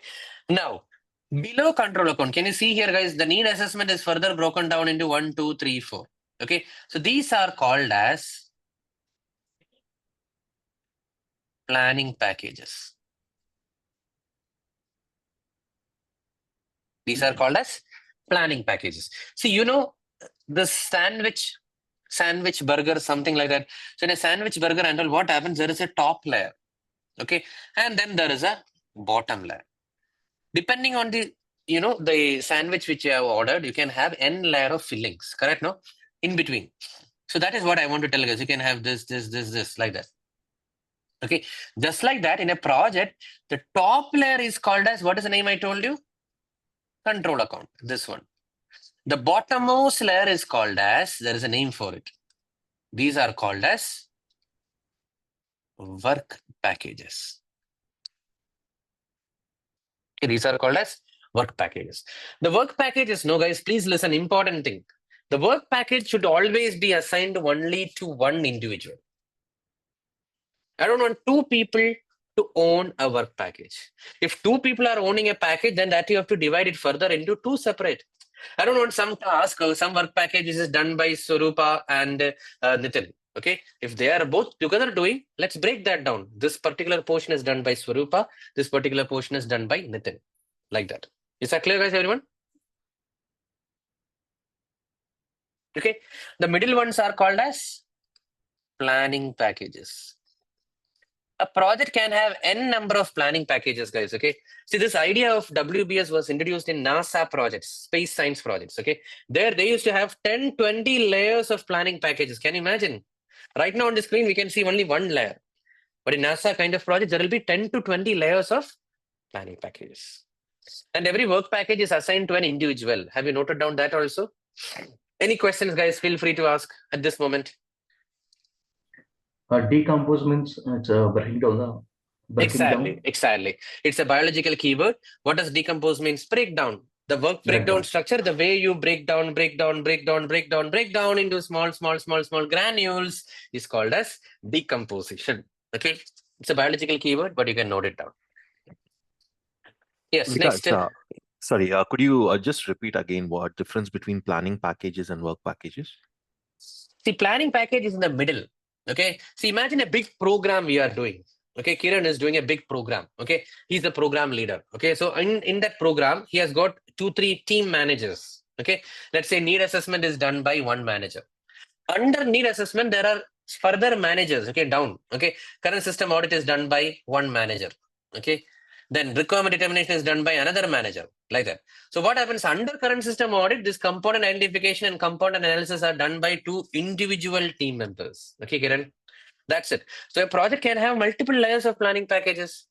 Now, below control account, can you see here, guys? The need assessment is further broken down into 1, 2, 3, 4. Okay. So these are called as planning packages. These are called as planning packages. See, you know, the sandwich burger, something like that. So in a sandwich burger and all, what happens? There is a top layer. Okay. And then there is a bottom layer. Depending on the, you know, the sandwich which you have ordered, you can have n layer of fillings, correct? No? In between. So that is what I want to tell you guys. You can have this, like that. Okay. Just like that, in a project, the top layer is called as, what is the name I told you? Control account. This one. The bottommost layer is called as, there is a name for it. These are called as work packages. Okay, these are called as work packages. The work packages, no guys, please listen, important thing. The work package should always be assigned only to one individual. I don't want two people to own a work package. If two people are owning a package, then that you have to divide it further into two separate. I don't want some task or some work package is done by Swarupa and Nitin. Okay, if they are both together doing, let's break that down. This particular portion is done by Swarupa. This particular portion is done by Nitin. Like that. Is that clear, guys, everyone? Okay, the middle ones are called as planning packages. A project can have n number of planning packages, guys. Okay, see, this idea of WBS was introduced in NASA projects, space science projects. Okay, there they used to have 10-20 layers of planning packages. Can you imagine? Right now on the screen we can see only one layer, but in NASA kind of projects there will be 10 to 20 layers of planning packages, and every work package is assigned to an individual. Have you noted down that also? Any questions, guys? Feel free to ask at this moment. Decompose means it's breaking down. Exactly. It's a biological keyword. What does decompose means? Breakdown. The work breakdown structure, the way you break down into small granules is called as decomposition. Okay, it's a biological keyword, but you can note it down. Yes, Vikas, next. Sorry, could you just repeat again what difference between planning packages and work packages? See, planning package is in the middle. Okay, see, imagine a big program we are doing. Okay, Kiran is doing a big program. Okay, he's the program leader. Okay, so in that program, he has got 2-3 team managers. Okay, let's say need assessment is done by one manager. Under need assessment, there are further managers. Okay, down. Okay, current system audit is done by one manager. Okay, then requirement determination is done by another manager, like that. So what happens under current system audit? This component identification and component analysis are done by 2 individual team members. Okay, Kiran. That's it. So a project can have multiple layers of planning packages.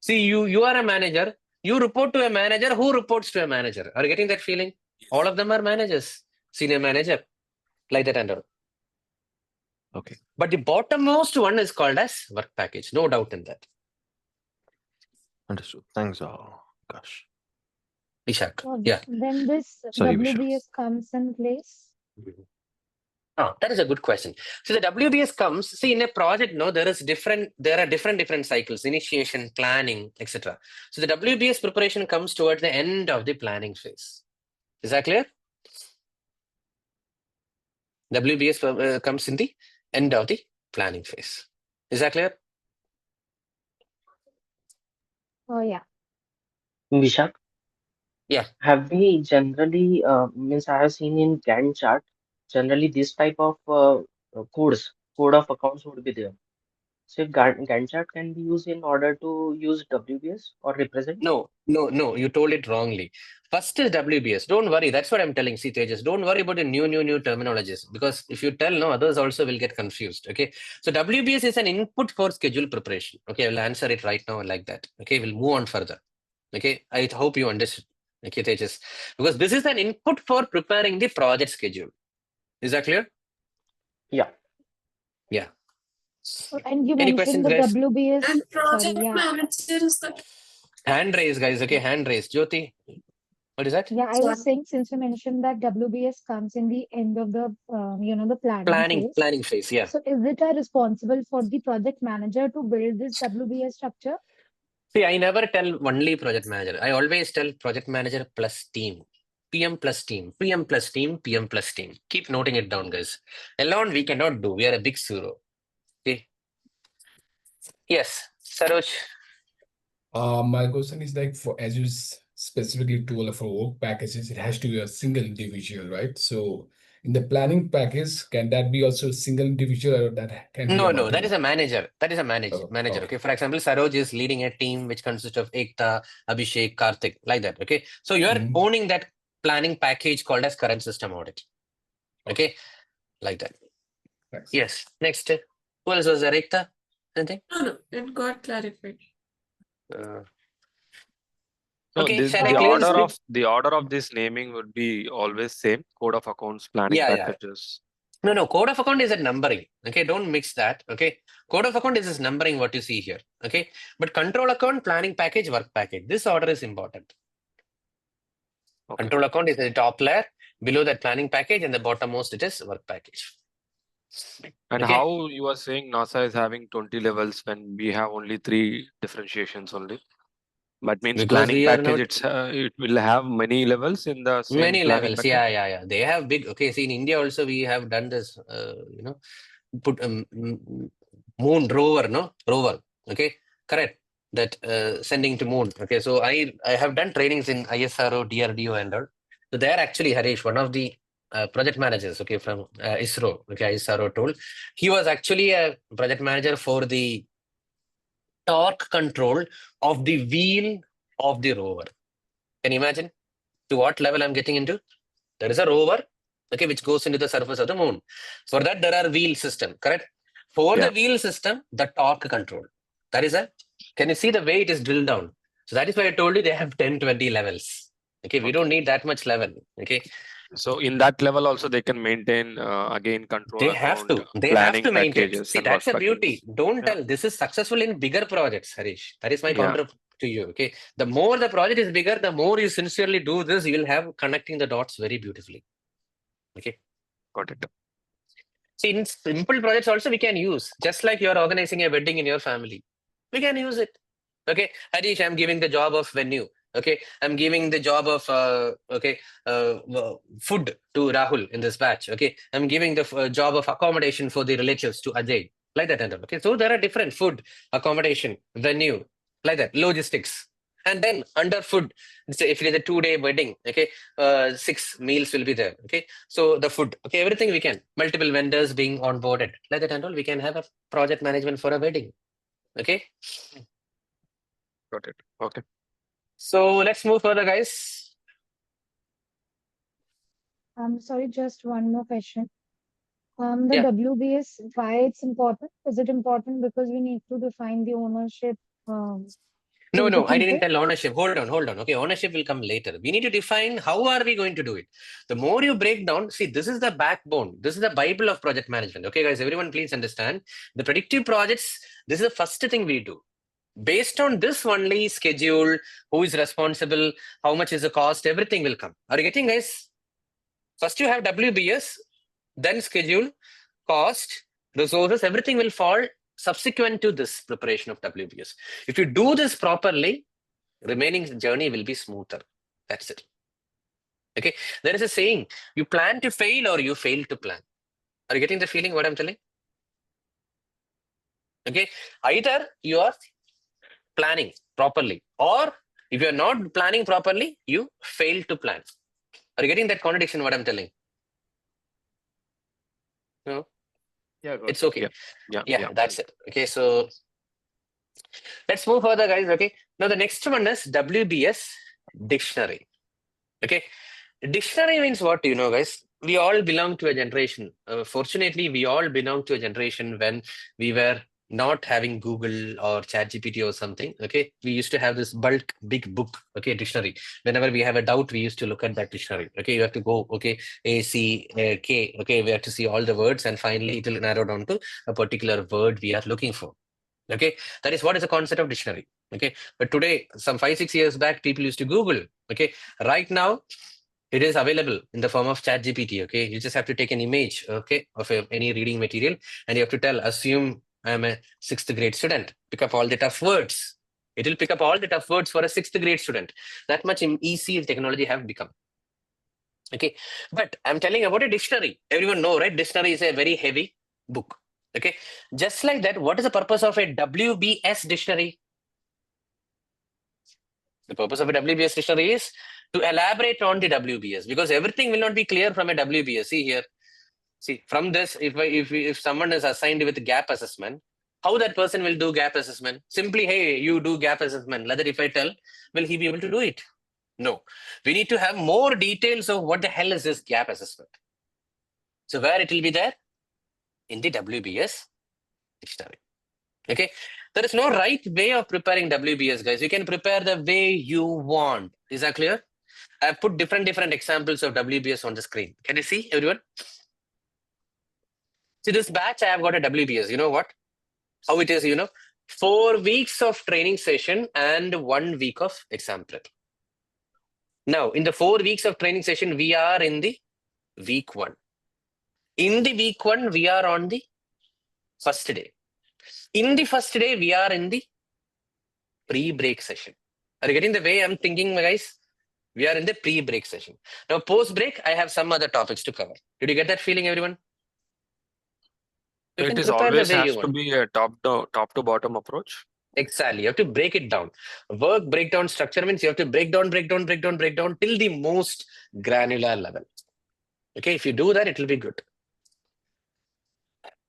See, you are a manager. You report to a manager who reports to a manager. Are you getting that feeling? All of them are managers. Senior manager, like that and all. Okay. But the bottommost one is called as work package. No doubt in that. Understood. Thanks, Gosh. Vishak. Yeah. When this Sorry, WBS comes in place? Oh, that is a good question. So the WBS comes, see, in a project, no, there are different cycles, initiation, planning, etc. So the WBS preparation comes towards the end of the planning phase. Is that clear? WBS comes in the end of the planning phase. Is that clear? Oh, yeah. Vishak? Yeah. Have we generally, means I have seen in Gantt chart, generally this type of code of accounts would be there. So if Gantt chart can be used in order to use WBS or represent? No, you told it wrongly. First is WBS. Don't worry. That's what I'm telling. See, Tejas, don't worry about the new terminologies, because if you tell, no, others also will get confused. Okay. So WBS is an input for schedule preparation. Okay. I'll answer it right now like that. Okay. We'll move on further. Okay. I hope you understood. Okay, Tejas, because this is an input for preparing the project schedule. Is that clear? Yeah. Yeah. And you Any mentioned questions, the guys? WBS. And project Sorry, yeah. manager is the Hand raise, guys. Okay, hand raise. Jyoti, what is that? Yeah, I was saying, since you mentioned that WBS comes in the end of the the Planning phase. Yeah. So is it responsible for the project manager to build this WBS structure? See, I never tell only project manager. I always tell project manager plus team. PM plus team, PM plus team, PM plus team. Keep noting it down, guys. Alone we cannot do. We are a big zero. Okay. Yes, Saroj. My question is like, for as you specifically told for work packages, it has to be a single individual, right? So in the planning package, can that be also a single individual, or that can be No, that is a manager. That is a manager. Okay. For example, Saroj is leading a team which consists of Ekta, Abhishek, Karthik, like that. Okay. So you are owning that planning package called as current system audit. Okay. Like that. Thanks. Yes. Next. Who else was there? Ekta? Anything? No, it got clarified. So Okay, this, shall I clear the screen? the order of this naming would be always same. Code of accounts, planning packages. No, code of account is a numbering. Okay, don't mix that. Okay, code of account is this numbering what you see here. Okay, but control account, planning package, work package. This order is important. Okay. Control account is the top layer. Below that planning package, and the bottommost it is work package. And Okay. how you are saying NASA is having 20 levels when we have only 3 differentiations only? That means Because planning we are package, not it will have many levels in the same many planning levels. package? Yeah. They have big. Okay, see in India also we have done this. Put moon rover. Okay, correct. That sending to moon. Okay, so I have done trainings in ISRO, DRDO, and all. So there actually, Harish, one of the project managers, okay, from ISRO, okay, ISRO told. He was actually a project manager for the torque control of the wheel of the rover. Can you imagine to what level I'm getting into? There is a rover, okay, which goes into the surface of the moon. For that, there are wheel system, correct? For the wheel system, the torque control. That is can you see the way it is drilled down? So that is why I told you they have 10, 20 levels. Okay, we don't need that much level. Okay. So in that level also they can maintain again control They have account, to. They planning have to maintain. packages See, and work that's a beauty. packages. Don't tell. This is successful in bigger projects, Harish. That is my Yeah. counter to you. Okay. The more the project is bigger, the more you sincerely do this, you will have connecting the dots very beautifully. Okay. Got it. See, in simple projects also we can use, just like you're organizing a wedding in your family. We can use it. Okay. Harish, I'm giving the job of venue. Okay. I'm giving the job of food to Rahul in this batch. Okay. I'm giving the job of accommodation for the relatives to Ajay. Like that. Okay. So there are different food, accommodation, venue, like that, logistics. And then under food, so if it is a 2-day wedding, okay, 6 meals will be there. Okay. So the food, okay, everything we can, multiple vendors being onboarded, like that and all, we can have a project management for a wedding. Okay. Got it. Okay. So let's move further, guys. I'm sorry, just one more question. The Yeah. WBS, why it's important? Is it important because we need to define the ownership? No, to no, I people? didn't tell ownership. Hold on. Okay, ownership will come later. We need to define how are we going to do it. The more you break down, see, this is the backbone. This is the Bible of project management. Okay, guys, everyone, please understand. The predictive projects, this is the first thing we do. Based on this only, schedule, who is responsible, how much is the cost, everything will come. Are you getting, guys? First you have WBS, then schedule, cost, resources, everything will fall subsequent to this preparation of WBS. If you do this properly, remaining journey will be smoother. That's it. Okay. There is a saying, you plan to fail or you fail to plan. Are you getting the feeling what I'm telling? Okay. Either you are planning properly, or if you're not planning properly, you fail to plan. Are you getting that contradiction what I'm telling? No? Yeah, it's okay. Yeah. That's it. Okay, so let's move further, guys. Okay, now the next one is WBS dictionary. Okay, dictionary means what? You know, guys, we all belong to a generation. Fortunately, we all belong to a generation when we were not having Google or ChatGPT or something. Okay, we used to have this bulk big book. Okay, dictionary. Whenever we have a doubt, we used to look at that dictionary. Okay, you have to go. Okay, A, C, K. Okay, we have to see all the words, and finally it will narrow down to a particular word we are looking for. Okay, that is what is the concept of dictionary. Okay, but today, some 5-6 years back, people used to Google. Okay, right now it is available in the form of ChatGPT. Okay, you just have to take an image, okay, of any reading material, and you have to tell, assume I am a 6th grade student, pick up all the tough words. It will pick up all the tough words for a 6th grade student. That much easy technology have become. Okay, but I'm telling about a dictionary. Everyone know, right? Dictionary is a very heavy book. Okay, just like that, what is the purpose of a WBS dictionary? The purpose of a WBS dictionary is to elaborate on the WBS, because everything will not be clear from a WBS. See here. See, from this, if someone is assigned with gap assessment, how that person will do gap assessment? Simply, hey, you do gap assessment. Like that, if I tell, will he be able to do it? No. We need to have more details of what the hell is this gap assessment. So where it will be there? In the WBS dictionary. Okay. There is no right way of preparing WBS, guys. You can prepare the way you want. Is that clear? I have put different examples of WBS on the screen. Can you see, everyone? See, this batch, I have got a WBS. You know what? How it is, 4 weeks of training session and 1 week of exam prep. Now, in the 4 weeks of training session, we are in the week 1. In the week 1, we are on the first day. In the first day, we are in the pre-break session. Are you getting the way I'm thinking, guys? We are in the pre-break session. Now, post-break, I have some other topics to cover. Did you get that feeling, everyone? It is always has to be a top to bottom approach. Exactly. You have to break it down. Work breakdown structure means you have to break down till the most granular level. Okay, if you do that, it will be good.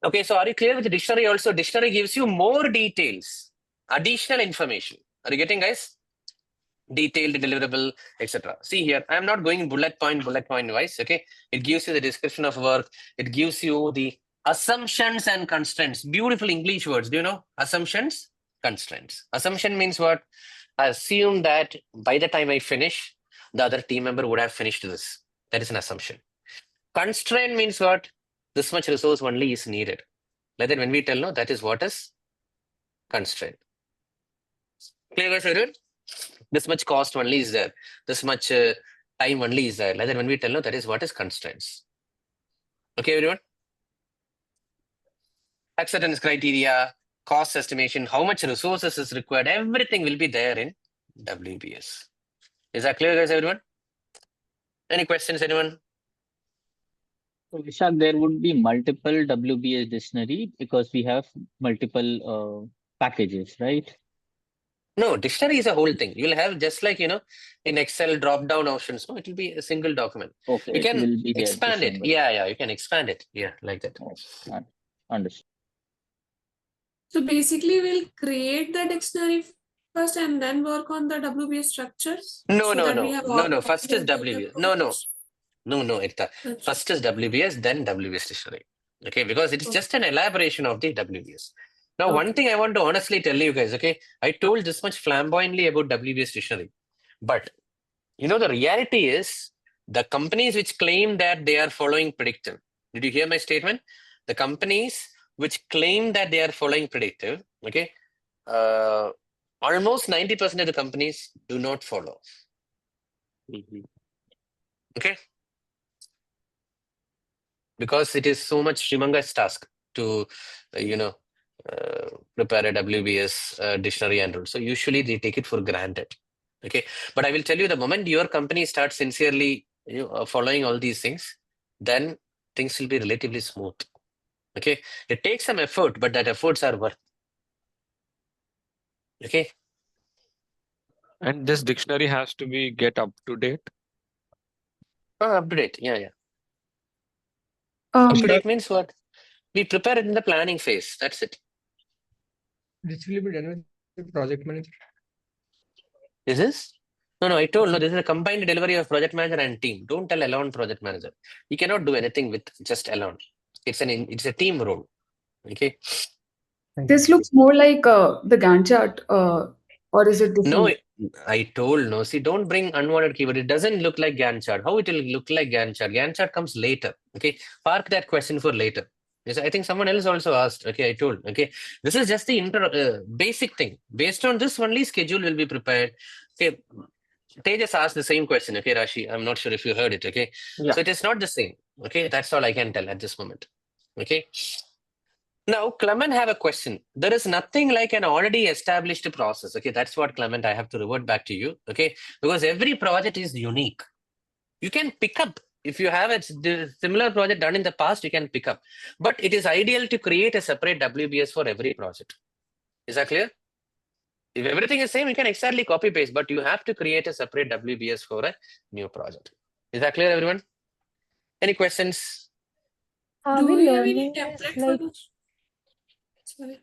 Okay, so are you clear with the dictionary also? Dictionary gives you more details, additional information. Are you getting, guys? Detailed, deliverable, etc. See here, I'm not going bullet point wise. Okay, it gives you the description of work. It gives you the assumptions and constraints. Beautiful English words. Do you know assumptions, constraints? Assumption means what? I assume that by the time I finish, the other team member would have finished this. That is an assumption. Constraint means what? This much resource only is needed. Like that, when we tell no, that is what is constraint. Clear, guys? Everyone? This much cost only is there. This much time only is there. Like that, when we tell no, that is what is constraints. Okay, everyone? Acceptance criteria, cost estimation, how much resources is required, everything will be there in WBS. Is that clear, guys, everyone? Any questions, anyone? So Vishak, there would be multiple WBS dictionary because we have multiple packages, right? No, dictionary is a whole thing. You'll have just like, in Excel drop-down options. No, it will be a single document. Okay, You it can will be there, the expand it. symbol. Yeah, you can expand it. Yeah, like that. Understood. So basically, we'll create the dictionary first and then work on the WBS structures. No, so no, that no, we have no, all no. First is the data WBS. No, points. Ekta. First is WBS, then WBS dictionary. Okay, because it is just an elaboration of the WBS. Now, one thing I want to honestly tell you guys, okay, I told this much flamboyantly about WBS dictionary, but the reality is the companies which claim that they are following predictive. Did you hear my statement? The companies which claim that they are following predictive, okay, almost 90% of the companies do not follow. Okay, because it is so much humongous task to prepare a WBS dictionary and rules. So usually they take it for granted. Okay, but I will tell you, the moment your company starts sincerely following all these things, then things will be relatively smooth. Okay, it takes some effort, but that efforts are worth. Okay. And this dictionary has to be get up to date. Up to date, yeah. Up to date means what? We prepare it in the planning phase. That's it. This will be done with the project manager. Is this? No, I told, this is a combined delivery of project manager and team. Don't tell alone project manager. You cannot do anything with just alone. It's a team role. Okay. This looks more like the Gantt chart, or is it different? No, I told, no. See, don't bring unwanted keyword. It doesn't look like Gantt chart. How it will look like Gantt chart? Gantt chart comes later. Okay. Park that question for later. Yes, I think someone else also asked. Okay, I told. Okay. This is just the basic thing. Based on this only, schedule will be prepared. Okay. Tejas asked the same question. Okay, Rashi. I'm not sure if you heard it. Okay. Yeah. So it is not the same. Okay. That's all I can tell at this moment. Okay. Now, Clement have a question. There is nothing like an already established process. Okay, that's what, Clement, I have to revert back to you. Okay, because every project is unique. You can pick up. If you have a similar project done in the past, you can pick up. But it is ideal to create a separate WBS for every project. Is that clear? If everything is same, you can exactly copy paste, but you have to create a separate WBS for a new project. Is that clear, everyone? Any questions? Are Do we we have any learning template this for like, this? Sorry.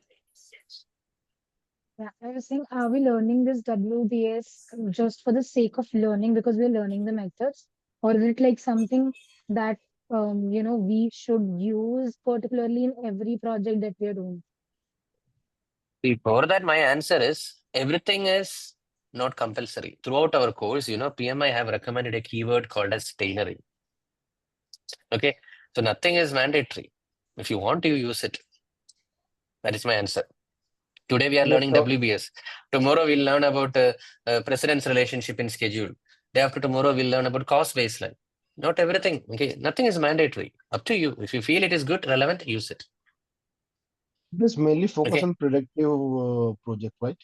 yeah, I was saying, are we learning this WBS just for the sake of learning because we're learning the methods? Or is it like something that, we should use particularly in every project that we're doing? Before that, my answer is everything is not compulsory. Throughout our course, PMI have recommended a keyword called as tailoring. Okay, so nothing is mandatory. If you want to, use it. That is my answer. Today we are learning WBS. Tomorrow we'll learn about precedence relationship in schedule. Day after tomorrow we'll learn about cost baseline. Not everything. Okay, nothing is mandatory. Up to you. If you feel it is good, relevant, use it. This mainly focus on predictive project, right?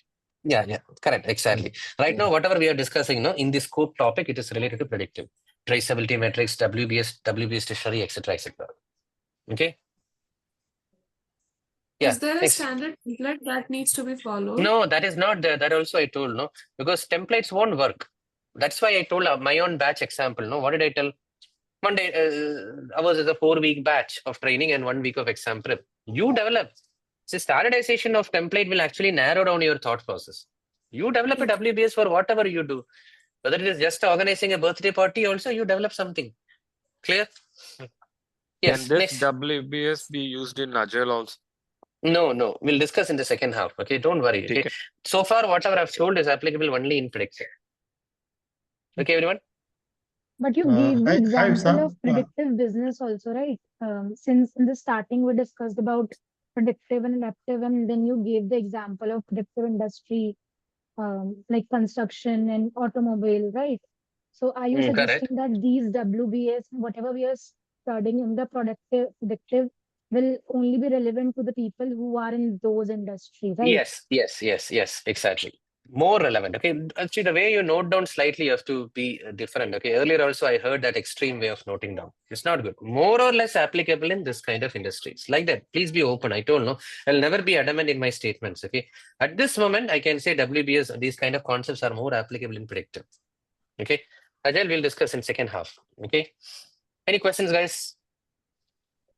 Yeah, correct, exactly. Right now, whatever we are discussing, in the scope topic, it is related to predictive, traceability metrics, WBS dictionary, etc. Okay. Yeah. Is there a standard template that needs to be followed? No, that is not there. That also I told, no, because templates won't work. That's why I told my own batch example. No, what did I tell? Monday hours is a 4-week batch of training and 1 week of exam prep. You develop. So standardization of template will actually narrow down your thought process. You develop a WBS for whatever you do. Whether it is just organizing a birthday party, also you develop something. Clear? Yes, Can this next. WBS be used in Agile also? No. We'll discuss in the second half. Okay, don't worry. Okay. So far, whatever I've told is applicable only in predictive. Okay, everyone? But you gave the Hi, example Sam. of predictive business also, right? Since in the starting we discussed about predictive and adaptive, and then you gave the example of predictive industry, like construction and automobile, right? So are you Correct. suggesting that these WBS, whatever we are studying in the predictive, will only be relevant to the people who are in those industries, right? Yes, exactly. More relevant. Okay, actually, the way you note down slightly, you have to be different. Okay, earlier also I heard that extreme way of noting down. It's not good. More or less applicable in this kind of industries. Like that. Please be open. I told no, I'll never be adamant in my statements. Okay, at this moment, I can say WBS. These kind of concepts are more applicable in predictive. Okay, Agile we'll discuss in second half. Okay, any questions, guys?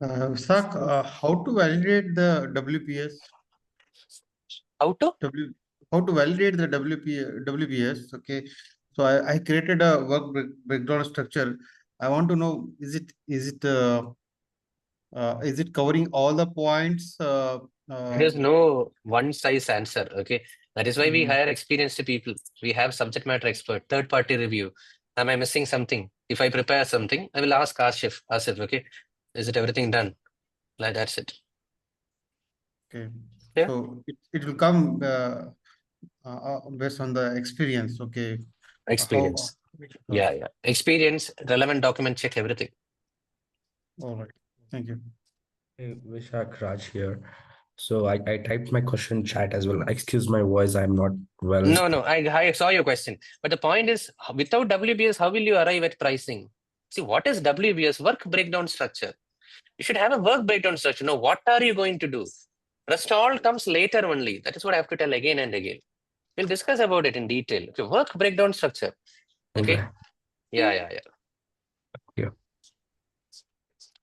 Vishak, how to validate the WPS? How to validate the WPS? Okay, so I created a work breakdown structure. I want to know, is it covering all the points? There's no one size answer. Okay, that is why we hire experienced people. We have subject matter expert, third party review. Am I missing something? If I prepare something, I will ask Asif. Okay, is it everything done? Like that's it. Okay. Yeah. So it will come based on the experience. Okay. Experience. Yeah. Experience, relevant document check, everything. All right. Thank you. Hey, Vishak, Raj here. So I typed my question chat as well. Excuse my voice, I'm not well. No, I saw your question. But the point is, without WBS, how will you arrive at pricing? See, what is WBS? Work breakdown structure. You should have a work breakdown structure. Now, what are you going to do? Rest all comes later only. That is what I have to tell again and again. We'll discuss about it in detail. Okay, work breakdown structure. Okay. Yeah. Yeah.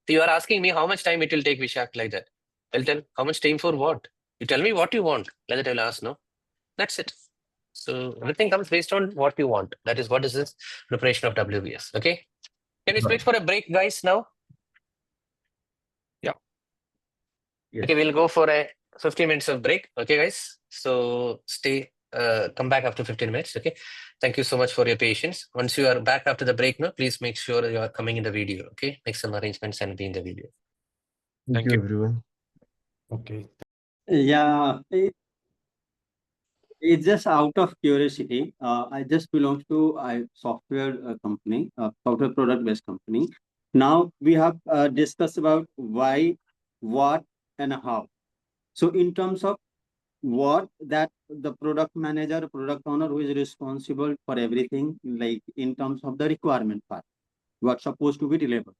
So you are asking me how much time it will take, Vishak, like that. I'll tell how much time for what. You tell me what you want. Like that I'll ask, no? That's it. So everything comes based on what you want. That is what is this preparation of WBS. Okay. Can we split for a break, guys, now? Yeah. Okay, we'll go for a 15 minutes of break. Okay, guys. So come back after 15 minutes. Okay. Thank you so much for your patience. Once you are back after the break now, please make sure you are coming in the video. Okay. Make some arrangements and be in the video. Thank you, everyone. Okay. Yeah, it's just out of curiosity. I just belong to a software company, a software product based company. Now we have discussed about why, what, and how. So in terms of what, that the product manager, product owner who is responsible for everything, like in terms of the requirement part, what's supposed to be delivered.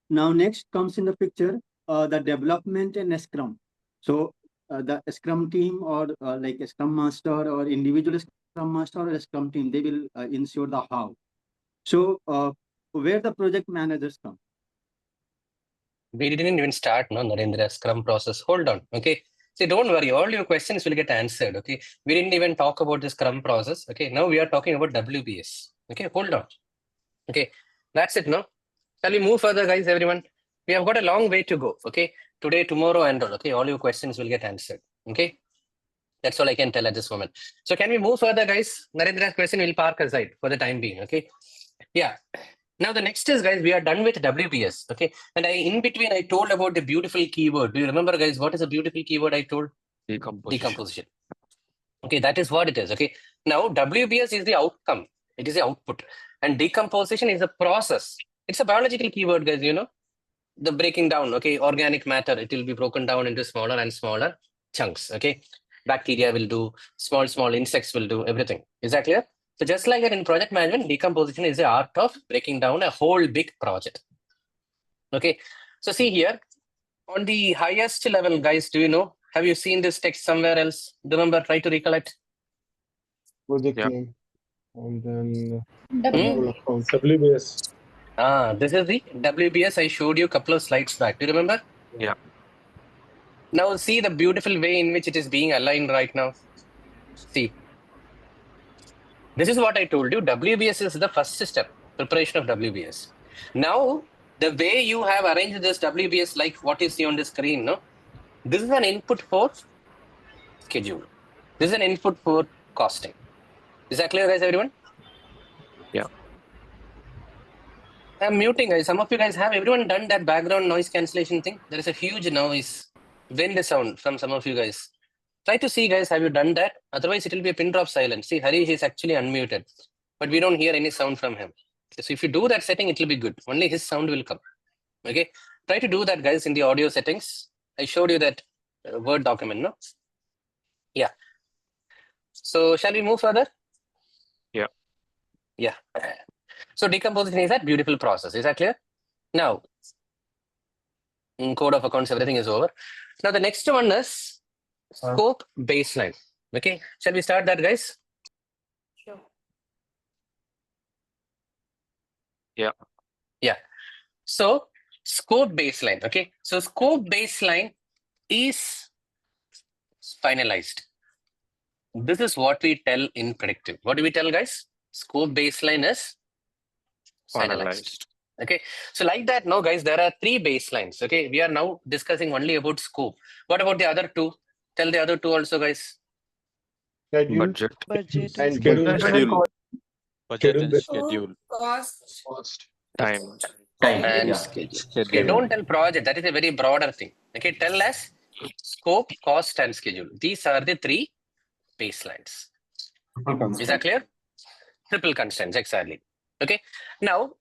Now next comes in the picture, the development and Scrum. So the Scrum team or like a Scrum Master or individual Scrum Master or a Scrum team, they will ensure the how. So where the project managers come? We didn't even start, no, Narendra, Scrum process. Hold on. Okay. See, don't worry. All your questions will get answered. Okay. We didn't even talk about the Scrum process. Okay. Now we are talking about WBS. Okay. Hold on. Okay. That's it, no? Shall we move further, guys, everyone? We have got a long way to go. Okay. Today, tomorrow, and all. Okay. All your questions will get answered. Okay. That's all I can tell at this moment. So can we move further, guys? Narendra's question will park aside for the time being. Okay. Yeah. Now the next is, guys, we are done with WBS. Okay. And in between, I told about the beautiful keyword. Do you remember, guys, what is a beautiful keyword I told? Decomposition. Okay. That is what it is. Okay. Now WBS is the outcome. It is the output. And decomposition is a process. It's a biological keyword, guys, you know. The breaking down, okay, organic matter, it will be broken down into smaller and smaller chunks, okay. Bacteria will do, small insects will do, everything. Is that clear? So just like that in project management, decomposition is the art of breaking down a whole big project. Okay, so see here, on the highest level, guys, do you know, have you seen this text somewhere else? Remember, try to recollect. Project name. And then WBS. WBS. This is the WBS I showed you a couple of slides back. Do you remember? Yeah. Now see the beautiful way in which it is being aligned right now. See, this is what I told you. WBS is the first step, preparation of WBS. Now, the way you have arranged this WBS, like what you see on the screen, no? This is an input for schedule. This is an input for costing. Is that clear, guys, everyone? Yeah. I'm muting, guys. Some of you guys have everyone done that background noise cancellation thing? There is a huge noise, wind sound from some of you guys. Try to see, guys, have you done that? Otherwise, it will be a pin drop silence. See, Harish is actually unmuted, but we don't hear any sound from him. So if you do that setting, it will be good. Only his sound will come. Okay. Try to do that, guys, in the audio settings. I showed you that Word document, no? Yeah. So shall we move further? Yeah. Yeah. So decomposition is that beautiful process. Is that clear? Now, code of accounts, everything is over. Now the next one is scope baseline. Okay. Shall we start that, guys? Sure. Yeah. Yeah. So scope baseline. Okay. So scope baseline is finalized. This is what we tell in predictive. What do we tell, guys? Scope baseline is finalized. Okay. So like that, no, guys, there are 3 baselines. Okay. We are now discussing only about scope. What about the other 2? Tell the other 2 also, guys. Schedule. Budget. And Schedule. schedule. Budget Schedule and based. schedule. Cost. Time. And Yeah. schedule. Okay, Schedule. don't tell project. That is a very broader thing. Okay. Tell us scope, cost, and schedule. These are the 3 baselines. Is that clear? Triple constraints, exactly. Okay. Now,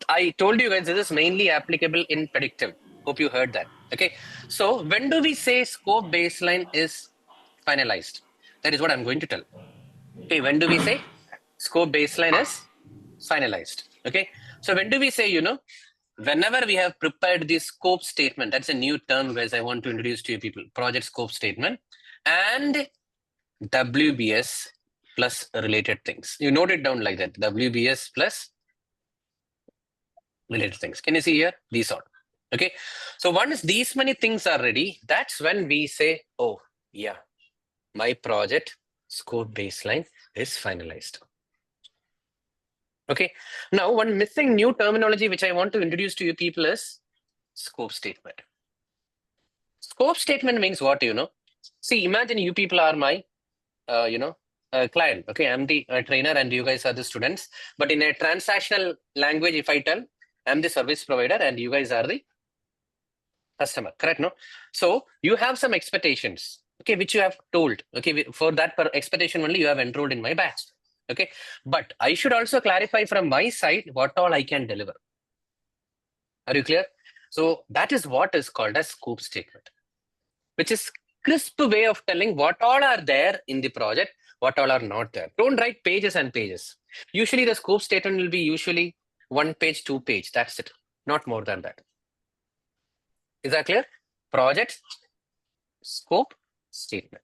I told you guys this is mainly applicable in predictive. Hope you heard that. Okay. So when do we say scope baseline is finalized? That is what I'm going to tell. Okay. When do we say scope baseline is finalized? Okay. So when do we say, whenever we have prepared the scope statement, that's a new term, guys, I want to introduce to you people, project scope statement and WBS plus related things. You note it down like that, WBS plus related things. Can you see here? These are. Okay. So once these many things are ready, that's when we say, oh, yeah, my project scope baseline is finalized. Okay. Now, one missing new terminology which I want to introduce to you people is scope statement. Scope statement means what, See, imagine you people are my, client. Okay. I'm the trainer and you guys are the students. But in a transactional language, if I tell, I'm the service provider and you guys are the customer, correct? No? So you have some expectations, okay, which you have told. Okay. For that expectation only, you have enrolled in my batch. Okay. But I should also clarify from my side what all I can deliver. Are you clear? So that is what is called as scope statement, which is crisp way of telling what all are there in the project, what all are not there. Don't write pages and pages. Usually the scope statement will be usually 1 page, 2 page. That's it. Not more than that. Is that clear? Project scope statement.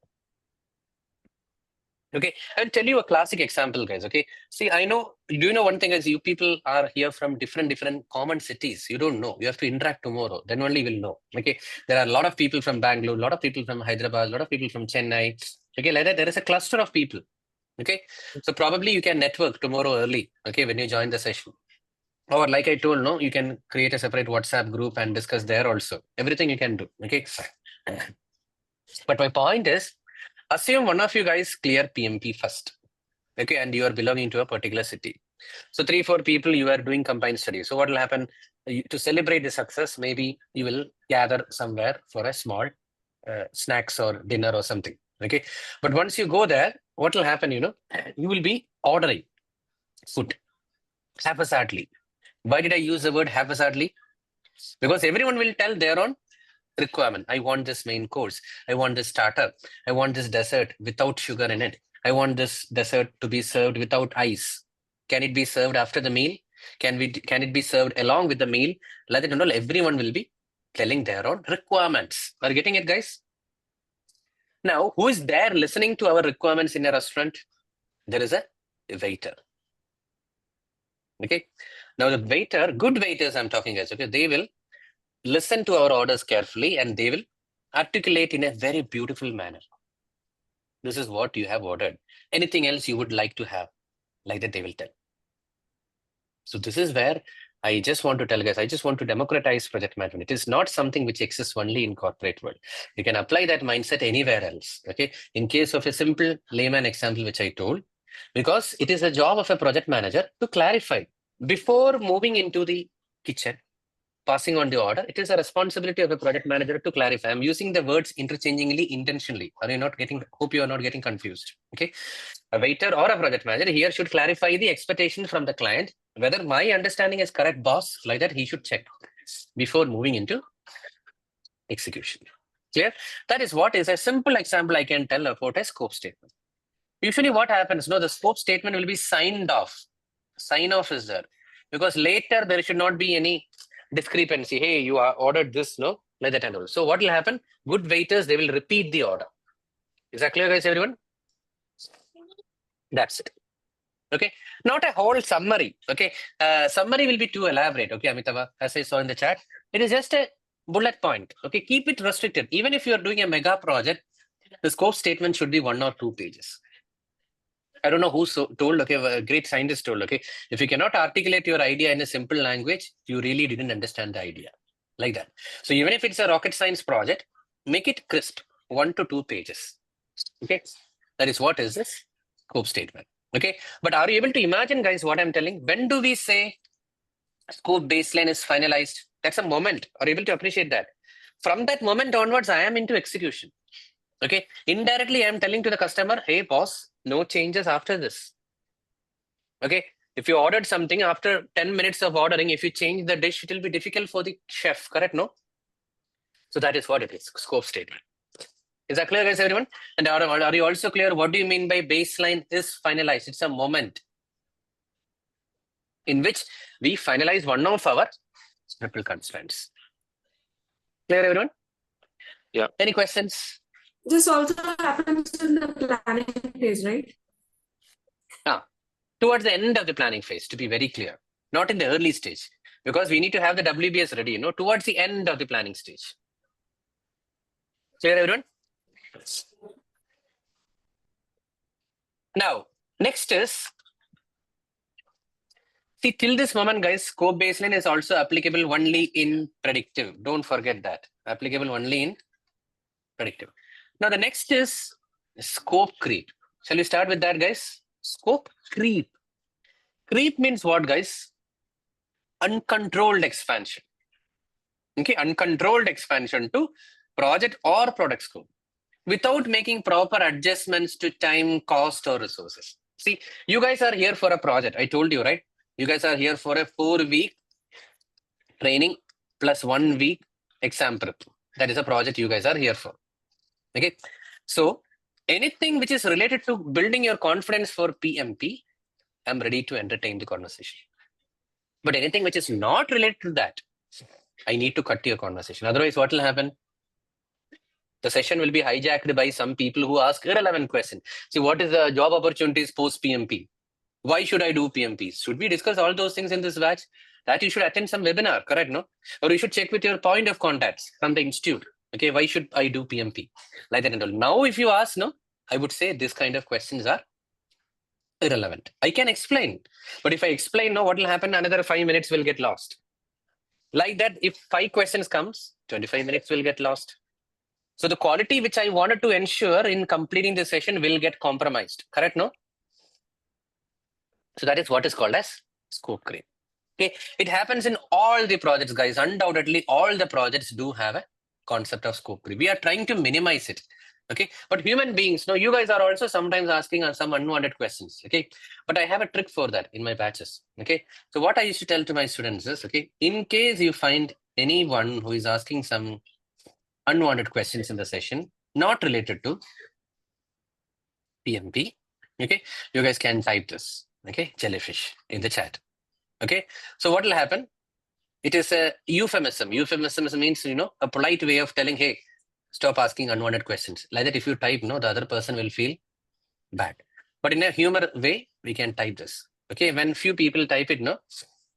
Okay, I'll tell you a classic example, guys. Okay, see, I know, do you know one thing is you people are here from different common cities. You don't know. You have to interact tomorrow. Then only we'll know. Okay, there are a lot of people from Bangalore, a lot of people from Hyderabad, a lot of people from Chennai. Okay, like that, there is a cluster of people. Okay, so probably you can network tomorrow early. Okay, when you join the session. Or like I told, no, you can create a separate WhatsApp group and discuss there also. Everything you can do. Okay, but my point is, assume one of you guys clear PMP first, okay, and you are belonging to a particular city. So 3-4 people, you are doing combined study. So what will happen to celebrate the success? Maybe you will gather somewhere for a small snacks or dinner or something. Okay, but once you go there, what will happen? You will be ordering food haphazardly. Why did I use the word haphazardly? Because everyone will tell their own requirement. I want this main course. I want this starter. I want this dessert without sugar in it. I want this dessert to be served without ice. Can it be served after the meal? Can it be served along with the meal? Let it know. Everyone will be telling their own requirements. Are you getting it, guys? Now, who is there listening to our requirements in a restaurant? There is a waiter. Okay. Now the waiter, good waiters I'm talking guys, okay, they will listen to our orders carefully and they will articulate in a very beautiful manner. This is what you have ordered. Anything else you would like to have, like that they will tell. So this is where I just want to tell guys, I just want to democratize project management. It is not something which exists only in corporate world. You can apply that mindset anywhere else. Okay. In case of a simple layman example, which I told, because it is a job of a project manager to clarify before moving into the kitchen, passing on the order, it is a responsibility of a project manager to clarify. I'm using the words interchangingly intentionally. Are you not getting, hope you are not getting confused. Okay. A waiter or a project manager here should clarify the expectation from the client, whether my understanding is correct, boss, like that he should check before moving into execution. Clear? That is what is a simple example I can tell about a scope statement. Usually what happens, no, the scope statement will be signed off. Sign off is there. Because later there should not be any discrepancy. Hey, you are ordered this, no, like that and all. So what will happen? Good waiters, they will repeat the order. Is that clear, guys, everyone? That's it. Okay, not a whole summary. Okay, summary will be too elaborate. Okay, Amitava, as I saw in the chat, it is just a bullet point. Okay, keep it restricted. Even if you are doing a mega project, the scope statement should be 1 or 2 pages. I don't know who told, okay, a great scientist told, okay, if you cannot articulate your idea in a simple language, you really didn't understand the idea, like that. So even if it's a rocket science project, make it crisp, 1 to 2 pages. Okay, that is what is this scope statement. Okay, but are you able to imagine, guys, what I'm telling? When do we say scope baseline is finalized? That's a moment. Are you able to appreciate that? From that moment onwards, I am into execution. Okay, indirectly, I'm telling to the customer, hey, boss, no changes after this. Okay, if you ordered something after 10 minutes of ordering, if you change the dish, it will be difficult for the chef, correct? No? So that is what it is, scope statement. Is that clear, guys, everyone? And are you also clear? What do you mean by baseline is finalized? It's a moment in which we finalize one of our triple constraints. Clear, everyone? Yeah. Any questions? This also happens in the planning phase, right? Towards the end of the planning phase, to be very clear, not in the early stage, because we need to have the WBS ready, you know, towards the end of the planning stage. Clear, everyone? Now, next is, see, till this moment, guys, scope baseline is also applicable only in predictive. Don't forget that. Applicable only in predictive. Now, the next is scope creep. Shall we start with that, guys? Scope creep. Creep means what, guys? Uncontrolled expansion. Okay, uncontrolled expansion to project or product scope without making proper adjustments to time, cost, or resources. See, you guys are here for a project. I told you, right? You guys are here for a 4-week training plus 1 week exam prep. That is a project you guys are here for. Okay, so anything which is related to building your confidence for PMP, I'm ready to entertain the conversation. But anything which is not related to that, I need to cut your conversation. Otherwise, what will happen? The session will be hijacked by some people who ask irrelevant questions. See, what is the job opportunities post PMP? Why should I do PMP? Should we discuss all those things in this batch? That you should attend some webinar, correct? No? Or you should check with your point of contacts from the institute. Okay, why should I do PMP? Like that and all. Now, if you ask, no, I would say this kind of questions are irrelevant. I can explain, but if I explain, no, what will happen? Another 5 minutes will get lost. Like that, if 5 questions comes, 25 minutes will get lost. So the quality which I wanted to ensure in completing the session will get compromised. Correct, no? So that is what is called as scope creep. Okay, it happens in all the projects, guys. Undoubtedly, all the projects do have a concept of scope creep. We are trying to minimize it. Okay, but human beings, no, you guys are also sometimes asking some unwanted questions. Okay, but I have a trick for that in my batches. Okay, so what I used to tell to my students is, okay, in case you find anyone who is asking some unwanted questions in the session, not related to PMP, okay, you guys can type this, okay, jellyfish in the chat. Okay, so what will happen? It is a euphemism. Euphemism means, you know, a polite way of telling, hey, stop asking unwanted questions. Like that, if you type, no, the other person will feel bad. But in a humor way, we can type this. Okay, when few people type it, no,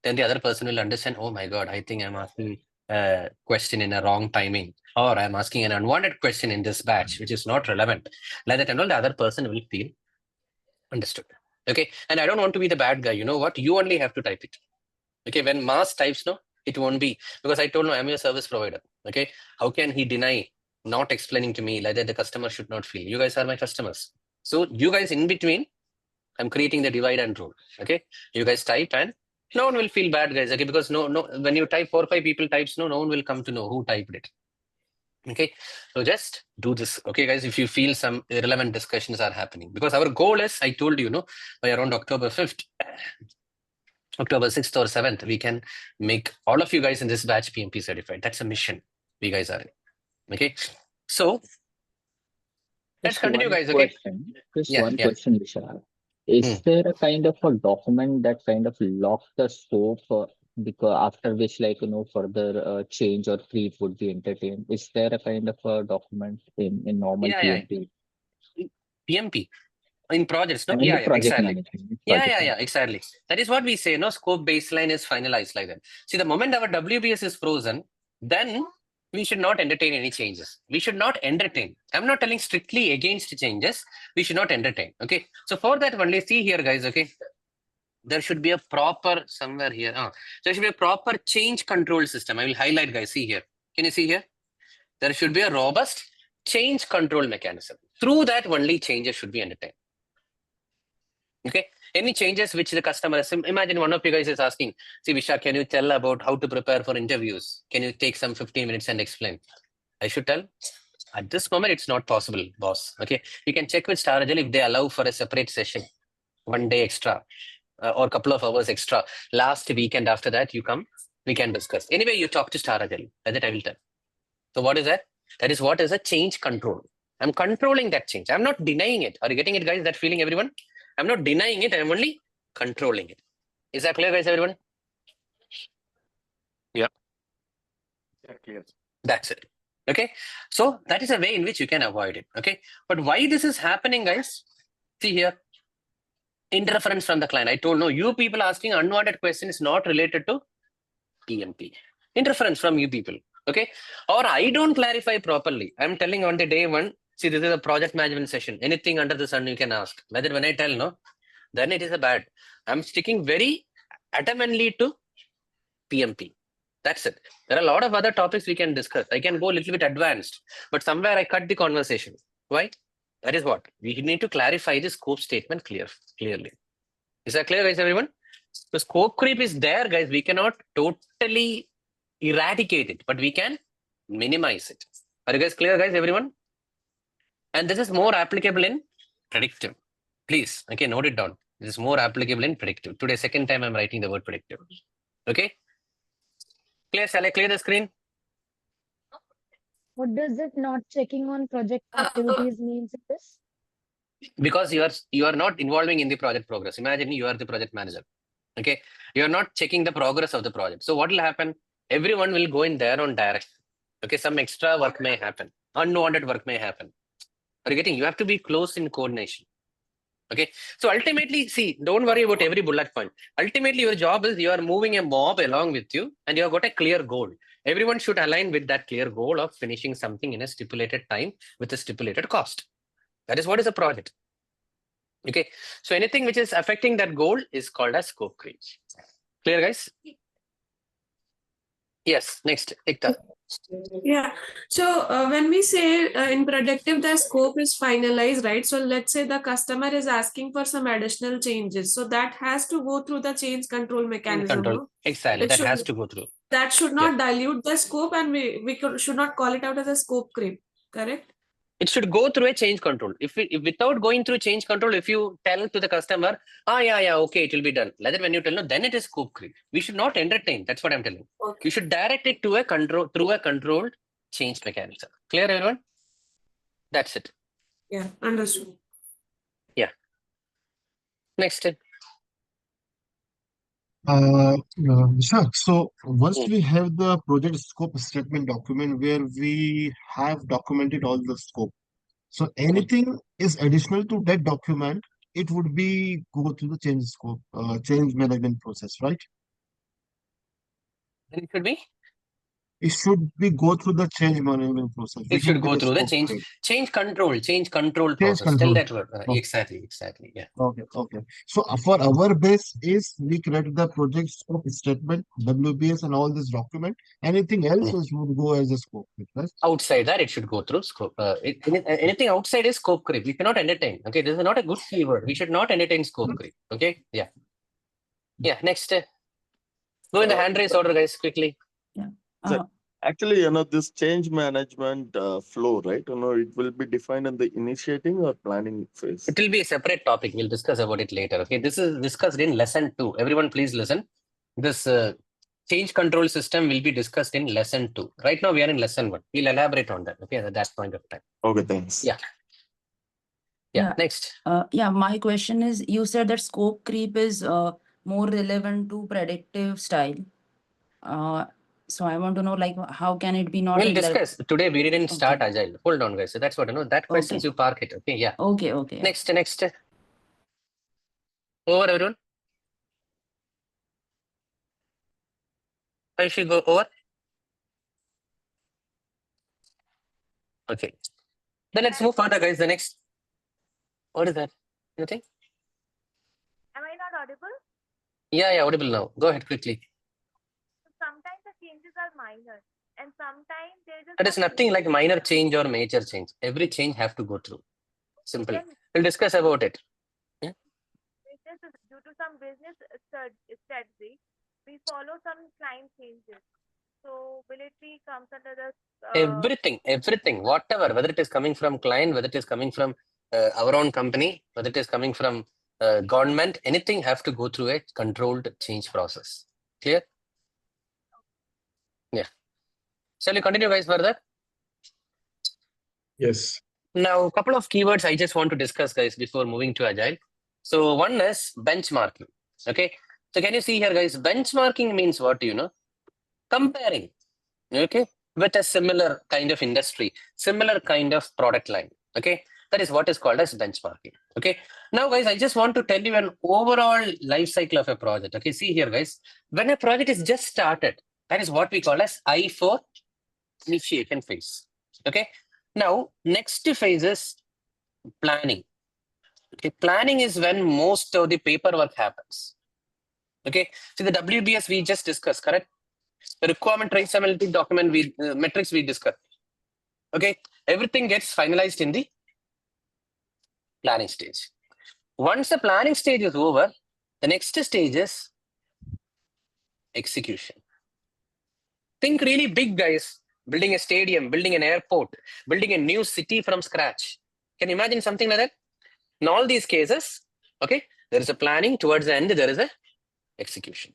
then the other person will understand, oh my God, I think I'm asking a question in a wrong timing, or I'm asking an unwanted question in this batch, which is not relevant. Like that, and all the other person will feel understood. Okay. And I don't want to be the bad guy. You know what? You only have to type it. Okay. When Mars types, no, it won't be, because I told no, I'm your service provider. Okay. How can he deny not explaining to me like that the customer should not feel? You guys are my customers. So you guys in between, I'm creating the divide and rule. Okay. You guys type and no one will feel bad, guys. Okay. Because no, when you type 4 or 5 people types, no one will come to know who typed it. Okay, so just do this. Okay, guys, if you feel some irrelevant discussions are happening, because our goal is, I told you, no, by around October 5th, October 6th or 7th, we can make all of you guys in this batch PMP certified. That's a mission we guys are in. Okay, so let's continue, guys. Okay, Just one question, Vishal. Is there a kind of a document that kind of locks the scope because after which, like, further change or creep would be entertained? Is there a kind of a document in normal PMP? PMP in projects, no? I mean, Yeah, the project exactly. management. Yeah, exactly. That is what we say, no? Scope baseline is finalized like that. See, the moment our WBS is frozen, then we should not entertain any changes. We should not entertain. I'm not telling strictly against changes. We should not entertain. Okay. So for that only, see here, guys. Okay. There should be a proper somewhere here. There should be a proper change control system. I will highlight, guys. See here. Can you see here? There should be a robust change control mechanism. Through that only changes should be entertained. Okay. Any changes which the customer has, imagine one of you guys is asking, see, Visha, can you tell about how to prepare for interviews? Can you take some 15 minutes and explain? I should tell. At this moment, it's not possible, boss. Okay. You can check with StarAgile if they allow for a separate session, 1 day extra. Or a couple of hours extra. Last weekend after that, you come, we can discuss. Anyway, you talk to StarAgile. That I will tell. So what is that? That is what is a change control. I'm controlling that change. I'm not denying it. Are you getting it, guys? That feeling, everyone? I'm not denying it. I'm only controlling it. Is that clear, guys, everyone? Yeah. Yeah, clear. That's it. Okay. So that is a way in which you can avoid it. Okay. But why this is happening, guys? See here. Interference from the client. I told no, you people asking unwanted question is not related to PMP. Interference from you people. Okay. Or I don't clarify properly. I'm telling on the day one, see, this is a project management session. Anything under the sun you can ask. Whether when I tell no, then it is a bad. I'm sticking very adamantly to PMP. That's it. There are a lot of other topics we can discuss. I can go a little bit advanced, but somewhere I cut the conversation. Why? That is what we need to clarify the scope statement clearly. Is that clear, guys, everyone? The scope creep is there, guys. We cannot totally eradicate it, but we can minimize it. Are you guys clear, guys, everyone? And this is more applicable in predictive. Please, okay, note it down. This is more applicable in predictive. Today, second time I'm writing the word predictive. Okay. Clear? Shall I clear the screen? What does it not checking on project activities means in this? Because you are not involving in the project progress. Imagine you are the project manager. Okay. You are not checking the progress of the project. So what will happen? Everyone will go in their own direction. Okay. Some extra work may happen. Unwanted work may happen. Are you getting? You have to be close in coordination. Okay. So ultimately, see, don't worry about every bullet point. Ultimately, your job is you are moving a mob along with you and you have got a clear goal. Everyone should align with that clear goal of finishing something in a stipulated time with a stipulated cost. That is what is a project. Okay. So anything which is affecting that goal is called as scope creep. Clear, guys? Yes. Next, Ekta. Yeah. So when we say in predictive, the scope is finalized, right? So let's say the customer is asking for some additional changes. So that has to go through the change control mechanism. No? Exactly. That has to go through. That should not dilute the scope, and we should not call it out as a scope creep, correct? It should go through a change control. If without going through change control, if you tell to the customer, okay, it will be done. Later when you tell no, then it is scope creep. We should not entertain. That's what I'm telling. Okay. You should direct it to a control through a controlled change mechanism. Clear, everyone? That's it. Yeah, understood. Yeah. Next. Sure. So once we have the project scope statement document where we have documented all the scope, so anything is additional to that document, it would be go through the change scope, change management process, right? Then it should be. It should be go through the change management process. It which should will be go the through the scope creep. change control Change process. Tell control. that word. Okay. Exactly. Yeah. Okay. So for our base is we create the project scope statement, WBS and all this document. Anything else is would go as a scope creep, right? Outside that, it should go through scope. Anything outside is scope creep. We cannot entertain. Okay, this is not a good keyword. We should not entertain scope creep. Okay. Yeah. Next. Go in the hand raise order, guys, quickly. Actually, this change management flow, right? It will be defined in the initiating or planning phase. It will be a separate topic. We'll discuss about it later. Okay, this is discussed in lesson 2. Everyone, please listen. This change control system will be discussed in lesson 2. Right now, we are in lesson 1. We'll elaborate on that. Okay, at that point of time. Okay, thanks. Yeah. Next. My question is, you said that scope creep is more relevant to predictive style. So I want to know, like, how can it be not? We'll discuss. Today we didn't start agile. Hold on, guys. So that's what that questions you park it. Okay, yeah. Okay. Next. Over, everyone. I should go over. Okay. Then let's move further, guys. The next. What is that? Anything? Am I not audible? Yeah, audible now. Go ahead quickly. Sometimes the changes are minor, and sometimes there's just. There is nothing like minor change or major change. Every change have to go through. Simple. We'll discuss about it. Due to some business strategy, we follow some client changes. So will it be comes under the everything, whatever, whether it is coming from client, whether it is coming from our own company, whether it is coming from government, anything have to go through a controlled change process. Clear? Yeah. Shall we continue, guys, further? Yes. Now, a couple of keywords I just want to discuss, guys, before moving to Agile. So one is benchmarking. Okay. So can you see here, guys? Benchmarking means what? Comparing. Okay. With a similar kind of industry, similar kind of product line. Okay. That is what is called as benchmarking. Okay. Now, guys, I just want to tell you an overall life cycle of a project. Okay. See here, guys. When a project is just started, that is what we call as I4 initiation phase. Okay. Now, next phase is planning. Okay. Planning is when most of the paperwork happens. Okay. So the WBS we just discussed, correct? The requirement traceability document metrics we discussed. Okay. Everything gets finalized in the planning stage. Once the planning stage is over, the next stage is execution. Think really big, guys. Building a stadium, building an airport, building a new city from scratch. Can you imagine something like that? In all these cases, okay, there is a planning. Towards the end, there is a execution.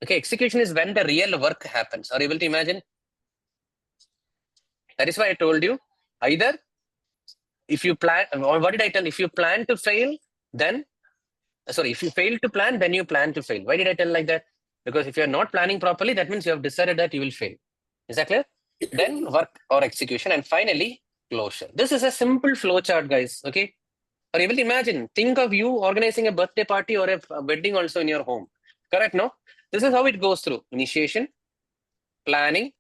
Okay, execution is when the real work happens. Are you able to imagine? That is why I told you, either if you plan, or what did I tell? If you plan to fail, then, if you fail to plan, then you plan to fail. Why did I tell like that? Because if you're not planning properly, that means you have decided that you will fail. Is that clear? Then work or execution, and finally closure. This is a simple flow chart, guys. Okay. Or you will imagine, think of you organizing a birthday party or a wedding also in your home. Correct? No? This is how it goes through: initiation, planning,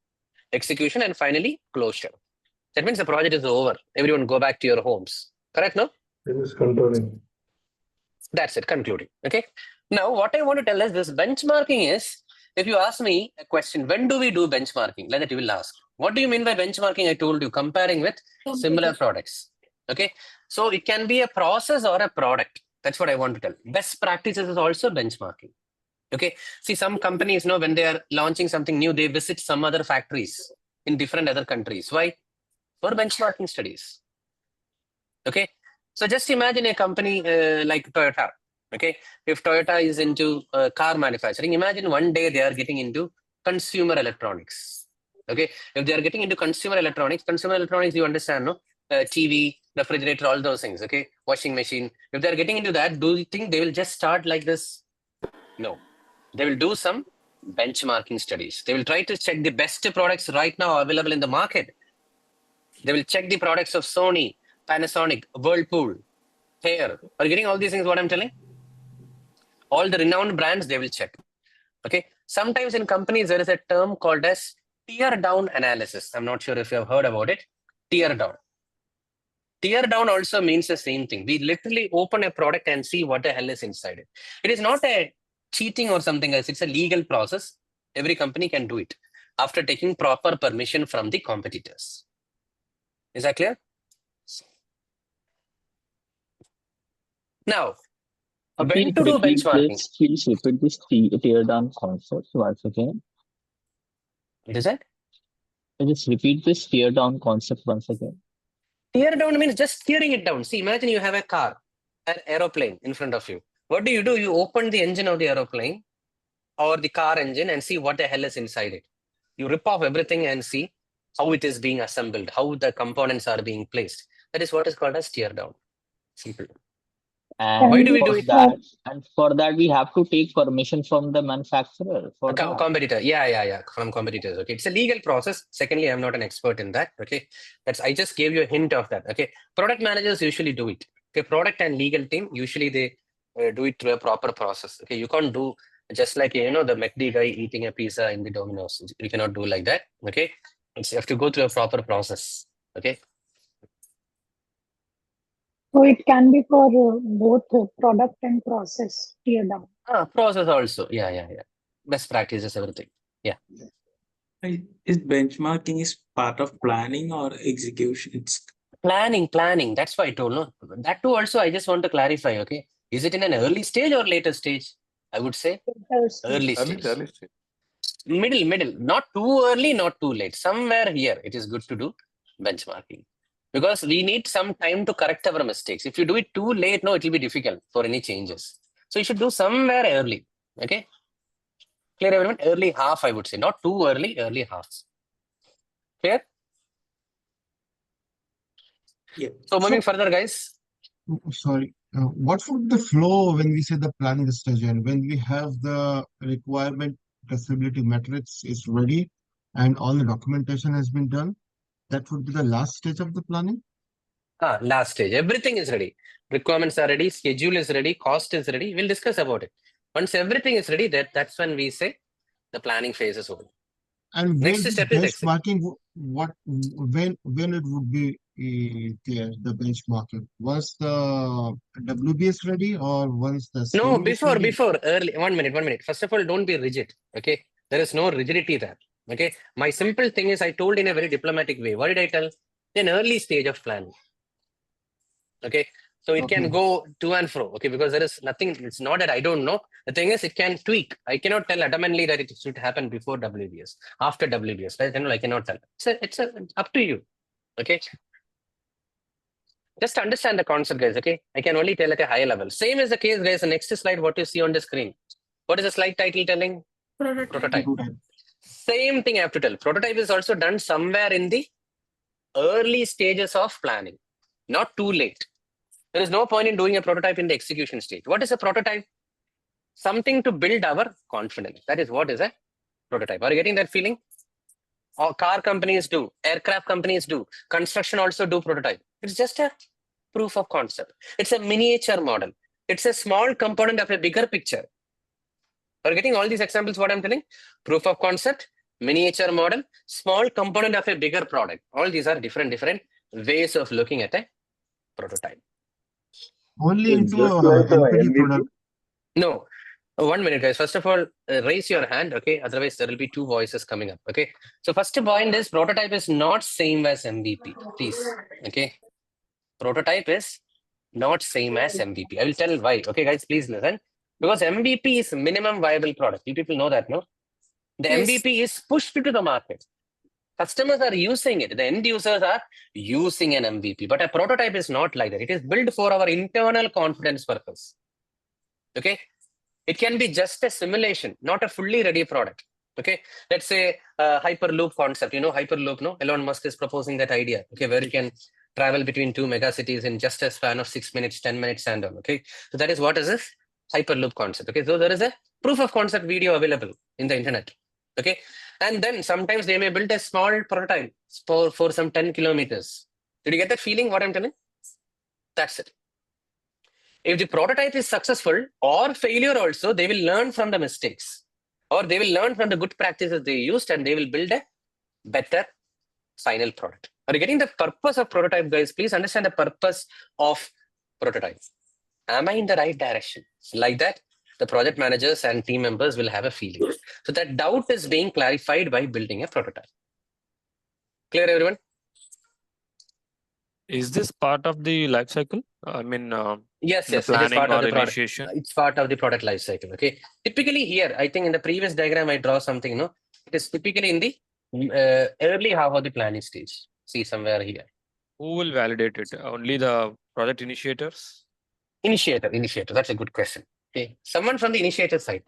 execution, and finally closure. That means the project is over. Everyone go back to your homes. Correct? No? It is concluding. That's it, concluding. Okay. Now, what I want to tell is this benchmarking is, if you ask me a question, when do we do benchmarking? Like that you will ask. What do you mean by benchmarking? I told you, comparing with similar products. Okay. So it can be a process or a product. That's what I want to tell. Best practices is also benchmarking. Okay. See, some companies, when they are launching something new, they visit some other factories in different other countries. Why? For benchmarking studies. Okay. So just imagine a company like Toyota. Okay. If Toyota is into car manufacturing, imagine one day they are getting into consumer electronics. Okay. If they are getting into consumer electronics, you understand, no? TV, refrigerator, all those things. Okay. Washing machine. If they are getting into that, do you think they will just start like this? No. They will do some benchmarking studies. They will try to check the best products right now available in the market. They will check the products of Sony, Panasonic, Whirlpool, Haier. Are you getting all these things, what I'm telling? All the renowned brands, they will check. Okay. Sometimes in companies, there is a term called as tear down analysis. I'm not sure if you have heard about it. Tear down. Tear down also means the same thing. We literally open a product and see what the hell is inside it. It is not a cheating or something else. It's a legal process. Every company can do it after taking proper permission from the competitors. Is that clear? Now, when to do benchmarking? Please repeat this tear down concept once again. What is that? Just repeat this tear down concept once again. Tear down means just tearing it down. See, imagine you have a car, an aeroplane in front of you. What do? You open the engine of the aeroplane or the car engine and see what the hell is inside it. You rip off everything and see how it is being assembled, how the components are being placed. That is what is called as tear down. Simple. And why do we do it? And for that, we have to take permission from the manufacturer. For that. Competitor. Yeah. From competitors. Okay. It's a legal process. Secondly, I'm not an expert in that. Okay. I just gave you a hint of that. Okay. Product managers usually do it. Okay. Product and legal team, usually they do it through a proper process. Okay. You can't do just like, the McD guy eating a pizza in the Domino's. You cannot do like that. Okay. You have to go through a proper process. Okay. So it can be for both product and process tear down. Process also. Yeah. Best practices, everything. Yeah. Is benchmarking is part of planning or execution? It's planning. That's why I told. No, that too. Also, I just want to clarify. Okay, is it in an early stage or later stage? I would say early stage. Middle. Not too early, not too late. Somewhere here, it is good to do benchmarking. Because we need some time to correct our mistakes. If you do it too late, no, it will be difficult for any changes. So you should do somewhere early. Okay. Clear everyone? Early half, I would say. Not too early, early halves. Clear? Yeah. So moving further, guys. Sorry. What would the flow when we say the planning stage and when we have the requirement traceability matrix is ready and all the documentation has been done? That would be the last stage of the planning? Last stage. Everything is ready. Requirements are ready. Schedule is ready. Cost is ready. We'll discuss about it. Once everything is ready, that's when we say the planning phase is over. And next step is benchmarking. When it would be clear, the benchmarking? Once the WBS ready or once the no, schedule before early. 1 minute. First of all, don't be rigid. Okay. There is no rigidity there. Okay. My simple thing is I told in a very diplomatic way. What did I tell? An early stage of planning. Okay. So it can go to and fro. Okay. Because there is nothing. It's not that I don't know. The thing is, it can tweak. I cannot tell adamantly that it should happen before WBS, after WBS. Right? I cannot tell. It's up to you. Okay. Just understand the concept, guys. Okay. I can only tell at a higher level. Same is the case, guys. The next slide, what you see on the screen. What is the slide title telling? Prototype. Same thing I have to tell. Prototype is also done somewhere in the early stages of planning, not too late. There is no point in doing a prototype in the execution stage. What is a prototype? Something to build our confidence. That is what is a prototype. Are you getting that feeling? Or car companies do, aircraft companies do, construction also do prototype. It's just a proof of concept. It's a miniature model. It's a small component of a bigger picture. Are you getting all these examples, what I'm telling? Proof of concept, miniature model, small component of a bigger product. All these are different ways of looking at a prototype. Only into a NPD product. No. 1 minute, guys. First of all, raise your hand, okay? Otherwise, there will be two voices coming up, okay? So first point is prototype is not same as MVP, please, okay? Prototype is not same as MVP. I will tell why, okay, guys? Please listen. Because MVP is minimum viable product. You people know that, no? The MVP is pushed to the market. Customers are using it. The end users are using an MVP. But a prototype is not like that. It is built for our internal confidence purpose, okay? It can be just a simulation, not a fully ready product. Okay, let's say Hyperloop concept. You know Hyperloop, no? Elon Musk is proposing that idea. Okay, where you can travel between 2 megacities in just a span of 6 minutes, 10 minutes, and all. Okay, so that is what is this Hyperloop concept. Okay, so there is a proof of concept video available in the internet. Okay, and then sometimes they may build a small prototype for some 10 kilometers. Did you get that feeling? What I'm telling? That's it. If the prototype is successful or failure also, they will learn from the mistakes. or they will learn from the good practices they used and they will build a better final product. Are you getting the purpose of prototype, guys? Please understand the purpose of prototype. Am I in the right direction? Like that, the project managers and team members will have a feeling. So that doubt is being clarified by building a prototype. Clear, everyone? Is this part of the life cycle? I mean, Yes, the yes, it is planning part of or the product. initiation? It's part of the product life cycle. Okay. Typically here, I think in the previous diagram, I draw something, no? It is typically in the early half of the planning stage. See somewhere here. Who will validate it? Only the project initiators? Initiator. That's a good question. Okay. Someone from the initiator side.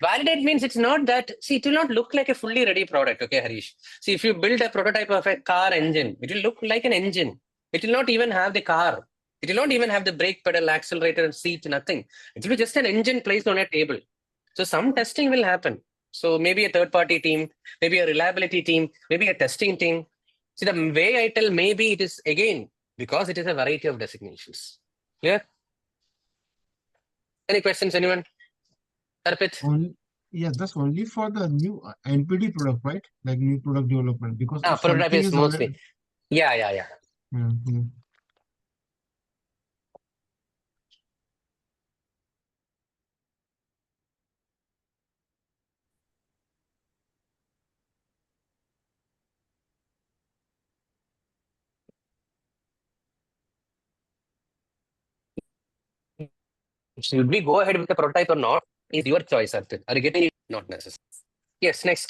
Validate means it's not that, see, it will not look like a fully ready product. Okay, Harish. See, if you build a prototype of a car engine, it will look like an engine. It will not even have the car. It will not even have the brake pedal, accelerator, seat, nothing. It will be just an engine placed on a table. So some testing will happen. So maybe a third-party team, maybe a reliability team, maybe a testing team. See, the way I tell maybe it is, again, because it is a variety of designations. Clear? Any questions, anyone? Arpit? Yes, that's only for the new NPD product, right? Like new product development, because if Prototype something is is mostly. already... Yeah. Mhm. Should we go ahead with the prototype or not? Is your choice, Arpit. Are you getting it? Not necessary. Yes, next.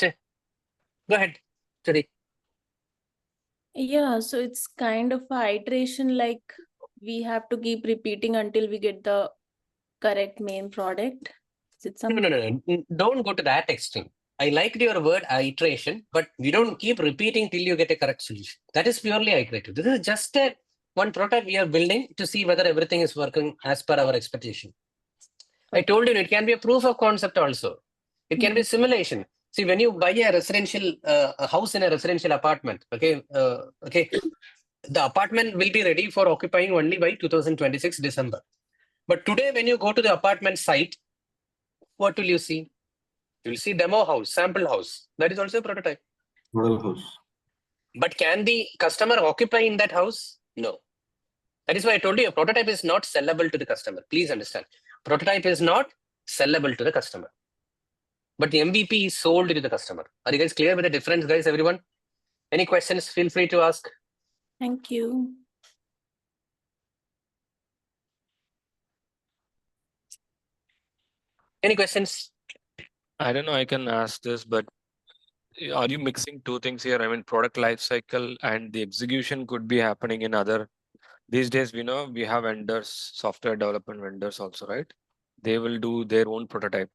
Go ahead, Chudi. Yeah, so it's kind of a iteration, like we have to keep repeating until we get the correct main product. Is it some? No. Don't go to that extreme. I liked your word iteration, but we don't keep repeating till you get a correct solution. That is purely iterative. This is just a one prototype we are building to see whether everything is working as per our expectation. I told you it can be a proof of concept also. It can be simulation. See, when you buy a residential a house in a residential apartment, okay, the apartment will be ready for occupying only by 2026 December. But today, when you go to the apartment site, what will you see? You will see demo house, sample house. That is also a prototype. Model house. But can the customer occupy in that house? No. That is why I told you a prototype is not sellable to the customer. Please understand. Prototype is not sellable to the customer. But the MVP is sold to the customer. Are you guys clear with the difference, guys, everyone? Any questions? Feel free to ask. Thank you. Any questions? I don't know, I can ask this, but are you mixing two things here? I mean, product life cycle and the execution could be happening in other. These days, we know we have vendors, software development vendors also, right? They will do their own prototype,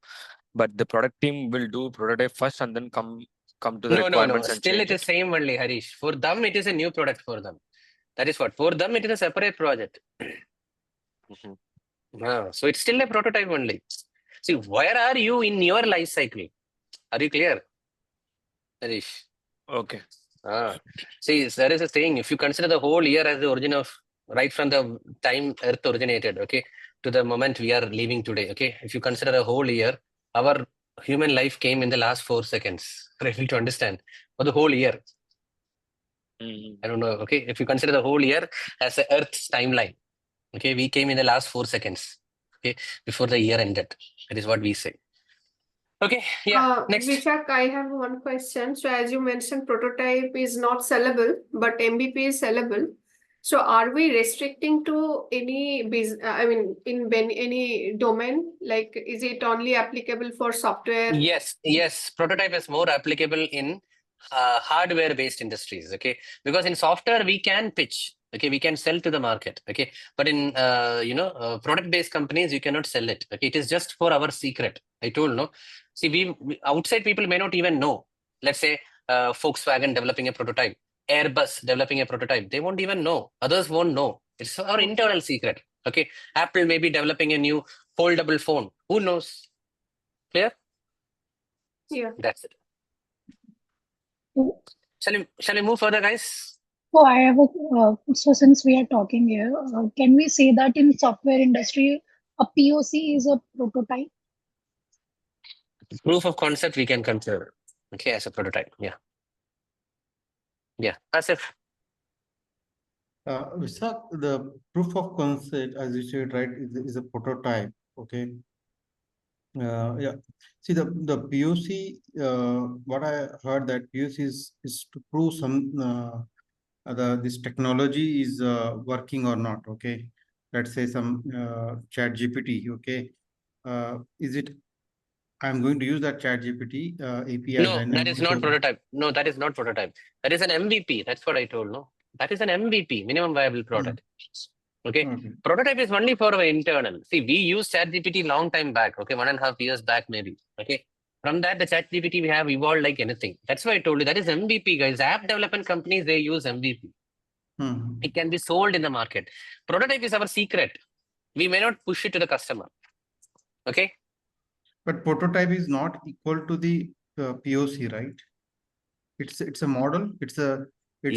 but the product team will do prototype first and then come to the requirements and Still change it is same only, Harish. For them, it is a new product for them. That is what. For them, it is a separate project. So it's still a prototype only. See, where are you in your life cycle? Are you clear, Harish? Okay. See, there is a saying, if you consider the whole year as the origin of, right from the time Earth originated, okay, to the moment we are leaving today, okay, if you consider a whole year, our human life came in the last 4 seconds. For you to understand, for the whole year. I don't know, okay, if you consider the whole year as a Earth's timeline, okay, we came in the last 4 seconds, okay, before the year ended. That is what we say. Okay, yeah, next. Vishak, I have one question. So as you mentioned, prototype is not sellable, but MVP is sellable. So are we restricting to any in any domain? Like, is it only applicable for software? Yes. Prototype is more applicable in hardware-based industries. Okay, because in software we can pitch. Okay, we can sell to the market. Okay, but in product-based companies you cannot sell it. Okay, it is just for our secret. I told no. See, we outside people may not even know. Let's say Volkswagen developing a prototype, Airbus developing a prototype. They won't even know. Others won't know. It's our internal secret. Okay, Apple may be developing a new foldable phone. Who knows? Clear? Yeah. That's it. Shall we move further, guys? So I have so since we are talking here, can we say that in software industry, a POC is a prototype? Proof of concept we can consider, okay, as a prototype. Yeah. Yeah. Asif. Vishak, the proof of concept, as you said, right, is a prototype. Okay. Yeah. See, the POC, what I heard that POC is to prove this technology is working or not. Okay. Let's say some chat GPT. Okay. Is it, I'm going to use that chat GPT API. No, that is not prototype. No, that is not prototype. That is an MVP. That's what I told. No, that is an MVP, minimum viable product. Okay. Prototype is only for our internal. See, we used ChatGPT long time back. Okay, 1.5 years back maybe. Okay. From that, the ChatGPT we have evolved like anything. That's why I told you that is MVP, guys. App development companies, they use MVP. It can be sold in the market. Prototype is our secret. We may not push it to the customer. Okay. But prototype is not equal to the POC, right? It's a model. It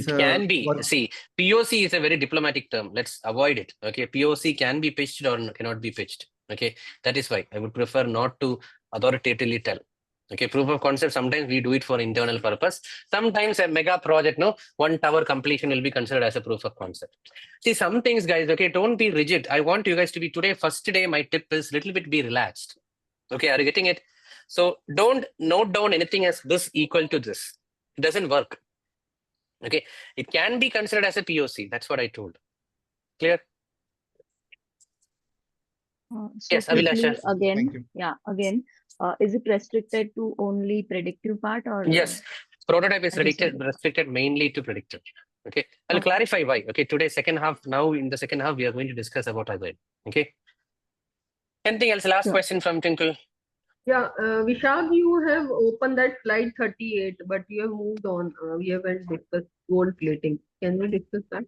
can be. See, POC is a very diplomatic term. Let's avoid it. Okay, POC can be pitched or cannot be pitched. Okay, that is why I would prefer not to authoritatively tell. Okay, proof of concept, sometimes we do it for internal purpose. Sometimes a mega project, no, 1 tower completion will be considered as a proof of concept. See, some things, guys, okay, don't be rigid. I want you guys to be today, first day, my tip is little bit be relaxed. Okay, are you getting it? So don't note down anything as this equal to this. It doesn't work. Okay, it can be considered as a POC. That's what I told. Clear? So yes, quickly, Abhilasha. again, yeah, again, is it restricted to only predictive part or? Yes, prototype is restricted mainly to predictive. Okay, I'll clarify why. Okay, today second half. Now in the second half, we are going to discuss about Agile. Okay. Anything else? Last question from Twinkle. Yeah, Vishak, you have opened that slide 38, but you have moved on. We haven't discussed gold plating. Can we discuss that?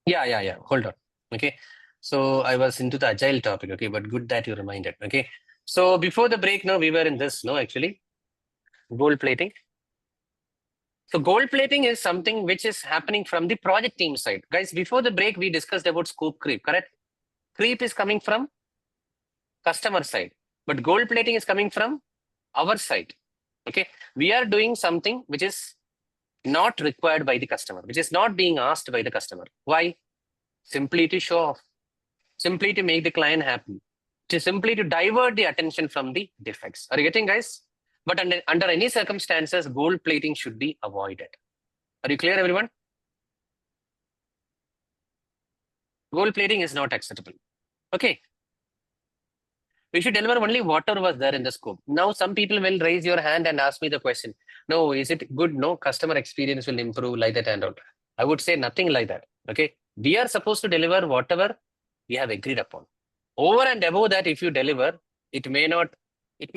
Yeah. Hold on. Okay. So I was into the Agile topic. Okay, but good that you reminded. Okay. So before the break, no, we were in this. No, actually, gold plating. So gold plating is something which is happening from the project team side. Guys, before the break, we discussed about scope creep. Correct? Creep is coming from customer side, but gold plating is coming from our side. Okay, we are doing something which is not required by the customer, which is not being asked by the customer. Why? Simply to show off, simply to make the client happy, simply to divert the attention from the defects. Are you getting, guys? But under any circumstances, gold plating should be avoided. Are you clear, everyone? Gold plating is not acceptable. Okay. We should deliver only whatever was there in the scope. Now, some people will raise your hand and ask me the question. No, is it good? No, customer experience will improve like that and all. I would say nothing like that. Okay. We are supposed to deliver whatever we have agreed upon. Over and above that, if you deliver, it may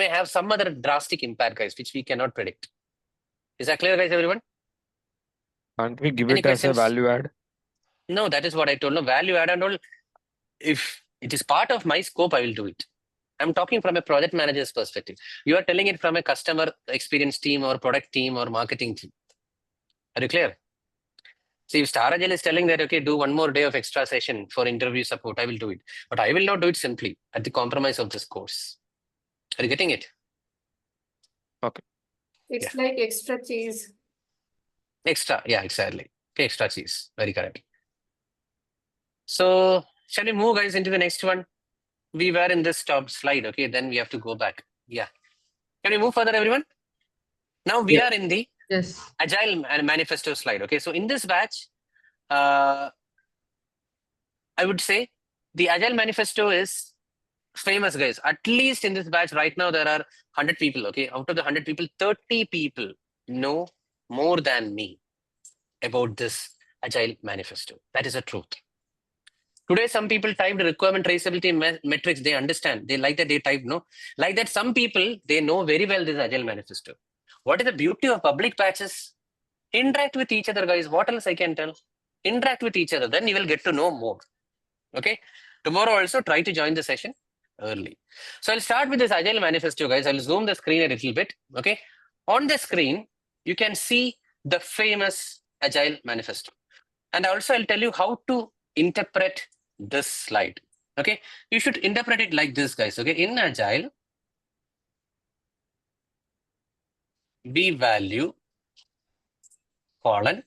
have some other drastic impact, guys, which we cannot predict. Is that clear, guys, everyone? Can't we give it as a value add? No, that is what I told. No, value add and all. If it is part of my scope, I will do it. I'm talking from a project manager's perspective. You are telling it from a customer experience team or product team or marketing team. Are you clear? See, if Star Agile is telling that, okay, do 1 more day of extra session for interview support, I will do it. But I will not do it simply at the compromise of this course. Are you getting it? Okay. It's like extra cheese. Extra, yeah, exactly. Okay, extra cheese. Very correct. So, shall we move, guys, into the next one? We were in this top slide, okay? Then we have to go back. Yeah. Can we move further, everyone? Now we are in the Agile manifesto slide, okay? So in this batch, I would say the Agile manifesto is famous, guys. At least in this batch right now, there are 100 people, okay? Out of the 100 people, 30 people know more than me about this Agile manifesto. That is the truth. Today, some people typed requirement traceability metrics. They understand. They like that they type, no? Like that, some people, they know very well this Agile manifesto. What is the beauty of public patches? Interact with each other, guys. What else I can tell? Interact with each other. Then you will get to know more. Okay? Tomorrow also, try to join the session early. So I'll start with this Agile manifesto, guys. I'll zoom the screen a little bit. Okay? On the screen, you can see the famous Agile manifesto. And also, I'll tell you how to interpret this slide. Okay, you should interpret it like this, guys. Okay, in Agile, we value colon,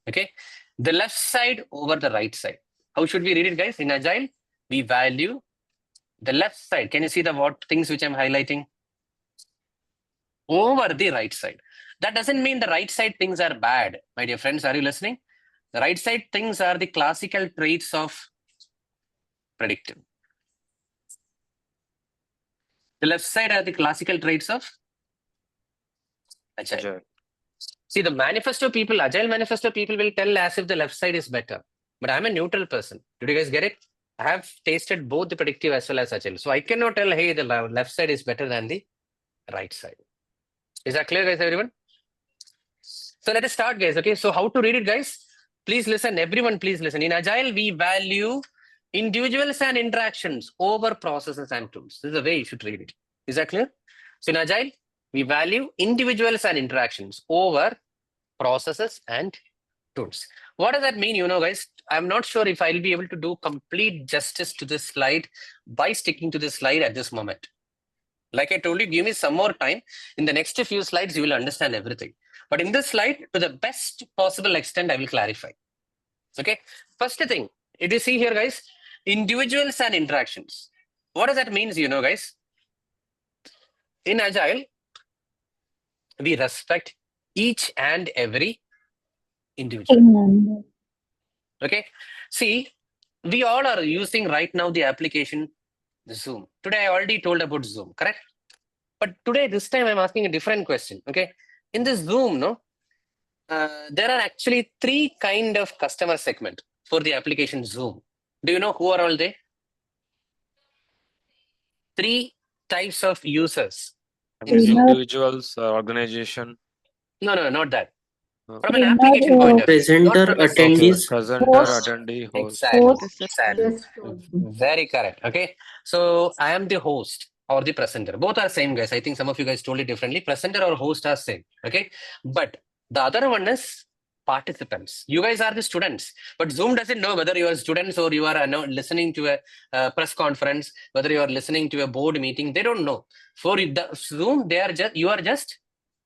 okay, the left side over the right side. How should we read it, guys? In Agile, we value the left side. Can you see the what things which I'm highlighting? Over the right side. That doesn't mean the right side things are bad. My dear friends, are you listening? The right side things are the classical traits of predictive. The left side are the classical traits of Agile. See, the manifesto people, Agile manifesto people will tell as if the left side is better. But I'm a neutral person. Did you guys get it? I have tasted both the predictive as well as Agile. So I cannot tell, hey, the left side is better than the right side. Is that clear, guys, everyone? So let us start, guys. Okay, so how to read it, guys? Please listen. Everyone, please listen. In Agile, we value individuals and interactions over processes and tools. This is the way you should read it. Is that clear? So in Agile, we value individuals and interactions over processes and tools. What does that mean? You know, guys, I'm not sure if I'll be able to do complete justice to this slide by sticking to this slide at this moment. Like I told you, give me some more time. In the next few slides, you will understand everything. But in this slide, to the best possible extent, I will clarify. Okay. First thing, if you see here, guys, individuals and interactions. What does that mean, you know, guys? In Agile, we respect each and every individual. Okay. See, we all are using right now the application Zoom. Today, I already told about Zoom, correct? But today, this time, I'm asking a different question. Okay. In this Zoom, no, there are actually 3 kind of customer segment for the application Zoom. Do you know who are all they? 3 types of users. Individuals, organization. No, not that. From an application point of view. Presenter, attendees. Presenter, attendee, host. Exactly. Very correct. Okay. So I am the host or the presenter. Both are same, guys. I think some of you guys told it differently. Presenter or host are same. Okay. But the other one is participants. You guys are the students. But Zoom doesn't know whether you are students or you are listening to a press conference, whether you are listening to a board meeting. They don't know. For the Zoom, you are just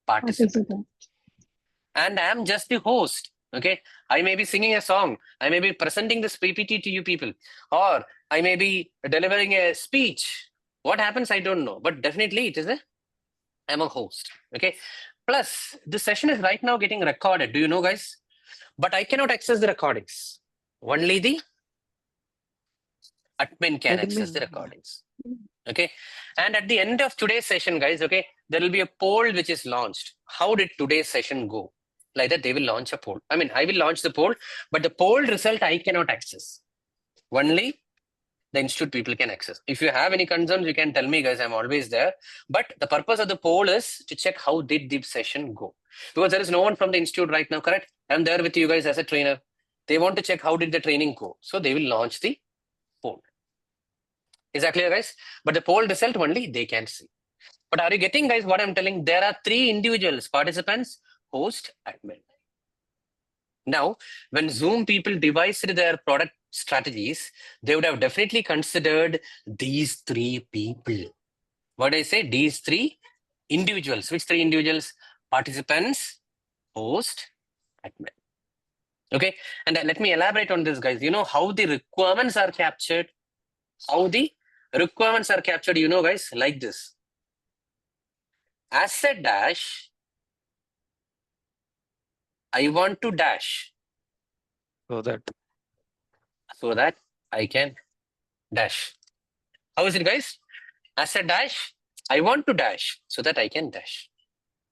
participant. And I am just the host. Okay. I may be singing a song. I may be presenting this PPT to you people. Or I may be delivering a speech. What happens, I don't know. But definitely I'm a host. Okay. Plus, this session is right now getting recorded. Do you know, guys? But I cannot access the recordings. Only the admin can access the recordings. Okay. And at the end of today's session, guys, okay, there will be a poll which is launched. How did today's session go? Like that, they will launch a poll. I mean, I will launch the poll, but the poll result I cannot access. Only the institute people can access. If you have any concerns, you can tell me, guys. I'm always there. But the purpose of the poll is to check how did the session go. Because there is no one from the institute right now, correct? I'm there with you guys as a trainer. They want to check how did the training go. So they will launch the poll. Is that clear, guys? But the poll result only they can see. But are you getting, guys, what I'm telling? There are 3 individuals, participants, host, admin. Now, when Zoom people devised their product strategies, they would have definitely considered these 3 people. What did I say? These 3 individuals. Which 3 individuals? Participants, host, admin. Okay. And let me elaborate on this, guys. You know how the requirements are captured? How the requirements are captured, you know, guys, like this. As a dash, I want to dash. So that I can dash. How is it, guys? As a dash, I want to dash so that I can dash.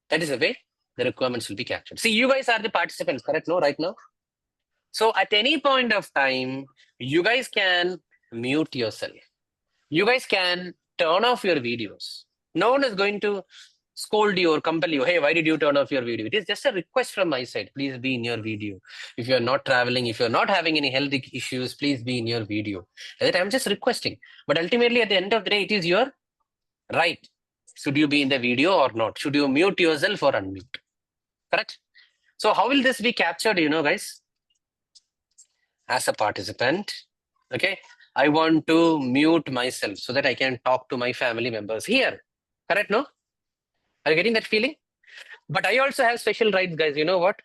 That is the way the requirements will be captured. See, you guys are the participants, correct? No, right now. So at any point of time, you guys can mute yourself. You guys can turn off your videos. No one is going to scold you or compel you. Hey, why did you turn off your video? It is just a request from my side. Please be in your video. If you're not traveling, if you're not having any health issues, please be in your video. That I'm just requesting. But ultimately, at the end of the day, it is your right. Should you be in the video or not? Should you mute yourself or unmute? Correct? So how will this be captured, you know, guys? As a participant, okay, I want to mute myself so that I can talk to my family members here. Correct, no? Are you getting that feeling? But I also have special rights, guys. You know what?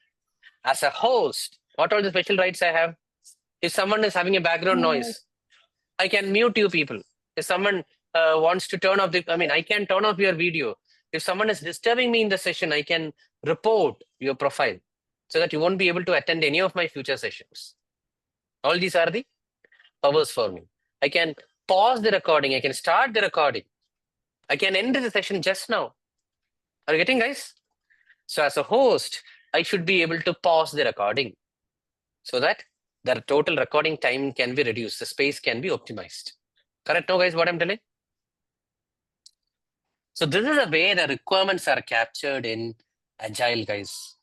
As a host, what are the special rights I have? If someone is having a background noise, I can mute you people. If someone wants to turn off I can turn off your video. If someone is disturbing me in the session, I can report your profile so that you won't be able to attend any of my future sessions. All these are the powers for me. I can pause the recording. I can start the recording. I can end the session just now. Are you getting, guys? So as a host, I should be able to pause the recording so that the total recording time can be reduced. The space can be optimized. Correct now, guys, what I'm telling? So this is the way the requirements are captured in Agile, guys.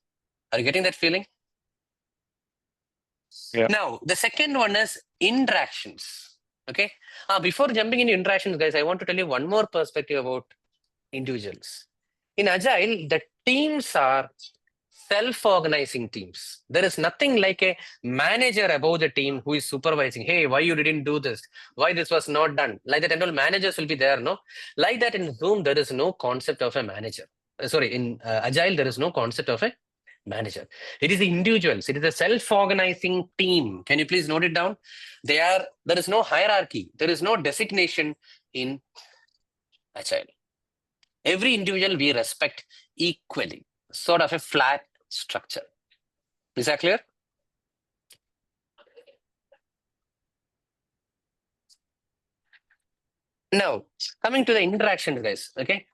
Are you getting that feeling? Yeah. Now, the second one is interactions. Okay. Before jumping into interactions, guys, I want to tell you one more perspective about individuals. In Agile, the teams are self-organizing teams. There is nothing like a manager above the team who is supervising. Hey, why you didn't do this? Why this was not done? Like that, and all managers will be there, no? Like that in Zoom, there is no concept of a manager. In Agile, there is no concept of a manager. It is the individuals. It is a self-organizing team. Can you please note it down? There is no hierarchy. There is no designation in Agile. Every individual we respect equally. Sort of a flat structure. Is that clear? Now, coming to the interactions, guys. Okay.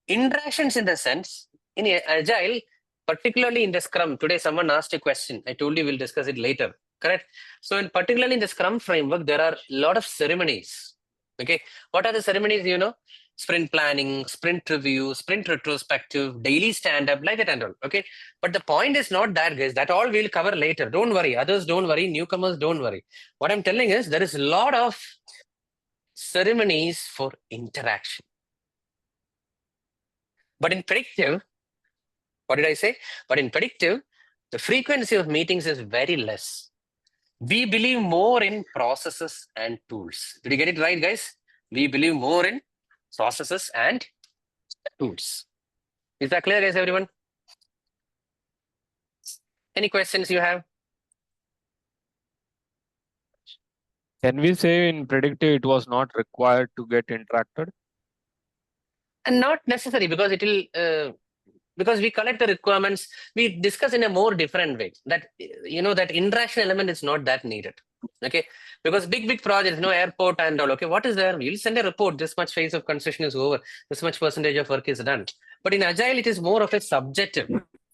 Interactions in the sense, in Agile, particularly in the Scrum, today someone asked a question. I told you we'll discuss it later. Correct? So particularly in the Scrum framework, there are a lot of ceremonies. Okay. What are the ceremonies, you know? Sprint planning, sprint review, sprint retrospective, daily stand-up, like that and all. Okay. But the point is not that, guys. That all we'll cover later. Don't worry. Others don't worry. Newcomers don't worry. What I'm telling is there is a lot of ceremonies for interaction. But in predictive, what did I say? But in predictive, the frequency of meetings is very less. We believe more in processes and tools. Did you get it right, guys? We believe more in processes and tools. Is that clear, guys, everyone? Any questions you have? Can we say in predictive it was not required to get interacted? And not necessary, because it will because we collect the requirements, we discuss in a more different way. That that interaction element is not that needed. Okay, because big projects, no airport and all. Okay, what is there? We'll send a report. This much phase of construction is over. This much percentage of work is done. But in Agile, it is more of a subjective.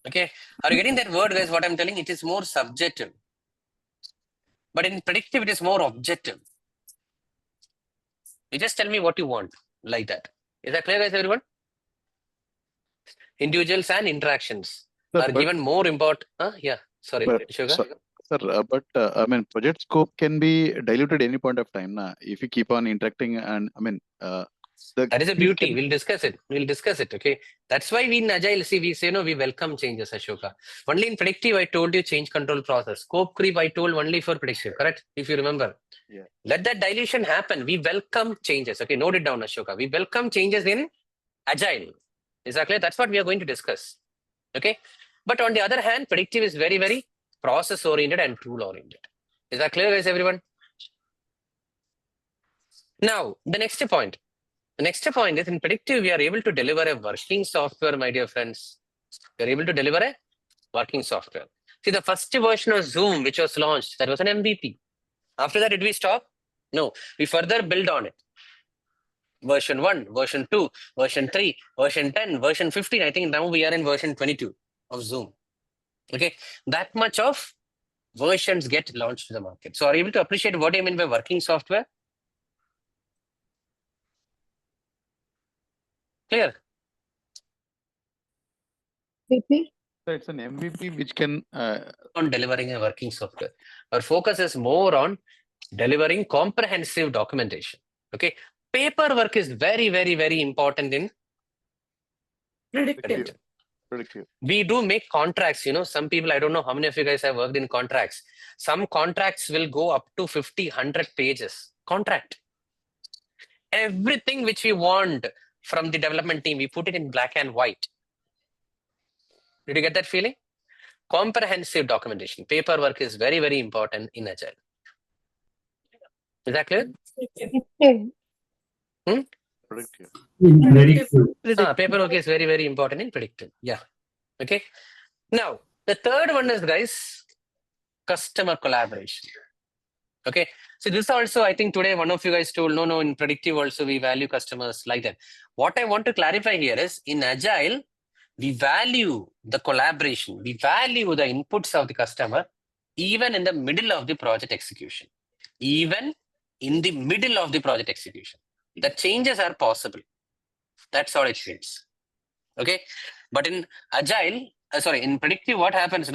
Okay, are you getting that word, guys? What I'm telling, it is more subjective. But in predictive, it is more objective. You just tell me what you want, like that. Is that clear, guys, everyone? Individuals and interactions are given more important. Yeah, sorry, Sugar. Sir, but I mean, project scope can be diluted any point of time. If you keep on interacting, and that is a beauty. We'll discuss it. Okay, that's why we in Agile, we say no, we welcome changes, Ashoka. Only in predictive, I told you change control process. Scope creep, I told only for predictive. Correct? If you remember. Yeah. Let that dilution happen. We welcome changes. Okay, note it down, Ashoka. We welcome changes in Agile. Is that clear? That's what we are going to discuss. Okay. But on the other hand, predictive is very, very process oriented and tool oriented. Is that clear, guys, everyone? Now, the next point. The next point is in predictive, we are able to deliver a working software, my dear friends. We are able to deliver a working software. See, the first version of Zoom, which was launched, that was an MVP. After that, did we stop? No, we further build on it. Version 1, version 2, version 3, version 10, version 15. I think now we are in version 22 of Zoom. Okay, that much of versions get launched to the market. So are you able to appreciate what I mean by working software? Clear? So it's an MVP which can on delivering a working software. Our focus is more on delivering comprehensive documentation. Okay, paperwork is very, very, very important in predictive. We do make contracts, some people, I don't know how many of you guys have worked in contracts. Some contracts will go up to 50, 100 pages. Contract. Everything which we want from the development team, we put it in black and white. Did you get that feeling? Comprehensive documentation. Paperwork is very, very important in Agile. Is that clear? Paperwork is very, very important in predictive. Yeah. Okay. Now, the third one is, guys, customer collaboration. Okay. So this also, I think today one of you guys told, no, in predictive also we value customers like that. What I want to clarify here is in Agile, we value the collaboration. We value the inputs of the customer even in the middle of the project execution. Even in the middle of the project execution. The changes are possible. That's how it feels. Okay. But in Agile, in predictive, what happens,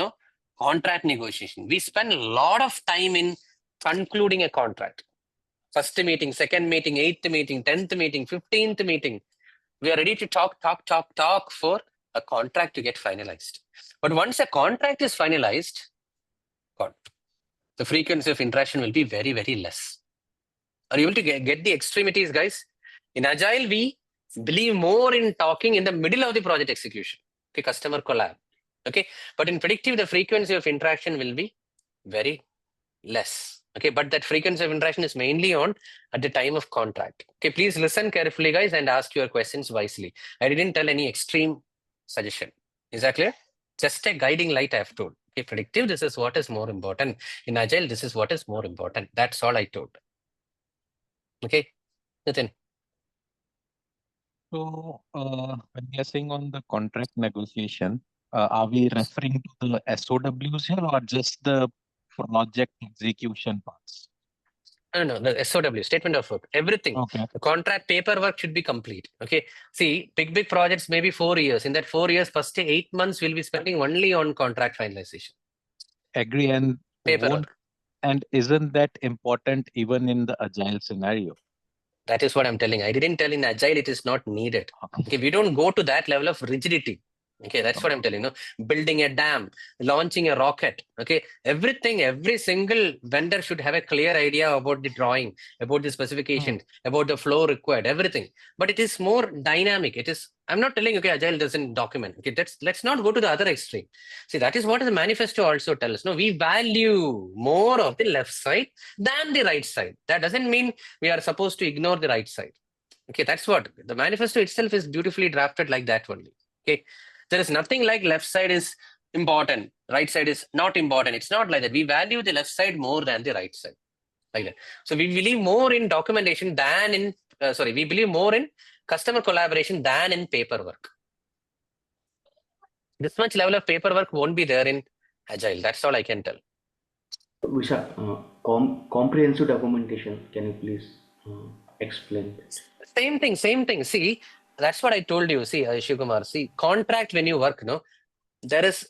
contract negotiation. We spend a lot of time in concluding a contract. First meeting, second meeting, 8th meeting, 10th meeting, 15th meeting. We are ready to talk for a contract to get finalized. But once a contract is finalized, the frequency of interaction will be very, very less. Are you able to get the extremities, guys? In Agile, we believe more in talking in the middle of the project execution. Okay, customer collab. Okay, but in predictive, the frequency of interaction will be very less. Okay, but that frequency of interaction is mainly on at the time of contract. Okay, please listen carefully, guys, and ask your questions wisely. I didn't tell any extreme suggestion. Is that clear? Just a guiding light I have told. Okay, predictive, this is what is more important. In Agile, this is what is more important. That's all I told. Okay, Nitin. So when we are saying on the contract negotiation, are we referring to the SOWs here or just the project execution parts? No, the SOW, statement of work, everything. Okay. The contract paperwork should be complete. Okay. See, big projects, maybe 4 years. In that 4 years, first 8 months, we'll be spending only on contract finalization. Agree. And paperwork. And isn't that important even in the Agile scenario? That is what I'm telling. I didn't tell in Agile it is not needed. Okay, we don't go to that level of rigidity. Okay, that's what I'm telling. Building a dam, launching a rocket. Okay, everything, every single vendor should have a clear idea about the drawing, about the specifications, about the flow required, everything. But it is more dynamic. It is. I'm not telling. Okay, Agile doesn't document. Okay, let's not go to the other extreme. See, that is what the manifesto also tells us. No, we value more of the left side than the right side. That doesn't mean we are supposed to ignore the right side. Okay, that's what the manifesto itself is beautifully drafted like that only. Okay. There is nothing like left side is important, right side is not important. It's not like that. We value the left side more than the right side. Like that. So we believe more in documentation than in, we believe more in customer collaboration than in paperwork. This much level of paperwork won't be there in Agile. That's all I can tell. Visha, comprehensive documentation, can you please explain? Same thing. See, that's what I told you. See, Shivakumar, see, contract when you work, there is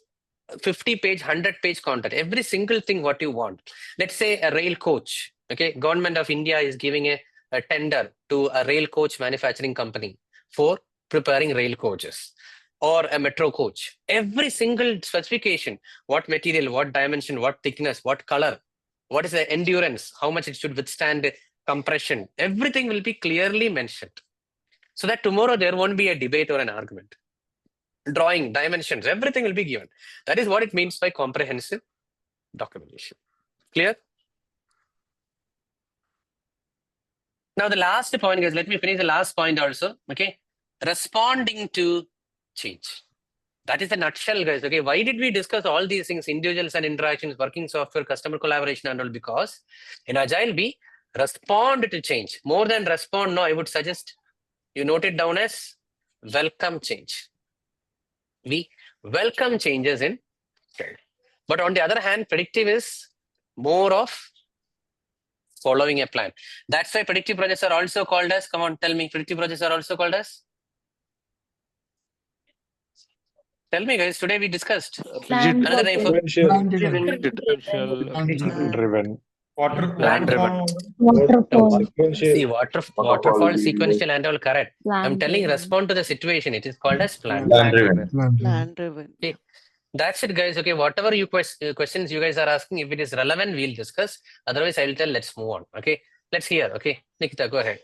50-page, 100-page contract. Every single thing what you want. Let's say a rail coach. Okay, Government of India is giving a tender to a rail coach manufacturing company for preparing rail coaches or a metro coach. Every single specification, what material, what dimension, what thickness, what color, what is the endurance, how much it should withstand compression, everything will be clearly mentioned. So that tomorrow there won't be a debate or an argument. Drawing, dimensions, everything will be given. That is what it means by comprehensive documentation. Clear? Now the last point, guys, let me finish the last point also. Okay. Responding to change. That is the nutshell, guys. Okay. Why did we discuss all these things, individuals and interactions, working software, customer collaboration and all? Because in Agile, we respond to change. More than respond, no, I would suggest you note it down as welcome change. We welcome changes in Agile. But on the other hand, predictive is more of following a plan. That's why predictive projects are also called as, come on, tell me, predictive projects are also called as? Tell me, guys, today we discussed another name for Plan-driven. Plan-driven. See, waterfall, sequential and all correct. I'm telling respond to the situation. It is called as plan-driven. Okay. That's it, guys. Okay, whatever you questions you guys are asking, if it is relevant, we'll discuss. Otherwise, I'll tell, let's move on. Okay, let's hear. Okay, Nikita, go ahead.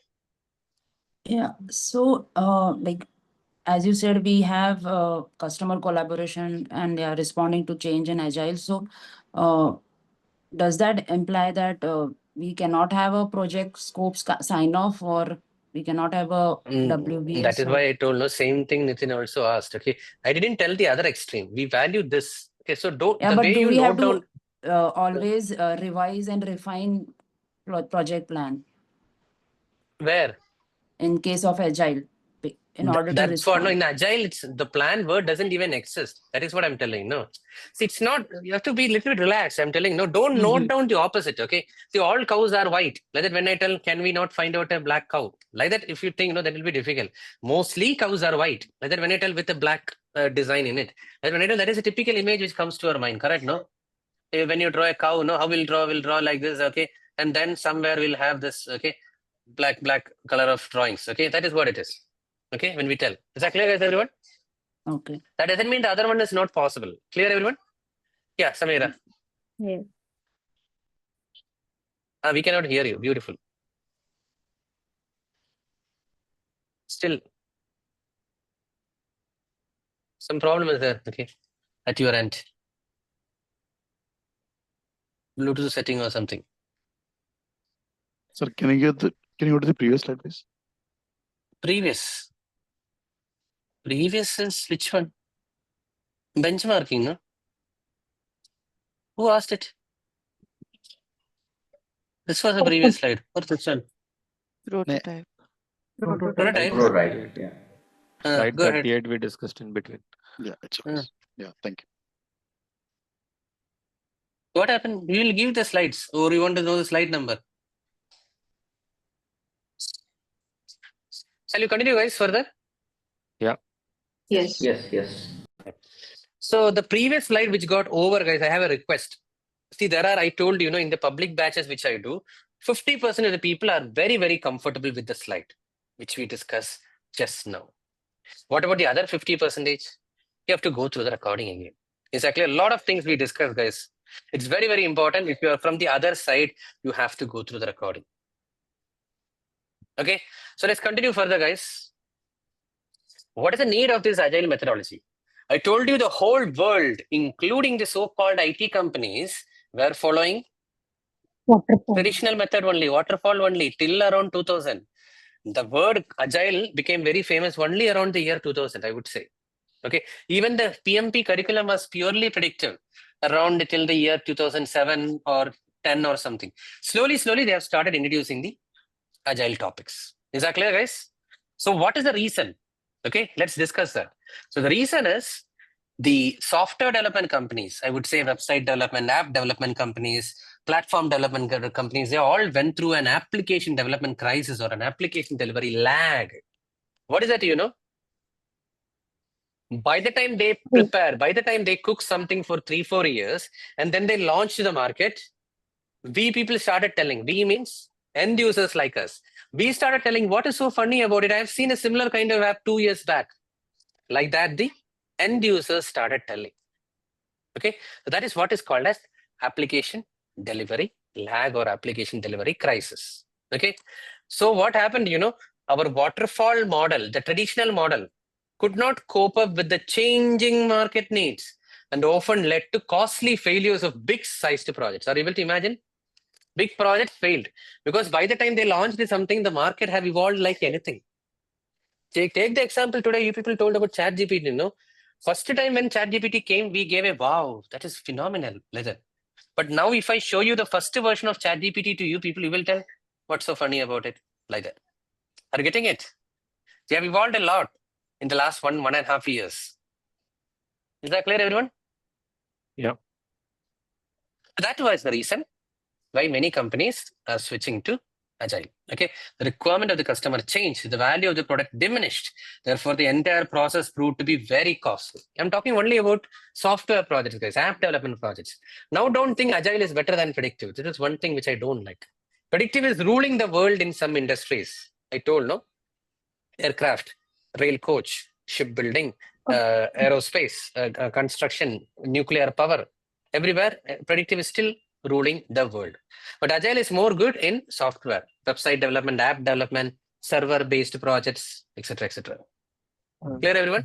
Yeah, so as you said, we have customer collaboration and they are responding to change in agile. So does that imply that we cannot have a project scope sign off, or we cannot have a WBS? That is why I told, no, same thing Nitin also asked. Okay, I didn't tell the other extreme. We value this. Okay, so don't, Yeah, the but way do you we have note to down. always revise and refine project plan Where? in case of agile in order to That's what, no, respond? in agile, it's the plan word doesn't even exist. That is what I'm telling. No, see, it's not, you have to be a little bit relaxed. I'm telling, no, don't note down the opposite. Okay, see, all cows are white. Like that, when I tell, can we not find out a black cow? Like that, if you think, no, that will be difficult. Mostly cows are white. Like that, when I tell with a black design in it. Like when I tell, that is a typical image which comes to our mind, correct? No, when you draw a cow, no, how we'll draw like this. Okay, and then somewhere we'll have this. Okay, black color of drawings. Okay, that is what it is. Okay, when we tell. Is that clear, guys, everyone? Okay. That doesn't mean the other one is not possible. Clear, everyone? Yeah, Samira. Yes. We cannot hear you. Beautiful. Still, some problem is there. Okay, at your end. Bluetooth setting or something. Sir, can you go to the previous slide, please? Previous is which one? Benchmarking, no? Who asked it? This was a previous slide. What's this one? Prototype. Prototype. Right, yeah. Slide Go ahead. 38 we discussed in between. Yeah, it's okay. Yeah, thank you. What happened? You will give the slides, or you want to know the slide number? Shall you continue, guys, further? Yeah. Yes. Yes. So the previous slide which got over, guys, I have a request. See, I told you, in the public batches which I do, 50% of the people are very, very comfortable with the slide, which we discussed just now. What about the other 50%? You have to go through the recording again. Exactly. A lot of things we discussed, guys. It's very, very important. If you are from the other side, you have to go through the recording. Okay. So let's continue further, guys. What is the need of this agile methodology? I told you the whole world, including the so-called IT companies, were following traditional method only, waterfall only, till around 2000. The word agile became very famous only around the year 2000, I would say. Okay, even the PMP curriculum was purely predictive around till the year 2007 or 10 or something. Slowly, they have started introducing the agile topics. Is that clear, guys? So what is the reason? Okay, let's discuss that. So the reason is the software development companies, I would say website development, app development companies, platform development companies, they all went through an application development crisis or an application delivery lag. What is that, By the time they prepare, by the time they cook something for 3-4 years, and then they launch to the market, we people started telling, we means end users like us. We started telling what is so funny about it. I've seen a similar kind of app 2 years back. Like that, the end users started telling. Okay, so that is what is called as application delivery lag or application delivery crisis. Okay, so what happened, our waterfall model, the traditional model, could not cope up with the changing market needs and often led to costly failures of big sized projects. Are you able to imagine? Big projects failed because by the time they launched something, the market have evolved like anything. Take the example today, you people told about ChatGPT, First time when ChatGPT came, we gave a wow, that is phenomenal. But now if I show you the first version of ChatGPT to you people, you will tell what's so funny about it, like that. Are you getting it? They have evolved a lot in the last 1.5 years. Is that clear, everyone? Yeah. That was the reason why many companies are switching to agile. Okay, the requirement of the customer changed, the value of the product diminished. Therefore, the entire process proved to be very costly. I'm talking only about software projects, guys, app development projects. Now, don't think agile is better than predictive. This is one thing which I don't like. Predictive is ruling the world in some industries. I told, no? Aircraft, rail coach, shipbuilding, aerospace, construction, nuclear power. Everywhere, predictive is still ruling the world. But agile is more good in software, website development, app development, server-based projects, etc., etc. Clear, everyone?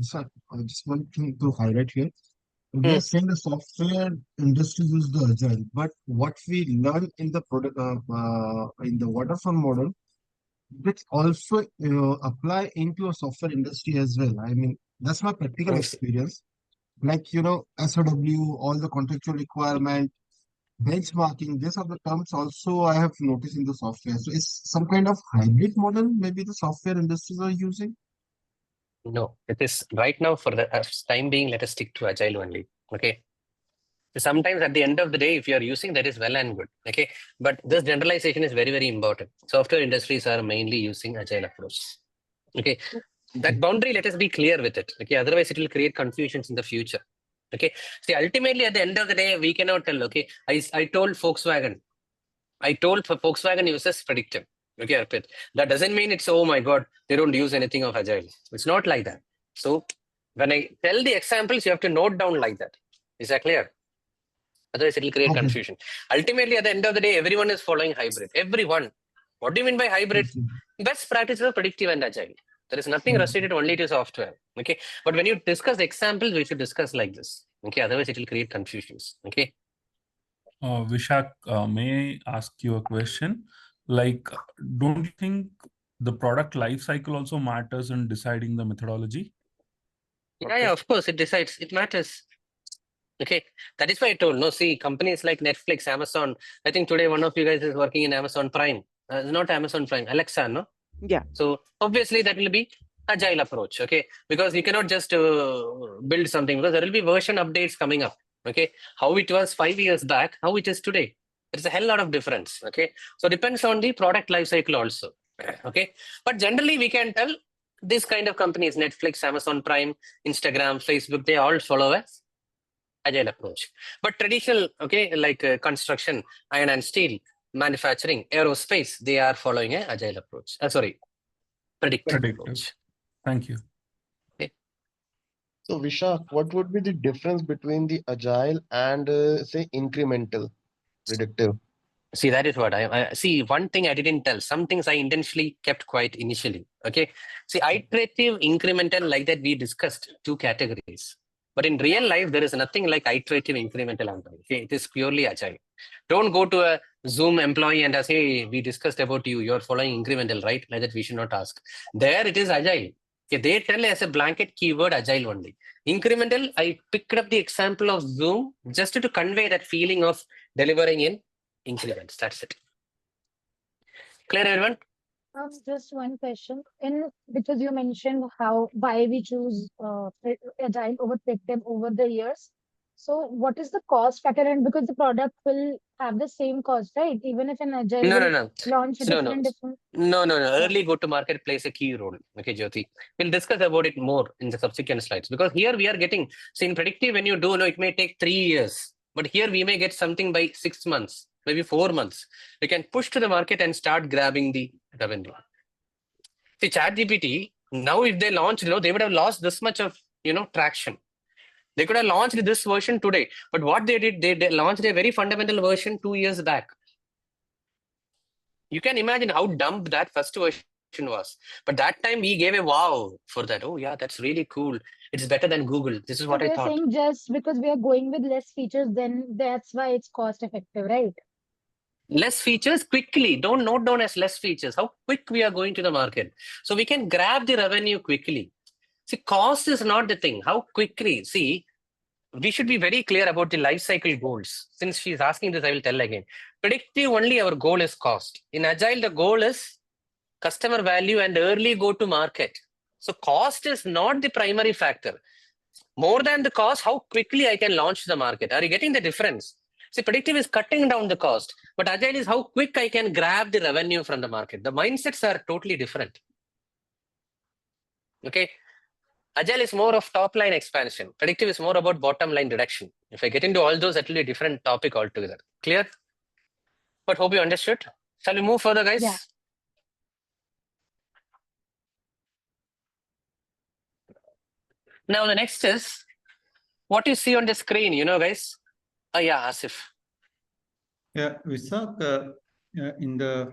So, just one thing to highlight here. We are saying the software industry use the agile, but what we learn in the product in the waterfall model, which also apply into a software industry as well. I mean, that's my practical experience. Like, SOW, all the contractual requirement, benchmarking, these are the terms also I have noticed in the software. So it's some kind of hybrid model maybe the software industries are using. No, it is right now for the time being, let us stick to agile only. Okay. Sometimes at the end of the day, if you are using that is well and good. Okay. But this generalization is very, very important. Software industries are mainly using agile approach. Okay. That boundary, let us be clear with it. Okay. Otherwise, it will create confusions in the future. Okay. See, ultimately, at the end of the day, we cannot tell. Okay. I told Volkswagen uses predictive. Okay, Arpit. That doesn't mean it's, oh my God, they don't use anything of agile. It's not like that. So when I tell the examples, you have to note down like that. Is that clear? Otherwise, it will create confusion. Ultimately, at the end of the day, everyone is following hybrid. Everyone. What do you mean by hybrid? Best practices of predictive and agile. There is nothing restricted only to software. Okay. But when you discuss examples, we should discuss like this. Okay. Otherwise, it will create confusions. Okay. Vishak, may I ask you a question? Like, don't you think the product life cycle also matters in deciding the methodology? Yeah, of course, it decides. It matters. Okay, that is why I told. No, see, companies like Netflix, Amazon. I think today one of you guys is working in Amazon Prime. Not Amazon Prime, Alexa, no? Yeah. So obviously that will be agile approach. Okay, because you cannot just build something because there will be version updates coming up. Okay, how it was 5 years back, how it is today. There's a hell lot of difference. Okay, so depends on the product life cycle also. Okay, but generally we can tell this kind of companies, Netflix, Amazon Prime, Instagram, Facebook, they all follow a agile approach. But traditional, okay, like construction, iron and steel, manufacturing, aerospace, they are following an agile approach. Predictive approach. Thank you. Okay. So Vishak, what would be the difference between the agile and say incremental predictive? See, that is what I see. One thing I didn't tell. Some things I intentionally kept quiet initially. Okay. See, iterative, incremental, like that we discussed 2 categories. But in real life, there is nothing like iterative, incremental. Okay, it is purely agile. Don't go to a Zoom employee and say, hey, we discussed about you. You're following incremental, right? Like that we should not ask. There it is agile. Okay, they tell as a blanket keyword agile only. Incremental, I picked up the example of Zoom just to convey that feeling of delivering in increments. That's it. Clear, everyone? Just one question. Because you mentioned why we choose agile over predictive over the years. So what is the cost factor? And because the product will have the same cost, right? Even if an agile will launch different. No. Early go-to-market plays a key role. Okay, Jyoti. We'll discuss about it more in the subsequent slides because here we are getting, see, in predictive, when you do, it may take 3 years, but here we may get something by 6 months, maybe 4 months. We can push to the market and start grabbing the revenue. See, ChatGPT, now if they launch, they would have lost this much of, traction. They could have launched this version today, but what they did, they launched a very fundamental version 2 years back. You can imagine how dumb that first version was. But that time we gave a wow for that. Oh yeah, that's really cool. It's better than Google. This is what I thought. Saying just because we are going with less features, then that's why it's cost effective, right? Less features quickly. Don't note down as less features. How quick we are going to the market. So we can grab the revenue quickly. See, cost is not the thing. How quickly? See, we should be very clear about the life cycle goals. Since she's asking this, I will tell again. Predictive only our goal is cost. In Agile, the goal is customer value and early go to market. So cost is not the primary factor. More than the cost, how quickly I can launch the market. Are you getting the difference? See, predictive is cutting down the cost, but Agile is how quick I can grab the revenue from the market. The mindsets are totally different. Okay. Agile is more of top line expansion. Predictive is more about bottom line reduction. If I get into all those, that will be a different topic altogether. Clear? But hope you understood. Shall we move further, guys? Yeah. Now the next is what you see on the screen, guys. Yeah, Asif. Yeah, Vishak, in the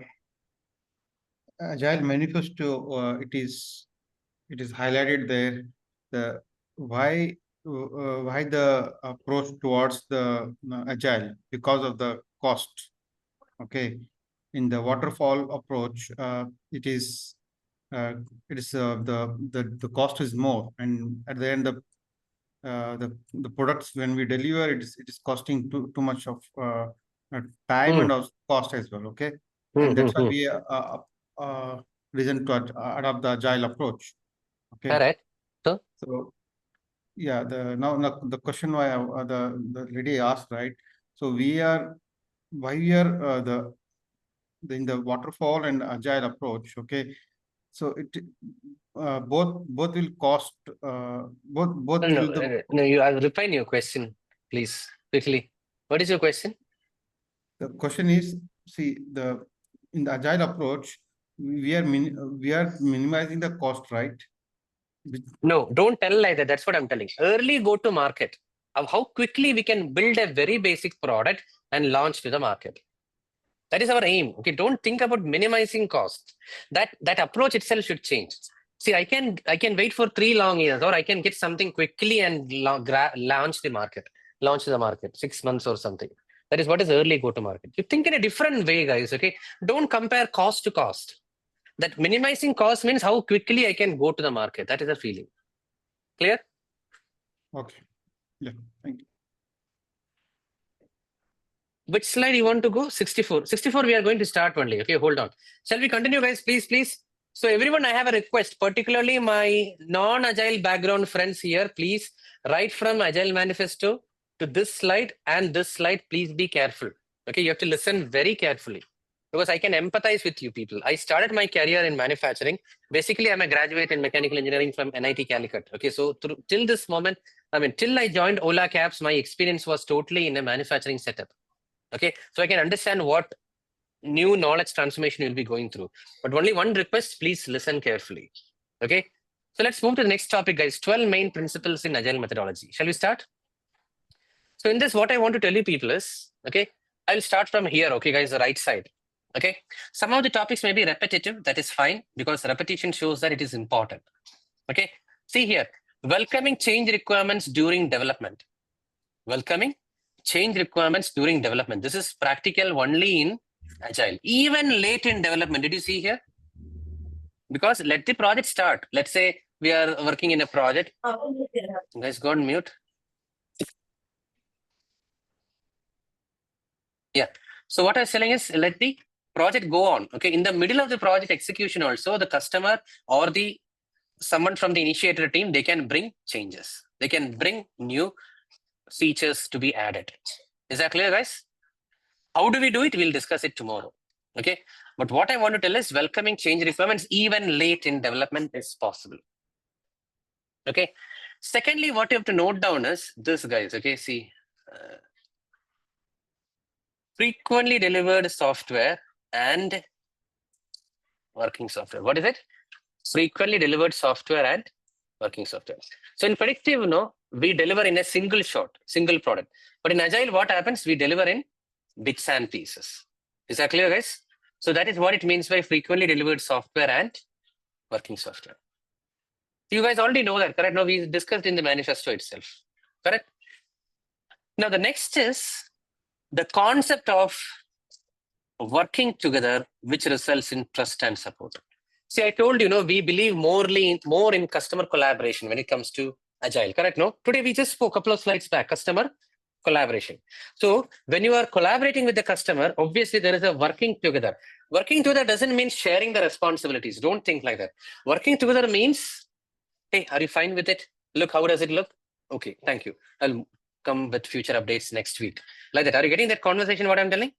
Agile Manifesto, it is highlighted there the why the approach towards the agile because of the cost. Okay, in the waterfall approach, it is the cost is more, and at the end the products when we deliver it is costing too much of time and also cost as well. Okay, and that's why we reason to adopt the agile approach. Okay. All right. So yeah, now the question why the lady asked, right? So why we are in the waterfall and agile approach. Okay, so it both will cost both No, will the no, I'll refine your question, please, quickly. What is your question? The question is, see, in the agile approach, we are minimizing the cost, right? No, don't tell like that. That's what I'm telling. Early go to market of how quickly we can build a very basic product and launch to the market. That is our aim. Okay, don't think about minimizing cost. That approach itself should change. See, I can wait for 3 long years, or I can get something quickly and launch the market 6 months or something. That is what is early go to market. You think in a different way, guys. Okay, don't compare cost to cost. That minimizing cost means how quickly I can go to the market. That is the feeling. Clear? Okay. Yeah. Thank you. Which slide you want to go? 64. 64 we are going to start only. Okay, hold on. Shall we continue, guys? Please. So everyone, I have a request, particularly my non-agile background friends here. Please write from Agile Manifesto to this slide and this slide. Please be careful. Okay, you have to listen very carefully because I can empathize with you people. I started my career in manufacturing. Basically, I'm a graduate in mechanical engineering from NIT Calicut. Okay, so till this moment, till I joined Ola Cabs, my experience was totally in a manufacturing setup. Okay, so I can understand what new knowledge transformation you'll be going through. But only one request, please listen carefully. Okay, so let's move to the next topic, guys. 12 main principles in Agile methodology. Shall we start? So in this, what I want to tell you people is, okay, I'll start from here, okay, guys, the right side. Okay, some of the topics may be repetitive. That is fine because repetition shows that it is important. Okay, see here, welcoming change requirements during development. Welcoming change requirements during development. This is practical only in Agile. Even late in development, did you see here? Because let the project start. Let's say we are working in a project. You guys go on mute. Yeah. So what I was saying is let the project go on. Okay. In the middle of the project execution also, the customer or someone from the initiator team, they can bring changes. They can bring new features to be added. Is that clear, guys? How do we do it? We'll discuss it tomorrow. Okay. But what I want to tell is welcoming change requirements even late in development is possible. Okay. Secondly, what you have to note down is this, guys. Okay. See, frequently delivered software and working software. What is it? Frequently delivered software and working software. So in predictive, we deliver in a single product. But in Agile, what happens? We deliver in bits and pieces. Is that clear, guys? So that is what it means by frequently delivered software and working software. You guys already know that, correct? Now we discussed in the manifesto itself, correct? Now the next is the concept of working together, which results in trust and support. See, I told you, we believe more in customer collaboration when it comes to Agile, correct? No? Today we just spoke a couple of slides back, customer collaboration. So when you are collaborating with the customer, obviously there is a working together. Working together doesn't mean sharing the responsibilities. Don't think like that. Working together means, hey, are you fine with it? Look, how does it look? Okay, thank you. I'll come with future updates next week. Like that. Are you getting that conversation, what I'm telling?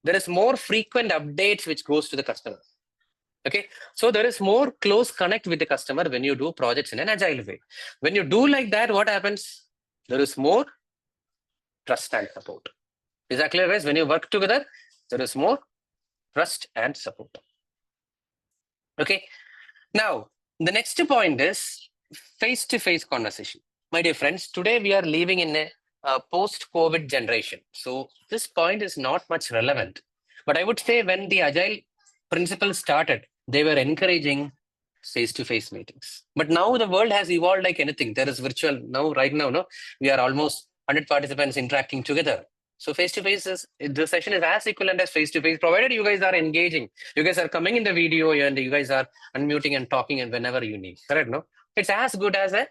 There is more frequent updates which goes to the customer. Okay, so there is more close connect with the customer when you do projects in an Agile way. When you do like that, what happens? There is more trust and support. Is that clear, guys? When you work together, there is more trust and support. Okay, now the next point is face-to-face conversation. My dear friends, today we are living in a post-COVID generation. So this point is not much relevant. But I would say when the Agile principles started, they were encouraging face-to-face meetings. But now the world has evolved like anything. There is virtual now, right now, no, we are almost 100 participants interacting together. So face-to-face is, the session is as equivalent as face-to-face, provided you guys are engaging. You guys are coming in the video and you guys are unmuting and talking and whenever you need, correct, no? It's as good as a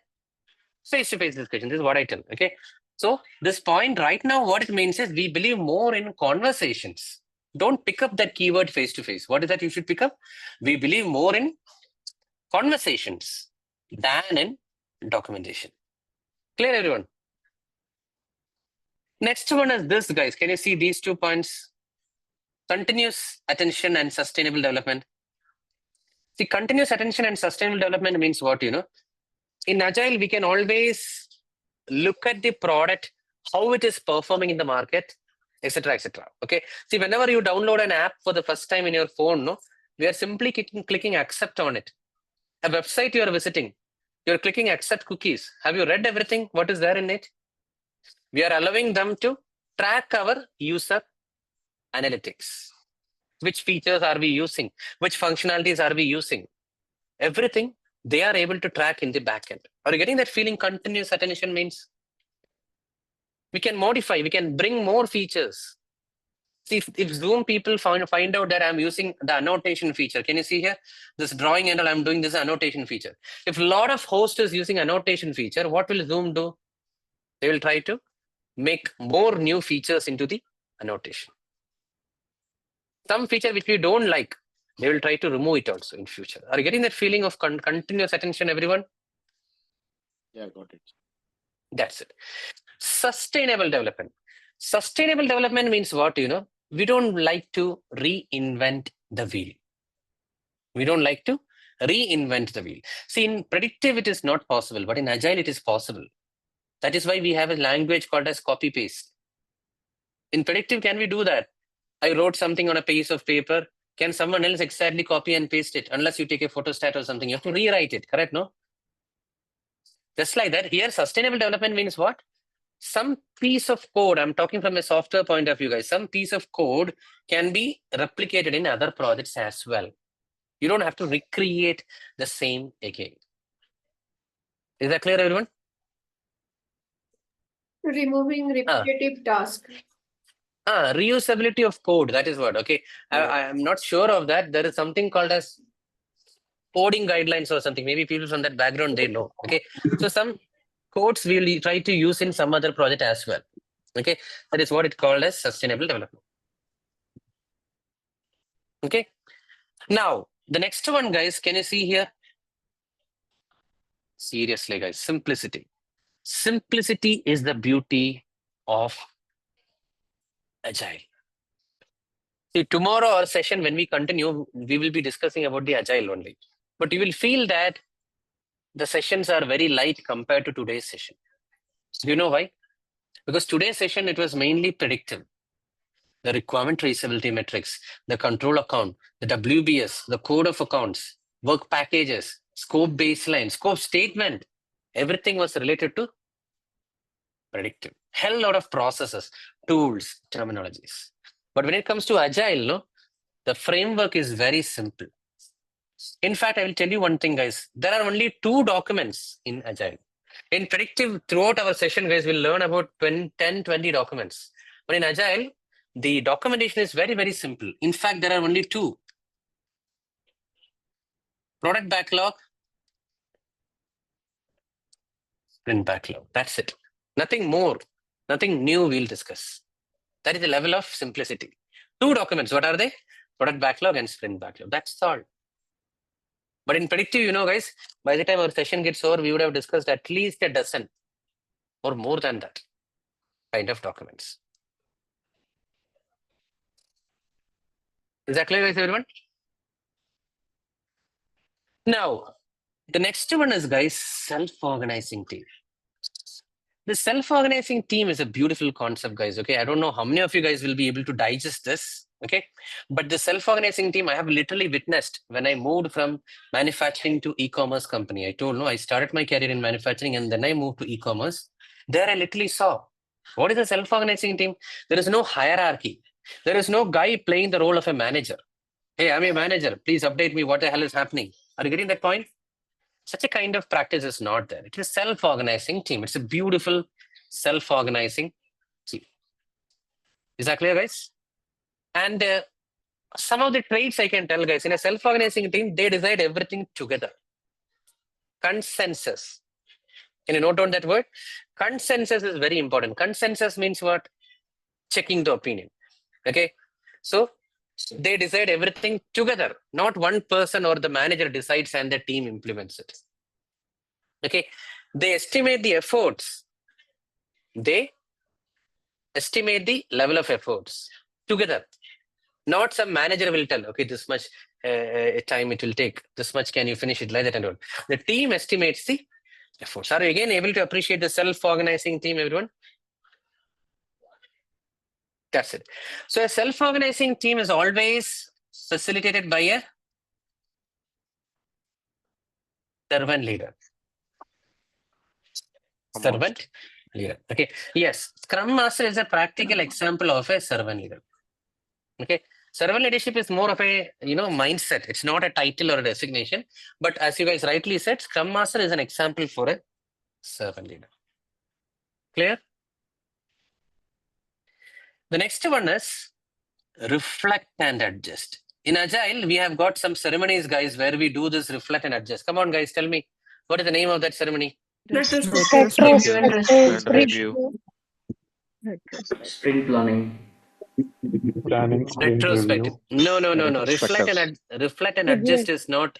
face-to-face discussion. This is what I tell, okay? So this point right now, what it means is we believe more in conversations. Don't pick up that keyword face-to-face. What is that you should pick up? We believe more in conversations than in documentation. Clear, everyone? Next one is this, guys. Can you see these 2 points? Continuous attention and sustainable development. See, continuous attention and sustainable development means what, you know? In Agile, we can always look at the product, how it is performing in the market, etc., etc. Okay. See, whenever you download an app for the first time in your phone, no, we are simply clicking accept on it. A website you are visiting, you're clicking accept cookies. Have you read everything? What is there in it? We are allowing them to track our user analytics. Which features are we using? Which functionalities are we using? Everything they are able to track in the backend. Are you getting that feeling? Continuous attention means we can modify, we can bring more features. See, if Zoom people find out that I'm using the annotation feature, can you see here? This drawing and all, I'm doing this annotation feature. If a lot of hosts is using annotation feature, what will Zoom do? They will try to make more new features into the annotation. Some feature which we don't like, they will try to remove it also in future. Are you getting that feeling of continuous attention, everyone? Yeah, got it. That's it. Sustainable development. Sustainable development means what, you know? We don't like to reinvent the wheel. We don't like to reinvent the wheel. See, in predictive, it is not possible, but in Agile, it is possible. That is why we have a language called as copy-paste. In predictive, can we do that? I wrote something on a piece of paper. Can someone else exactly copy and paste it? Unless you take a photostat or something, you have to rewrite it, correct, no? Just like that, here, sustainable development means what? Some piece of code, I'm talking from a software point of view, guys, some piece of code can be replicated in other projects as well. You don't have to recreate the same again. Is that clear, everyone? Removing repetitive task. Reusability of code, that is what, okay. I am not sure of that. There is something called as coding guidelines or something. Maybe people from that background, they know, okay. So some codes we will try to use in some other project as well, okay. That is what it called as sustainable development. Okay. Now, the next one, guys, can you see here? Seriously, guys, simplicity. Simplicity is the beauty of Agile. See, tomorrow our session, when we continue, we will be discussing about the Agile only. But you will feel that the sessions are very light compared to today's session. Do you know why? Because today's session, it was mainly predictive. The requirement traceability metrics, the control account, the WBS, the code of accounts, work packages, scope baseline, scope statement, everything was related to predictive. Hell lot of processes, tools, terminologies. But when it comes to Agile, no, the framework is very simple. In fact, I will tell you one thing, guys. There are only 2 documents in Agile. In predictive, throughout our session, guys, we'll learn about 10, 20 documents. But in Agile, the documentation is very, very simple. In fact, there are only 2. Product backlog, sprint backlog. That's it. Nothing more, nothing new we'll discuss. That is the level of simplicity. 2 documents, what are they? Product backlog and sprint backlog. That's all. But in predictive, you know, guys, by the time our session gets over, we would have discussed at least a dozen or more than that kind of documents. Is that clear, guys, everyone? Now, the next one is, guys, self-organizing team. The self-organizing team is a beautiful concept, guys. Okay, I don't know how many of you guys will be able to digest this. Okay, but the self-organizing team I have literally witnessed when I moved from manufacturing to e-commerce company. I told no, I started my career in manufacturing and then I moved to e-commerce. There I literally saw what is a self-organizing team. There is no hierarchy. There is no guy playing the role of a manager. Hey, I'm a manager. Please update me what the hell is happening. Are you getting that point? Such a kind of practice is not there. It is a self-organizing team. It's a beautiful self-organizing team. Is that clear, guys? And some of the traits I can tell, guys, in a self-organizing team, they decide everything together. Consensus. Can you note down that word? Consensus is very important. Consensus means what? Checking the opinion. Okay. So they decide everything together. Not one person or the manager decides and the team implements it. Okay. They estimate the efforts. They estimate the level of efforts together. Not some manager will tell, okay, this much time it will take. This much can you finish it like that and all. The team estimates the efforts. Are you again able to appreciate the self-organizing team, everyone? That's it. So a self-organizing team is always facilitated by a servant leader. Servant leader. Okay. Yes. Scrum Master is a practical example of a servant leader. Okay. Servant leadership is more of a mindset. It's not a title or a designation. But as you guys rightly said, Scrum Master is an example for a servant leader. Clear? The next one is reflect and adjust. In Agile, we have got some ceremonies, guys, where we do this reflect and adjust. Come on, guys, tell me, what is the name of that ceremony? Retrospective. Sprint planning. Retrospective. No. Reflect and adjust is not.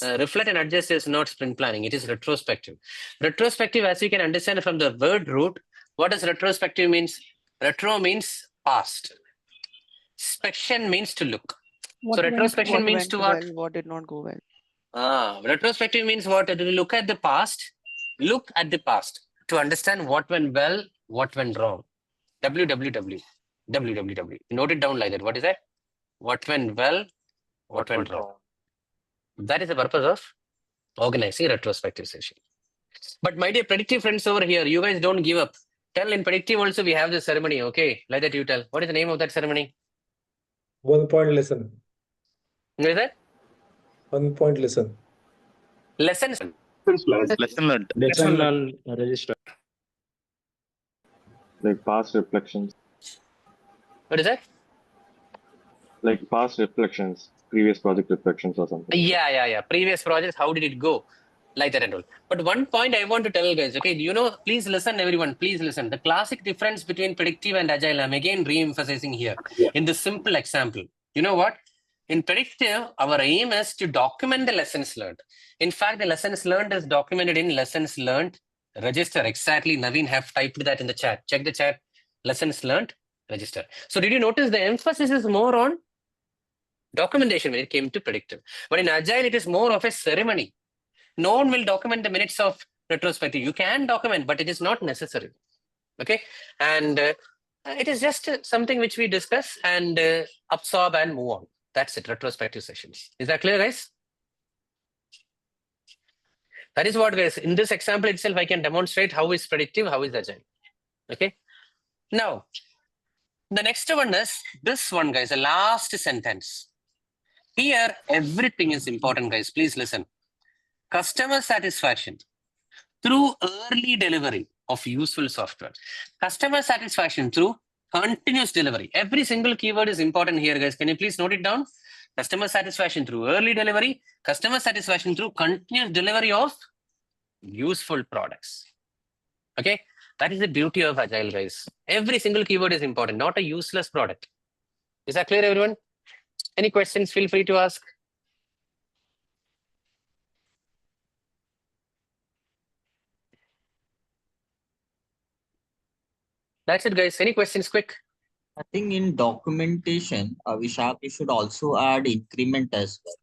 Reflect and adjust is not sprint planning. It is retrospective. Retrospective, as you can understand from the word root, what does retrospective means? Retro means past. Spection means to look. So retrospection means to what? What did not go well? Retrospective means what? To look at the past. Look at the past to understand what went well, what went wrong. WWW. Note it down like that. What is that? What went well, what went wrong. That is the purpose of organizing a retrospective session. But my dear predictive friends over here, you guys don't give up. Tell in predictive also we have the ceremony. Okay, like that you tell. What is the name of that ceremony? 1 point lesson. What is that? 1 point lesson. Lessons. Lesson learned. Lesson learned. Register. Like past reflections. What is that? Like past reflections, previous project reflections or something. Yeah. Previous projects, how did it go? Like that and all. But one point I want to tell you guys, okay, please listen, everyone, please listen. The classic difference between predictive and agile, I'm again re-emphasizing here in this simple example. You know what? In predictive, our aim is to document the lessons learned. In fact, the lessons learned is documented in lessons learned register. Exactly, Naveen have typed that in the chat. Check the chat. Lessons learned register. So did you notice the emphasis is more on documentation when it came to predictive? But in agile, it is more of a ceremony. No one will document the minutes of retrospective. You can document, but it is not necessary. Okay. And it is just something which we discuss and absorb and move on. That's it. Retrospective sessions. Is that clear, guys? That is what, guys, in this example itself, I can demonstrate how is predictive, how is agile. Okay. Now, the next one is this one, guys, the last sentence. Here, everything is important, guys. Please listen. Customer satisfaction through early delivery of useful software. Customer satisfaction through continuous delivery. Every single keyword is important here, guys. Can you please note it down? Customer satisfaction through early delivery. Customer satisfaction through continuous delivery of useful products. Okay. That is the beauty of agile, guys. Every single keyword is important, not a useless product. Is that clear, everyone? Any questions? Feel free to ask. That's it, guys. Any questions, quick? I think in documentation, Vishak, you should also add increment as well,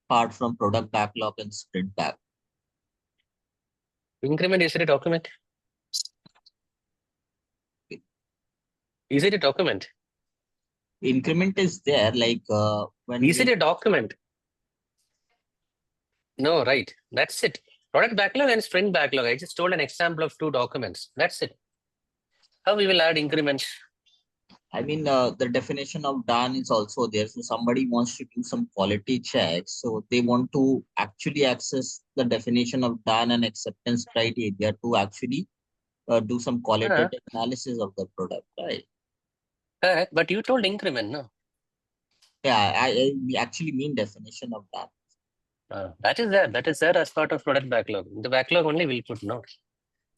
apart from product backlog and sprint backlog. Increment, is it a document? Is it a document? Increment is there, like when. Is it a document? No, right. That's it. Product backlog and sprint backlog. I just told an example of 2 documents. That's it. How we will add increments? I mean, the definition of done is also there. So somebody wants to do some quality checks. So they want to actually access the definition of done and acceptance criteria to actually do some qualitative analysis of the product, right? But you told increment, no? Yeah, we actually mean definition of done. That is there. That is there as part of product backlog. The backlog only will put no.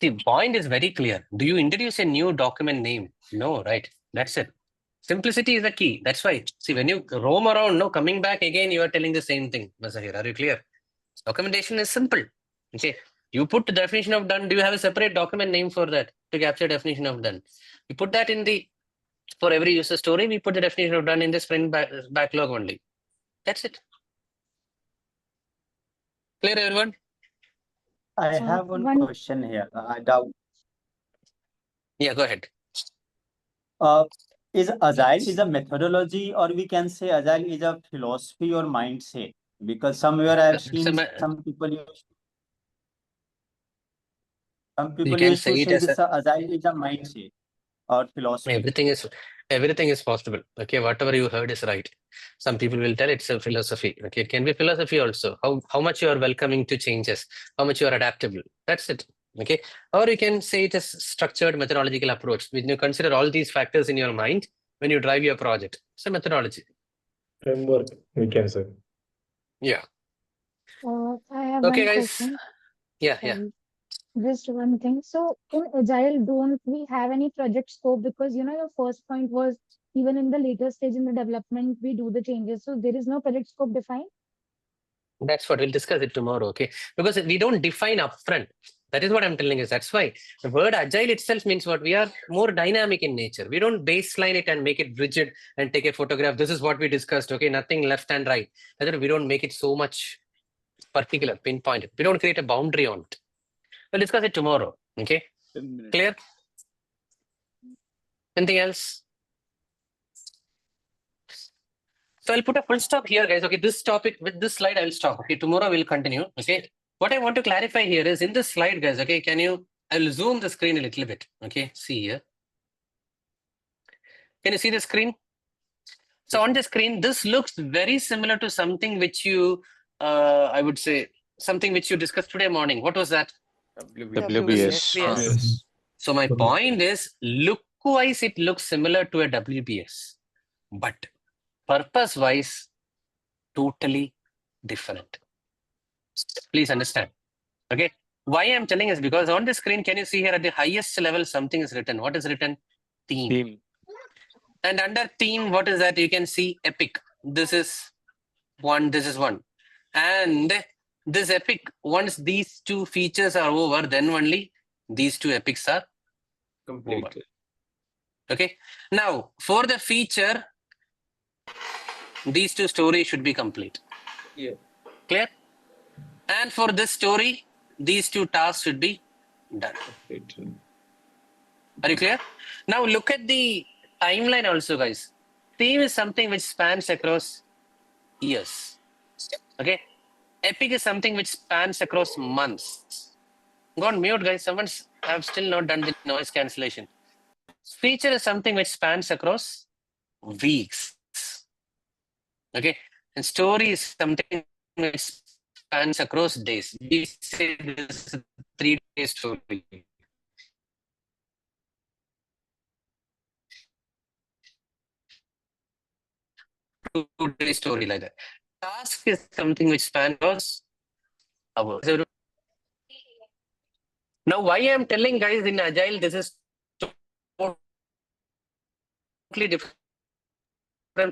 The point is very clear. Do you introduce a new document name? No, right? That's it. Simplicity is the key. That's why. See, when you roam around, no, coming back again, you are telling the same thing, Mazahir. Are you clear? Documentation is simple. Okay. You put the definition of done. Do you have a separate document name for that to capture definition of done? You put that in the, for every user story, we put the definition of done in the sprint backlog only. That's it. Clear, everyone? I have one question here. I doubt. Yeah, go ahead. Is Agile is a methodology, or we can say Agile is a philosophy or mindset? Because somewhere I've seen some people use used to say this Agile is a mindset or philosophy. Everything is possible. Okay, whatever you heard is right. Some people will tell it's a philosophy. Okay, it can be philosophy also. How much you are welcoming to changes, how much you are adaptable. That's it. Okay, or you can say it is structured methodological approach. When you consider all these factors in your mind when you drive your project, it's a methodology. Framework, we can say. Yeah. I have Okay, one guys. question. Yeah. Just one thing. So in Agile, don't we have any project scope? Because your first point was even in the later stage in the development, we do the changes. So there is no project scope defined. That's what we'll discuss it tomorrow. Okay, because we don't define upfront. That is what I'm telling you. That's why the word agile itself means what? We are more dynamic in nature. We don't baseline it and make it rigid and take a photograph. This is what we discussed. Okay, nothing left and right. We don't make it so much particular, pinpointed. We don't create a boundary on it. We'll discuss it tomorrow. Okay, clear? Anything else? So I'll put a full stop here, guys. Okay, this topic with this slide, I'll stop. Okay, tomorrow we'll continue. Okay, what I want to clarify here is in this slide, guys. Okay, I'll zoom the screen a little bit. Okay, see here. Can you see the screen? So on the screen, this looks very similar to something which you, I would say, something which you discussed today morning. What was that? WBS. So my point is, look-wise, it looks similar to a WBS, but purpose-wise, totally different. Please understand. Okay. Why I'm telling is because on the screen, can you see here at the highest level, something is written. What is written? Theme. And under theme, what is that? You can see epic. This is one, this is one. And this epic, once these two features are over, then only these two epics are over. Okay. Now, for the feature, these two stories should be complete. Yeah. Clear? And for this story, these two tasks should be done. Are you clear? Now look at the timeline also, guys. Theme is something which spans across years. Okay. Epic is something which spans across months. Go on mute, guys. Someone's have still not done the noise cancellation. Feature is something which spans across weeks. Okay. And story is something which spans across days. We say this is a 3-day story. Two-day story like that. Task is something which spans across hours. Now, why I'm telling guys in Agile, this is totally different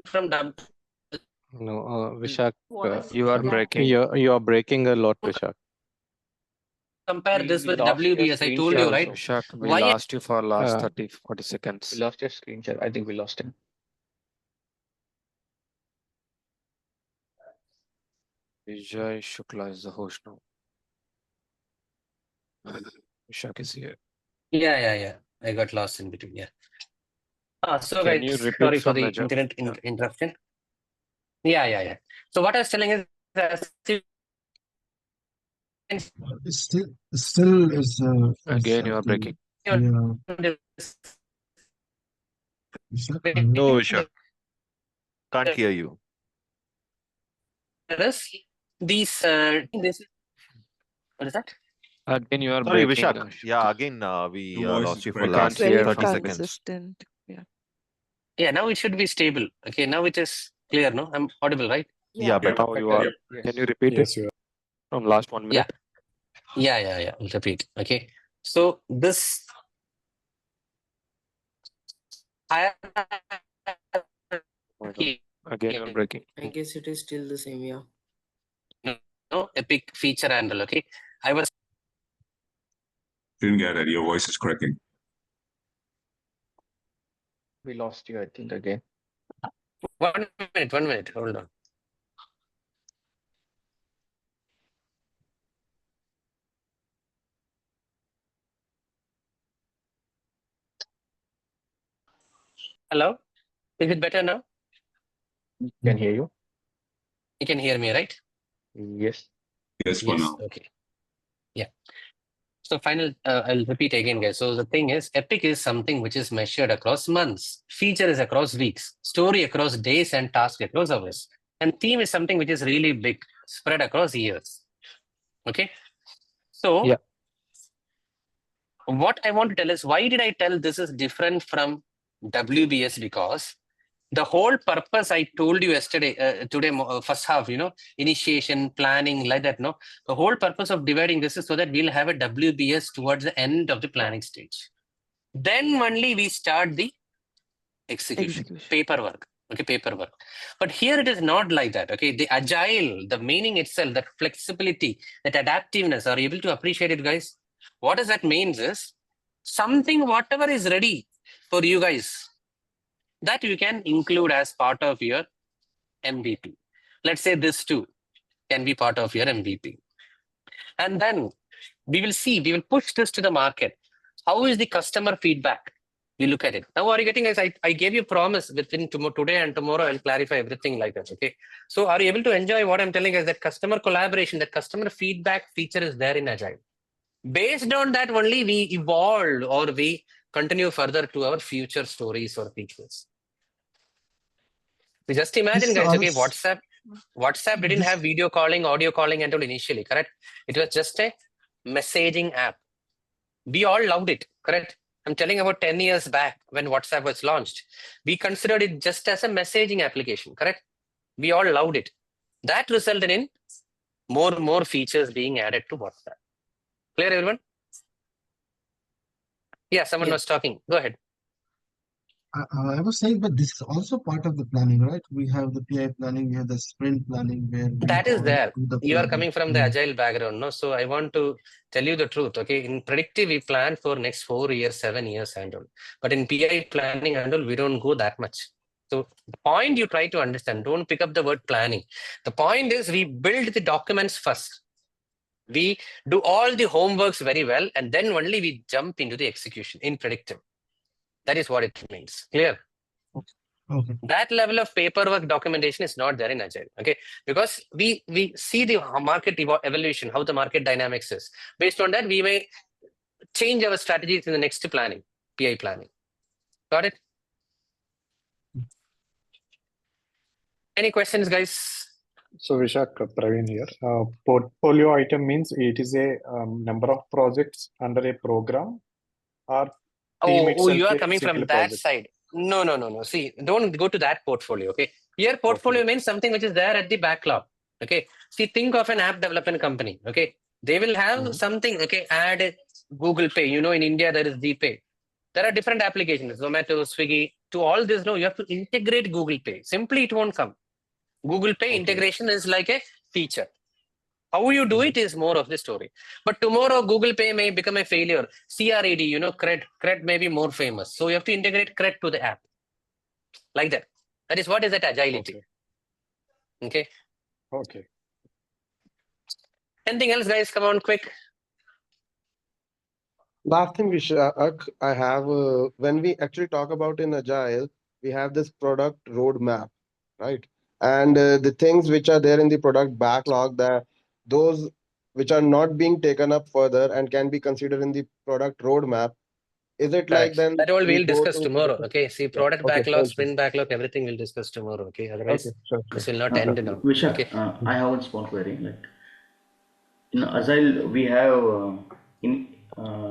from dump. No, Vishak, you are breaking. You are breaking a lot, Vishak. Compare this with WBS. I told you, right? Vishak, we Why lost you for last 30-40 seconds. We lost your screen share. I think we lost him. Vijay Shukla is the host now. Vishak is here. Yeah. I got lost in between. Yeah. So Can guys, you repeat sorry for from the Najam? internet interruption. Yeah. So what I was telling is that Still is Again, you are breaking. yeah. No, Vishak. Can't hear you. These this what is that? Again, you are Sorry, breaking. Vishak. Yeah, again, we Your voice lost is you for breaking. last Can't hear 30 from seconds. Consistent. Yeah. Yeah, now it should be stable. Okay, now it is clear, no? I'm audible, right? Yeah, better. Now you are. Can you repeat it from last 1 minute? Yeah. I'll repeat. Okay. So this Again, you're breaking. I guess it is still the same, yeah. no Epic feature handle. Okay. I was Didn't get it. Your voice is cracking. We lost you, I think, again. 1 minute. Hold on. Hello? Is it better now? Can hear you. You can hear me, right? Yes. Yes, for now. Okay. Yeah. So I'll repeat again, guys. So the thing is, Epic is something which is measured across months. Feature is across weeks. Story across days and task across hours. And theme is something which is really big, spread across years. Okay. So what I want to tell is, why did I tell this is different from WBS? Because the whole purpose I told you yesterday, today, first half, initiation, planning, like that, no? The whole purpose of dividing this is so that we'll have a WBS towards the end of the planning stage. Then only we start the execution. Paperwork. Okay, paperwork. But here it is not like that. Okay, the agile, the meaning itself, that flexibility, that adaptiveness, are you able to appreciate it, guys? What does that means is something, whatever is ready for you guys, that you can include as part of your MVP. Let's say this too can be part of your MVP. And then we will push this to the market. How is the customer feedback? We look at it. Now, are you getting guys? I gave you a promise within today and tomorrow I'll clarify everything like that. Okay. So are you able to enjoy what I'm telling us? That customer collaboration, that customer feedback feature is there in Agile. Based on that only we evolve or we continue further to our future stories or features. We just imagine, guys, okay, WhatsApp didn't have video calling, audio calling until initially, correct? It was just a messaging app. We all loved it, correct? I'm telling about 10 years back when WhatsApp was launched. We considered it just as a messaging application, correct? We all loved it. That resulted in more features being added to WhatsApp. Clear, everyone? Yeah, someone was talking. Go ahead. I was saying, but this is also part of the planning, right? We have the PI planning, we have the sprint planning where that is there. You are coming from the Yeah. agile background, no? So I want to tell you the truth. Okay, in predictive, we plan for next 4 years, 7 years and all. But in PI planning and all, we don't go that much. So the point you try to understand, don't pick up the word planning. The point is we build the documents first. We do all the homeworks very well, and then only we jump into the execution in predictive. That is what it means. Clear? Okay. That level of paperwork documentation is not there in Agile. Okay, because we see the market evolution, how the market dynamics is. Based on that, we may change our strategies in the next planning, PI planning. Got it? Any questions, guys? So Vishak, Praveen here. Portfolio item means it is a number of projects under a program, or team Oh, itself you are a coming from single that project? side. No. See, don't go to that portfolio. Okay. Here, portfolio means something which is there at the backlog. Okay. See, think of an app development company. Okay. They will have something. Okay. Add Google Pay. You know, in India, there is GPay. There are different applications, Zomato, Swiggy. To all this, no, you have to integrate Google Pay. Simply, it won't come. Google Pay integration is like a feature. How you do it is more of the story. But tomorrow, Google Pay may become a failure. CRAD, you know, CRED may be more famous. So you have to integrate CRED to the app. Like that. That is what is that agility. Okay. Okay. Anything else, guys? Come on, quick. Last thing, Vishak, I have, when we actually talk about in Agile, we have this product roadmap, right? And the things which are there in the product backlog, those which are not being taken up further and can be considered in the product roadmap, Is it Correct. like then That all we we'll go discuss to tomorrow. Okay. See, product Okay, backlog, sure, sprint backlog, everything we'll discuss tomorrow. Okay. Otherwise, sure. this will not end now. Vishak, Okay. I have one small query. Like in Agile, we have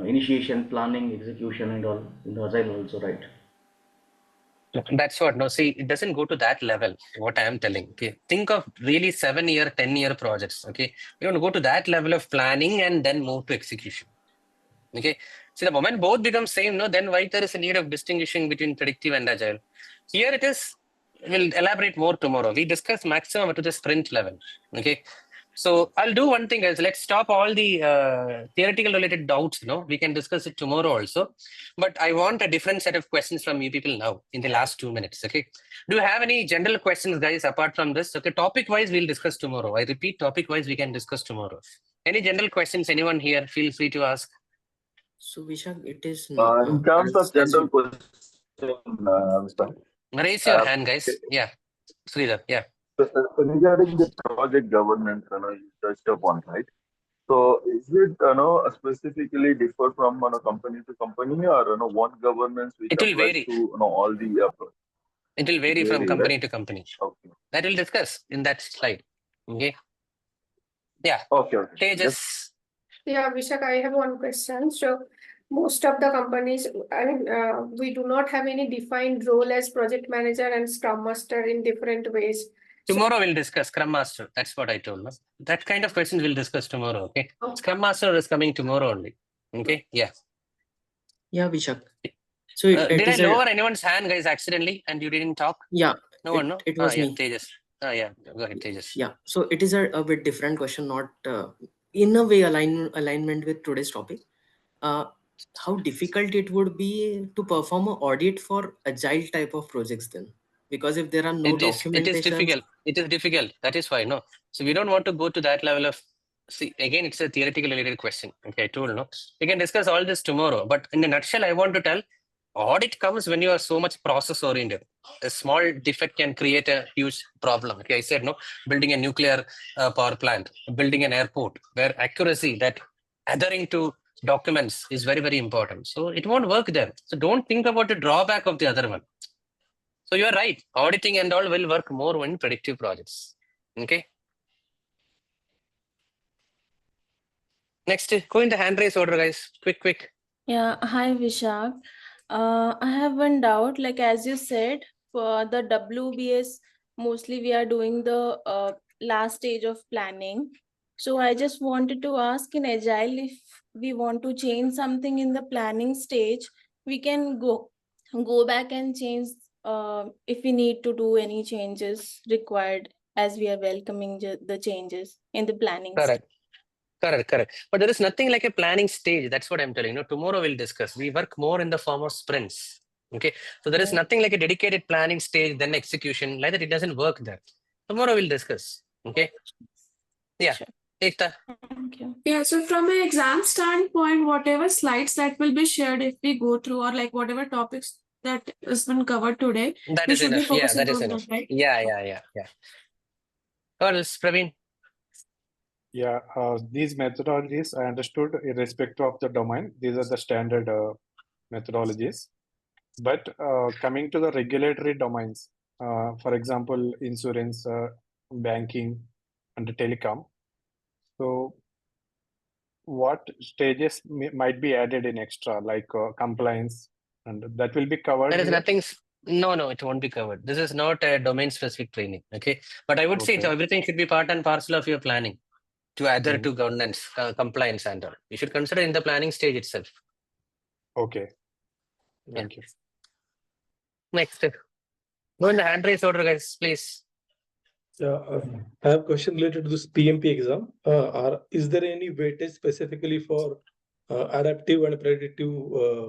initiation, planning, execution, and all in the Agile also, right? That's what. No, see, it doesn't go to that level. What I am telling. Okay. Think of really 7-year, 10-year projects. Okay. You don't go to that level of planning and then move to execution. Okay. See, the moment both become same, no, then why there is a need of distinguishing between predictive and agile. Here it is. We'll elaborate more tomorrow. We discuss maximum to the sprint level. Okay. So I'll do one thing, guys. Let's stop all the theoretical related doubts. No, we can discuss it tomorrow also. But I want a different set of questions from you people now in the last 2 minutes. Okay. Do you have any general questions, guys, apart from this? Okay. Topic wise, we'll discuss tomorrow. I repeat, topic wise, we can discuss tomorrow. Any general questions? Anyone here? Feel free to ask. So Vishak, it is In terms of general question, Mr. Raise your hand, guys. Yeah. Sridhar, yeah. Regarding the project governance, you touched upon, right? So is it, specifically differ from company to company, or one governance which It will applies vary. to all the It will vary from company right? to company. Okay. That we'll discuss in that slide. Okay. Yeah. Okay. Tejas. Yeah, Vishak, I have one question. So most of the companies, I mean, we do not have any defined role as project manager and scrum master in different ways. Tomorrow we'll discuss Scrum Master. That's what I told. No? That kind of questions we'll discuss tomorrow. Okay. Scrum Master is coming tomorrow only. Okay. Yeah. Yeah, Vishak. So did I lower anyone's hand, guys, accidentally, and you didn't talk? Yeah. No one. No. It was yeah, me. Tejas. Yeah. Go ahead, Tejas. Yeah. So it is a bit different question, not in a way alignment with today's topic. How difficult it would be to perform an audit for agile type of projects then? Because if there are no documentation, it is difficult. It is difficult. That is why, no. So we don't want to go to that level of. See, again, it's a theoretical related question. Okay, I told, no. We can discuss all this tomorrow. But in a nutshell, I want to tell, audit comes when you are so much process oriented. A small defect can create a huge problem. Okay, I said, no. Building a nuclear power plant, building an airport, where accuracy, that adhering to documents is very, very important. So it won't work there. So don't think about the drawback of the other one. So you're right. Auditing and all will work more in predictive projects. Okay. Next, go in the hand raise order, guys. Quick. Yeah. Hi, Vishak. I have one doubt. Like as you said, for the WBS, mostly we are doing the last stage of planning. So I just wanted to ask in Agile, if we want to change something in the planning stage, we can go back and change if we need to do any changes required, as we are welcoming the changes in the planning stage. Correct. But there is nothing like a planning stage. That's what I'm telling you. Tomorrow we'll discuss. We work more in the form of sprints. Okay. So there is nothing like a dedicated planning stage, then execution. Like that, it doesn't work there. Tomorrow we'll discuss. Okay. Yeah. Sure. Ekta. Thank you. Yeah, so from an exam standpoint, whatever slides that will be shared if we go through, or like whatever topics that has been covered today, That we is should be enough. Yeah, focusing that is on enough. right? Yeah. Or else, Praveen. Yeah, these methodologies I understood irrespective of the domain. These are the standard methodologies. But coming to the regulatory domains, for example, insurance, banking, and telecom. So what stages might be added in extra, like compliance, and that will be covered? There is here? nothing. No, it won't be covered. This is not a domain-specific training. Okay, but I would say everything should be part and parcel of your planning to adhere to governance, compliance, and all. You should consider in the planning stage itself. Okay. Thank you. Next, go in the hand raise order, guys, please. I have a question related to this PMP exam. Is there any weightage specifically for adaptive and predictive?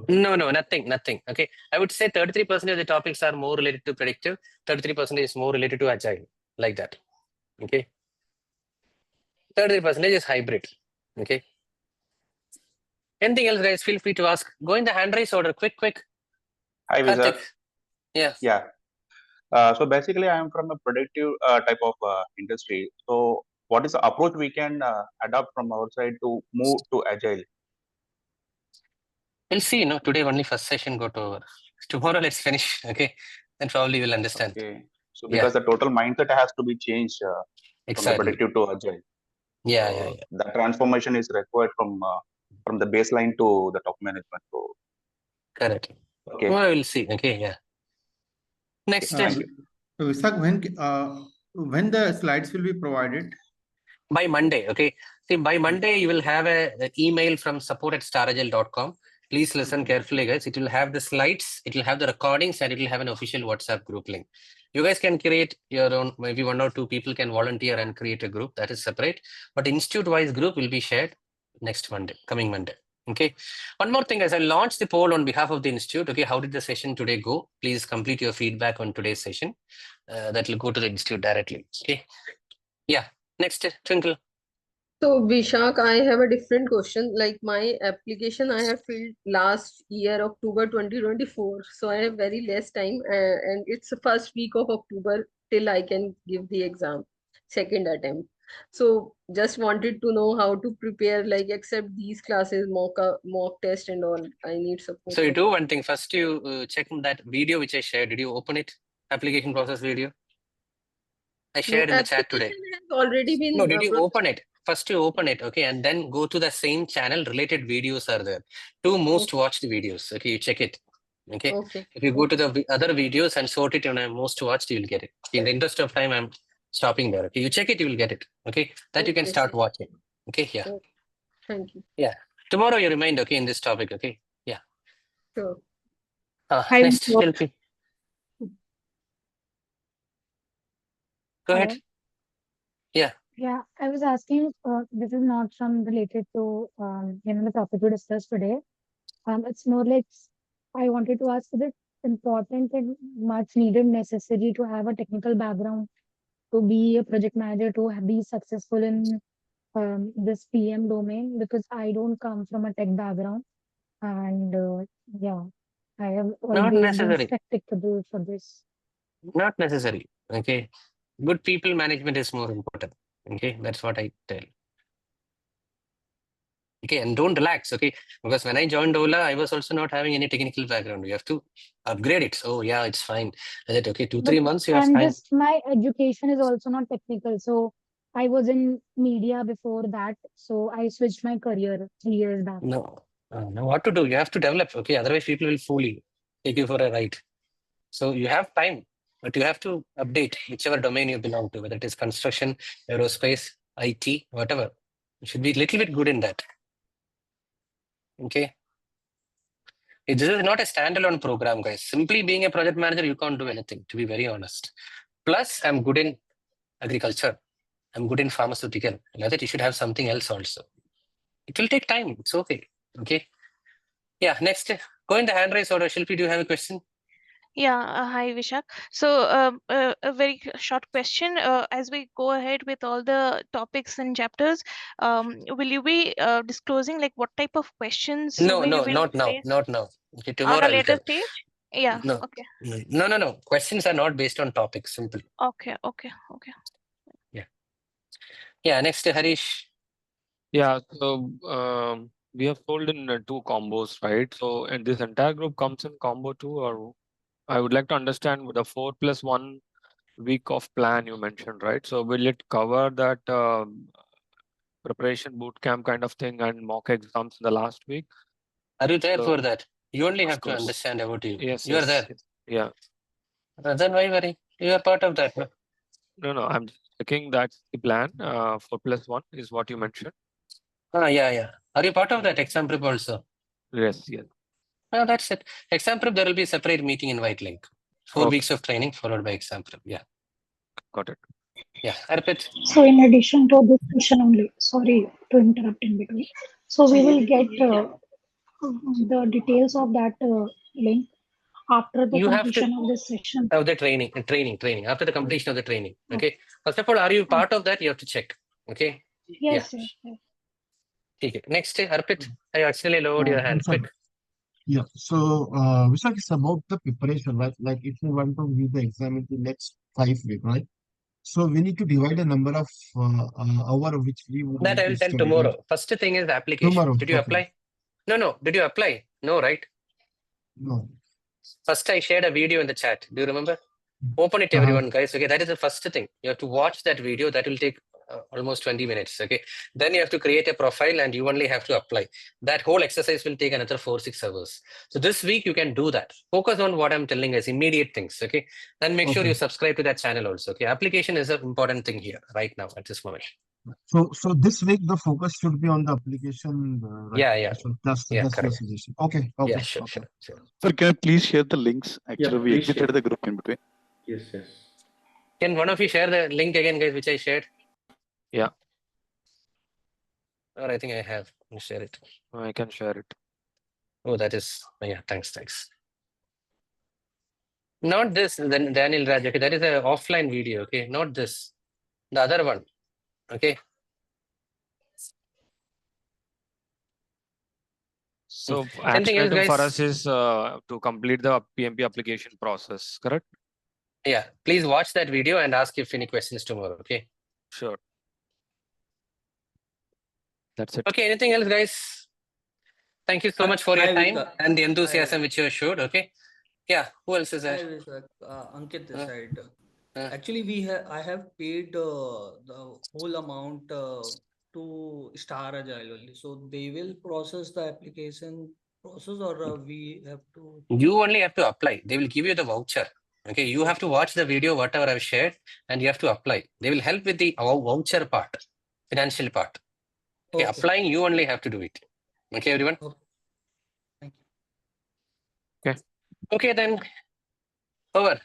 No, nothing. Okay, I would say 33% of the topics are more related to predictive, 33% is more related to agile, like that. Okay, 33% is hybrid. Okay. Anything else, guys? Feel free to ask. Go in the hand raise order, quick. Hi, Vishak. Yeah. So basically, I am from a predictive type of industry. So what is the approach we can adopt from our side to move to agile? We'll see, today only first session got over. Tomorrow let's finish, okay? Then probably we'll understand. Okay. So because the total mindset has to be changed from the Exactly. predictive to agile. Yeah, So yeah. that transformation is required from the baseline to the top management. So Correct. okay. Tomorrow we'll see. Okay, yeah. Next. Thank you. Vishak, when the slides will be provided? By Monday, okay? See, by Monday, you will have an email from support@staragile.com. Please listen carefully, guys. It will have the slides, it will have the recordings, and it will have an official WhatsApp group link. You guys can create your own, maybe 1 or 2 people can volunteer and create a group that is separate. But institute-wise group will be shared next Monday, coming Monday. Okay. One more thing, guys, I launched the poll on behalf of the institute. Okay, how did the session today go? Please complete your feedback on today's session. That will go to the institute directly. Okay. Yeah. Next, Twinkle. So Vishak, I have a different question. Like my application, I have filled last year, October 2024. So I have very less time, and it's the first week of October till I can give the exam, second attempt. So just wanted to know how to prepare, like except these classes, mock test and all. I need support. So you do one thing. First, you check that video which I shared. Did you open it? Application process video. I shared in the chat today. Has already been. No, did you open it? First, you open it, okay, and then go to the same channel. Related videos are there. 2 most watched videos. Okay, you check it. Okay. If you go to the other videos and sort it on a most watched, you will get it. In the interest of time, I'm stopping there. Okay, you check it, you will get it. Okay, that you can start watching. Okay, yeah. Thank you. Yeah. Tomorrow you remind, okay, in this topic. Okay, yeah. Sure. Next, Shilpi. Go ahead. Yeah. Yeah, I was asking, this is not some related to, the topic we discussed today. It's more like I wanted to ask, is it important and much needed, necessary to have a technical background to be a project manager, to be successful in this PM domain? Because I don't come from a tech background, and yeah, I have Not always been necessary. skeptical for this. Not necessary. Okay. Good people management is more important. Okay. That's what I tell. Okay. And don't relax. Okay. Because when I joined Ola, I was also not having any technical background. You have to upgrade it. So yeah, it's fine. Is it okay? 2-3 months you have And time. just my education is also not technical. So I was in media before that. So I switched my career 3 years back. No. Now what to do? You have to develop. Okay. Otherwise people will fool you. Take you for a ride. So you have time. But you have to update whichever domain you belong to, whether it is construction, aerospace, IT, whatever. You should be a little bit good in that. Okay. This is not a standalone program, guys. Simply being a project manager, you can't do anything, to be very honest. Plus, I'm good in agriculture. I'm good in pharmaceutical. Like that, you should have something else also. It will take time. It's okay. Okay. Yeah. Next, go in the hand raise order. Shilpi, do you have a question? Yeah, hi Vishak. So a very short question. As we go ahead with all the topics and chapters, will you be disclosing like what type of questions No, will you not now. face Not now. Okay, tomorrow on a I will later tell. stage? Yeah. No. Okay. No. Questions are not based on topics. Simple. Okay. Yeah. Next, Harish. Yeah, so we have sold in 2 combos, right? So, and this entire group comes in combo 2, or I would like to understand with the 4+1 week of plan you mentioned, right? So, will it cover that preparation boot camp kind of thing and mock exams in the last week? Are you there So, for that? You only of have to course. understand about you. Yes, You are yes, there. yes. Yeah. Then why worry? You are part of that. No? No, I'm just checking that's the plan. 4+1 is what you mentioned. Yeah. Are you part of that exam prep also? Yes. That's it. Exam prep, there will be a separate meeting invite link. 4 weeks of training followed by exam prep. Yeah. Got it. Yeah. Arpit. So in addition to this session only, sorry to interrupt in between. So we will get the details of that link after the You have to completion of this session. of the training. After the completion of the training. Okay. First of all, are you part of that? You have to check. Okay. Yes. Okay. Next, Arpit. I actually lowered your hand. Quick. Yeah. So, Vishak, it's about the preparation, right? Like if we want to give the exam in the next 5 weeks, right? So we need to divide a number of hour which we would That need I will to tell study, tomorrow. right? First thing is the application. Tomorrow. Did you apply? No. Did you apply? No, right? No. First, I shared a video in the chat. Do you remember? Open it, everyone, guys. Okay, that is the first thing. You have to watch that video. That will take almost 20 minutes. Okay, then you have to create a profile and you only have to apply. That whole exercise will take another 4-6 hours. So this week you can do that. Focus on what I'm telling as immediate things. Okay, and make sure you subscribe to that channel also. Okay, application is an important thing here right now at this moment. So this week the focus should be on the application. Right? Yeah. So that's your correct. suggestion. Okay. Yeah, sure. Sir, can you please share the links? Actually, we please exited share. the group in between. Yes. Can one of you share the link again, guys, which I shared? Yeah. Or I think I have. I'll share it. I can share it. Oh, that is, yeah, thanks. Not this, then Daniel Raj, okay, that is an offline video, okay, not this, the other one, okay. So Anything action else, item for guys? us is to complete the PMP application process, correct? Yeah, please watch that video and ask if any questions tomorrow, okay? Sure. That's it. Okay, anything else, guys? Thank you so much for your Hi, time Vishak. and the enthusiasm Hi. which you showed, okay? Yeah, who else is Hi, there? Vishak. Ankit this side. Actually, I have paid the whole amount to Star Agile only. So they will process the application process, or we have to. You only have to apply. They will give you the voucher. Okay, you have to watch the video, whatever I've shared, and you have to apply. They will help with the voucher part, financial part. Okay, applying, you only have to do it. Okay, everyone? Thank you. Okay. Okay, then. Over.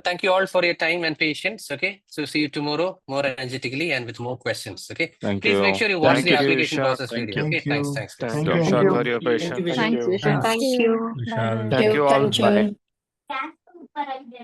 Thank you all for your time and patience. Okay, so see you tomorrow more energetically and with more questions. Okay, Thank please you. make sure you watch Thank the you, application Vishak. process Thank video. you. Okay, thanks. Thank you, Vishak, for your patience. Thank you, Vishak. Bye. Thank you all. Bye.